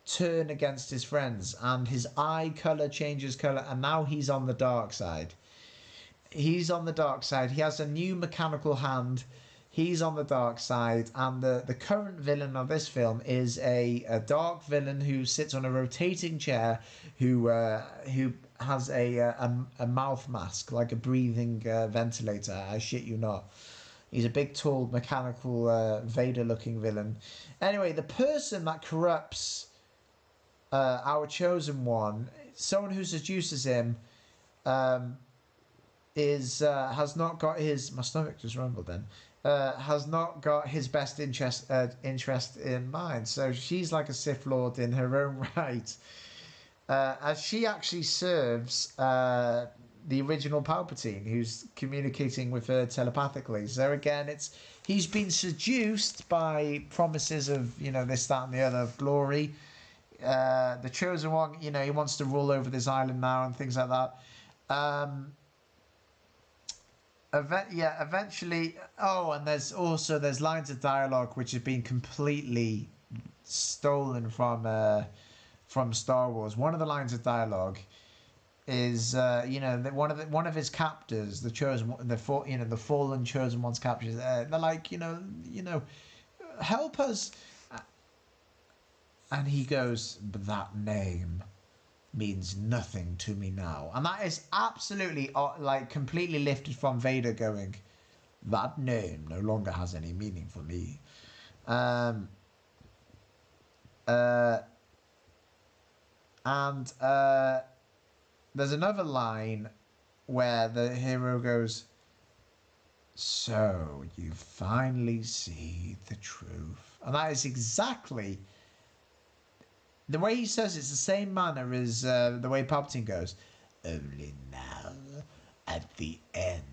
turn against his friends, and his eye color changes color, and now he's on the dark side. He has a new mechanical hand. He's on the dark side, and the current villain of this film is a dark villain who sits on a rotating chair, who has a mouth mask, like a breathing ventilator. I shit you not. He's a big, tall, mechanical, Vader-looking villain. Anyway, the person that corrupts our chosen one, someone who seduces him, has not got his... My stomach just rumbled then. Has not got his best interest in mind. So she's like a Sith Lord in her own right. As she actually serves... the original Palpatine, who's communicating with her telepathically. So again, he's been seduced by promises of, this, that, and the other, of glory. The chosen one, he wants to rule over this island now and things like that. Eventually. Oh, and there's lines of dialogue which have been completely stolen from Star Wars. One of the lines of dialogue is one of his captors, the chosen, the fallen chosen one's captors. They're like, help us, and he goes, but that name means nothing to me now, and that is absolutely like completely lifted from Vader going, that name no longer has any meaning for me. And there's another line where the hero goes, so you finally see the truth. And that is exactly the way he says it's the same manner as the way Palpatine goes, only now, at the end,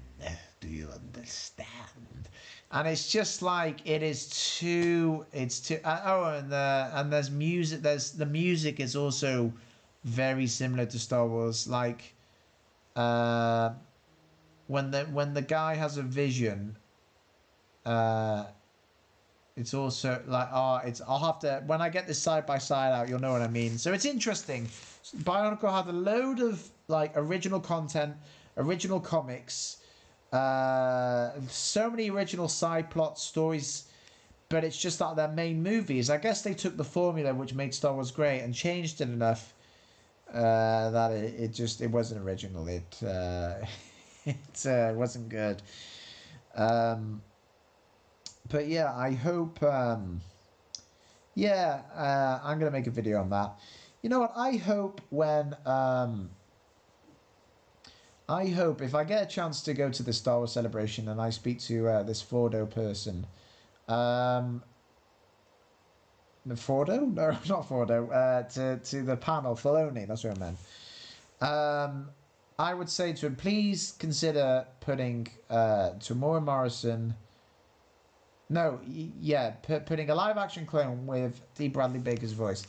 do you understand? And it's just like, it's too and there's music, the music is also very similar to Star Wars. Like when the guy has a vision, it's also like, I'll have to, when I get this side by side out, you'll know what I mean. So it's interesting. Bionicle had a load of like original content, original comics, so many original side plot stories, but it's just that their main movies, I guess they took the formula which made Star Wars great and changed it enough that it wasn't original. It wasn't good. But yeah, I hope. I'm gonna make a video on that. You know what? I hope if I get a chance to go to the Star Wars celebration and I speak to this Fordo person, Fordo? No, not Fordo. To the panel, Filoni. That's what I meant. I would say to him, please consider putting Tamora Morrison. No, putting a live-action clone with D. Bradley Baker's voice,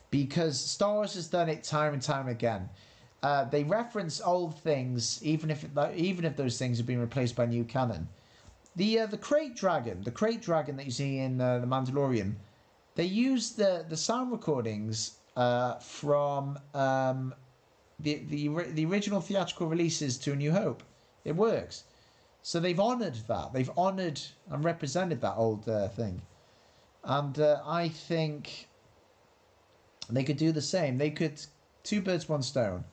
because Star Wars has done it time and time again. They reference old things, even if those things have been replaced by new canon. The crate dragon that you see in the Mandalorian, they use the sound recordings from the original theatrical releases to A New Hope. It works. So they've honoured that. They've honoured and represented that old thing. And I think they could do the same. They could, two birds, one stone.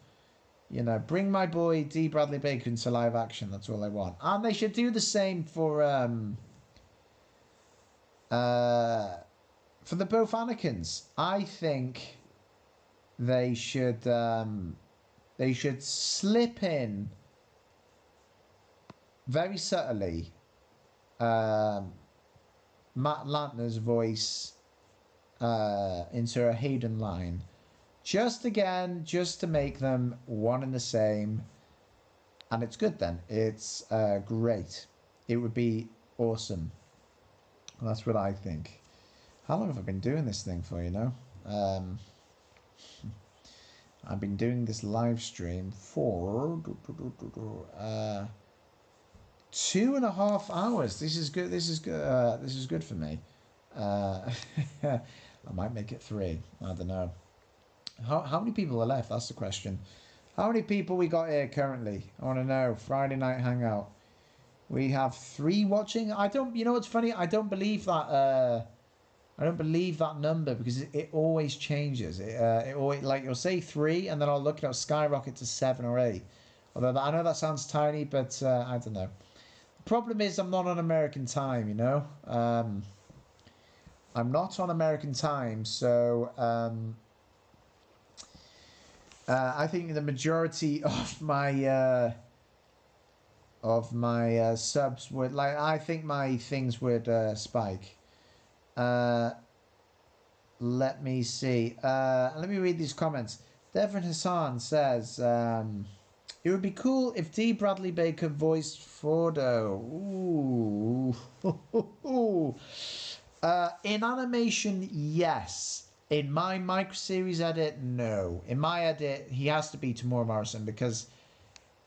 Bring my boy D. Bradley Baker into live action. That's all I want. And they should do the same for the both Anakins. I think they should slip in very subtly Matt Lantner's voice into a Hayden line, just to make them one and the same, and it's good then. It's great. It would be awesome. That's what I think. How long have I been doing this thing for, I've been doing this live stream for 2.5 hours. This is good. This is good. This is good for me. I might make it 3. I don't know. How many people are left? That's the question. How many people we got here currently? I want to know. Friday night hangout. We have 3 watching. I don't. You know what's funny? I don't believe that. I don't believe that number, because it always changes. It always, like, you'll say 3, and then I'll look and it'll skyrocket to 7 or 8. Although I know that sounds tiny, but I don't know. The problem is I'm not on American time, I'm not on American time, so I think the majority of my subs would, like, I think my things would spike. Let me see. Let me read these comments. Devin Hassan says, it would be cool if D. Bradley Baker voiced Fordo. Ooh. In animation, yes. In my microseries edit, no. In my edit, he has to be Tamora Morrison, because,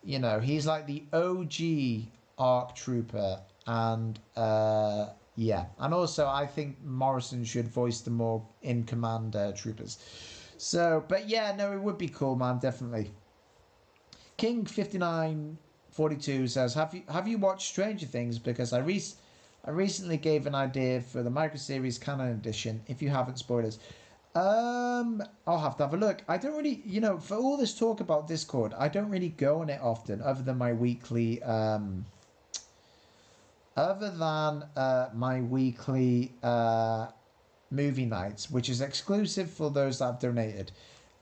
he's like the OG ARC Trooper, and Yeah, and also I think Morrison should voice the more in command troopers. So, but yeah, no, it would be cool, man. Definitely. King 5942 says, "Have you watched Stranger Things? Because I recently gave an idea for the micro series canon edition. If you haven't, spoilers. I'll have to have a look. I don't really, for all this talk about Discord, I don't really go on it often, other than my weekly movie nights, which is exclusive for those that have donated.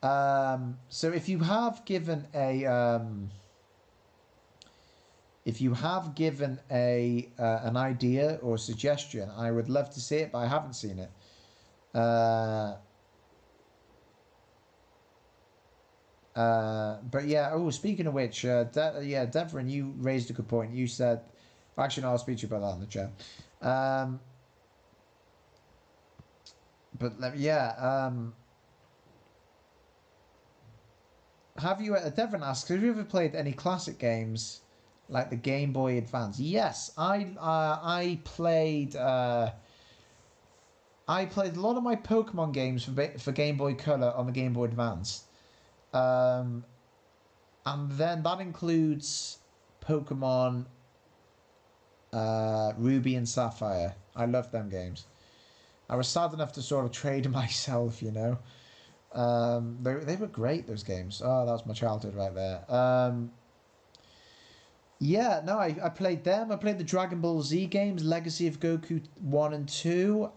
So if you have given a an idea or suggestion, I would love to see it, but I haven't seen it. But yeah. Oh, speaking of which, Devon, you raised a good point. You said, actually, no, I'll speak to you about that in the chat. But yeah. Have you? Devon asks, have you ever played any classic games like the Game Boy Advance? Yes, I played. I played a lot of my Pokemon games for Game Boy Color on the Game Boy Advance. Um, and then that includes Pokemon Ruby and Sapphire. I love them games. I was sad enough to sort of trade myself, they were great, those games. Oh, that was my childhood right there. Yeah, no, I played them. I played the Dragon Ball Z games, Legacy of Goku 1 and 2.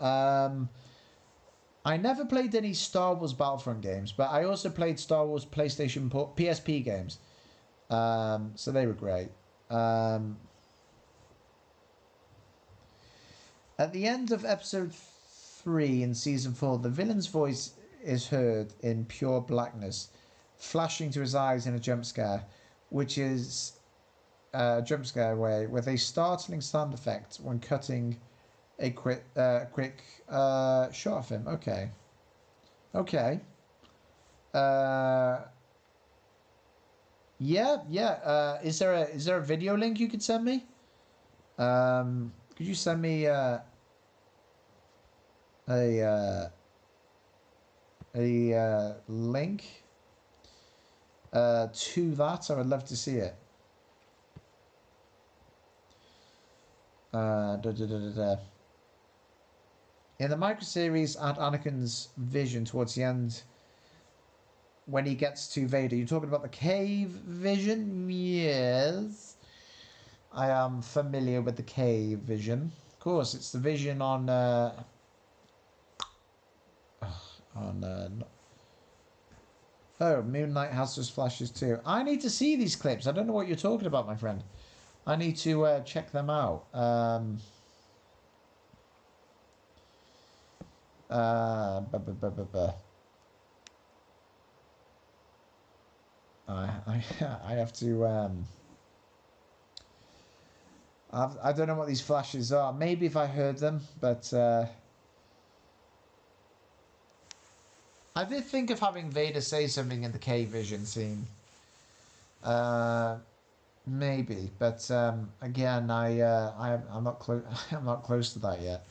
I never played any Star Wars Battlefront games, but I also played Star Wars PSP games. So they were great. At the end of episode 3 in season 4, the villain's voice is heard in pure blackness, flashing to his eyes in a jump scare, which is a jump scare way with a startling sound effect when cutting a quick shot of him. Okay. Okay. Uh, yeah. Is there a video link you could send me? Could you send me a link to that? I would love to see it. Da, da, da, da, da. In the micro series at Anakin's vision towards the end, when he gets to Vader, you're talking about the cave vision? Yes. I am familiar with the cave vision. Of course, it's the vision on oh, Moon Knight has those flashes too. I need to see these clips. I don't know what you're talking about, my friend. I need to check them out. Buh, buh, buh, buh, buh. I have to. I don't know what these flashes are. Maybe if I heard them, but I did think of having Vader say something in the K vision scene. Maybe, but again, I'm not close. I'm not close to that yet.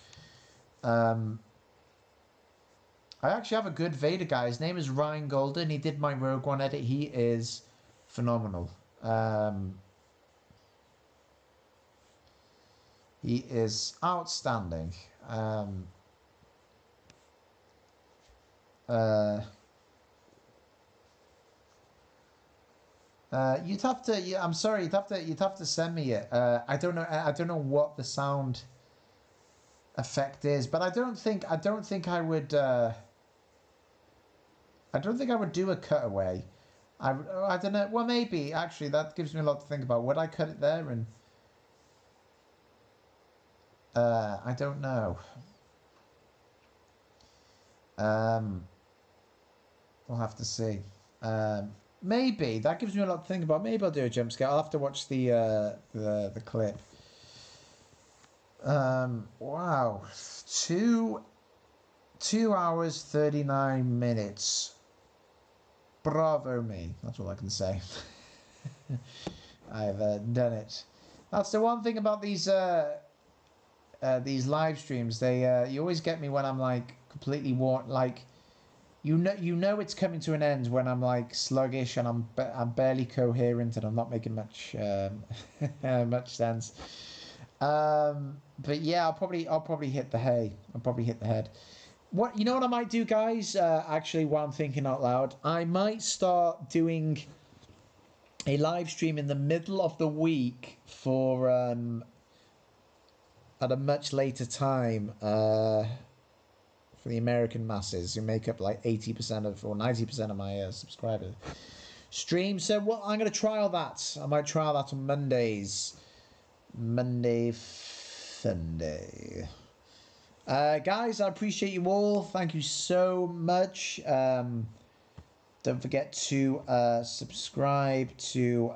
I actually have a good Vader guy. His name is Ryan Golden. He did my Rogue One edit. He is phenomenal. He is outstanding. You'd have to. Yeah, I'm sorry. You'd have to send me it. I don't know. I don't know what the sound effect is, but I don't think I would. I don't think I would do a cutaway. I don't know. Well, maybe actually that gives me a lot to think about. Would I cut it there and? I don't know. We'll have to see. Maybe that gives me a lot to think about. Maybe I'll do a jump scare. I'll have to watch the clip. Wow, 2 hours 39 minutes. Bravo me. That's all I can say. I've done it. That's the one thing about these these live streams, they you always get me when I'm like completely worn, like you know it's coming to an end when I'm like sluggish and I'm barely coherent and I'm not making much much sense. But yeah, I'll probably hit the hay. I'll probably hit the head. What you know what I might do, guys? Actually, while I'm thinking out loud, I might start doing a live stream in the middle of the week for at a much later time for the American masses who make up like 80% of or 90% of my subscribers stream. So what I'm going to trial that. I might trial that on Mondays. Monday, Sunday. Guys, I appreciate you all. Thank you so much. Don't forget to subscribe to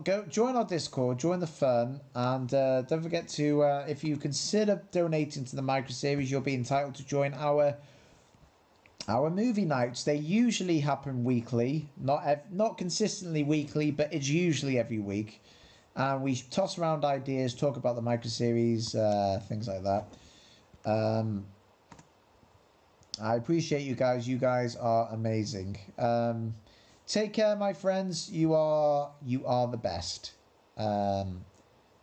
go join our Discord, join the fun, and don't forget to if you consider donating to the micro series, you'll be entitled to join our movie nights. They usually happen weekly, not consistently weekly, but it's usually every week. And we toss around ideas, talk about the micro series, things like that. I appreciate you guys. You guys are amazing. Take care, my friends. You are the best.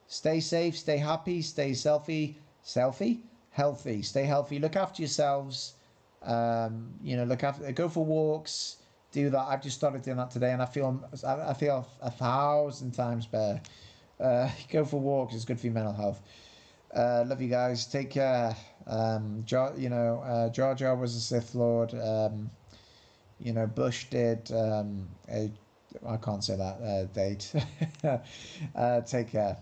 Stay safe, stay happy, stay healthy. Stay healthy. Look after yourselves. Look after. Go for walks. Do that. I've just started doing that today, and I feel 1,000 times better. Go for walks. It's good for your mental health. Love you guys. Take care. Jar Jar was a Sith Lord. Bush did. I can't say that date. Take care.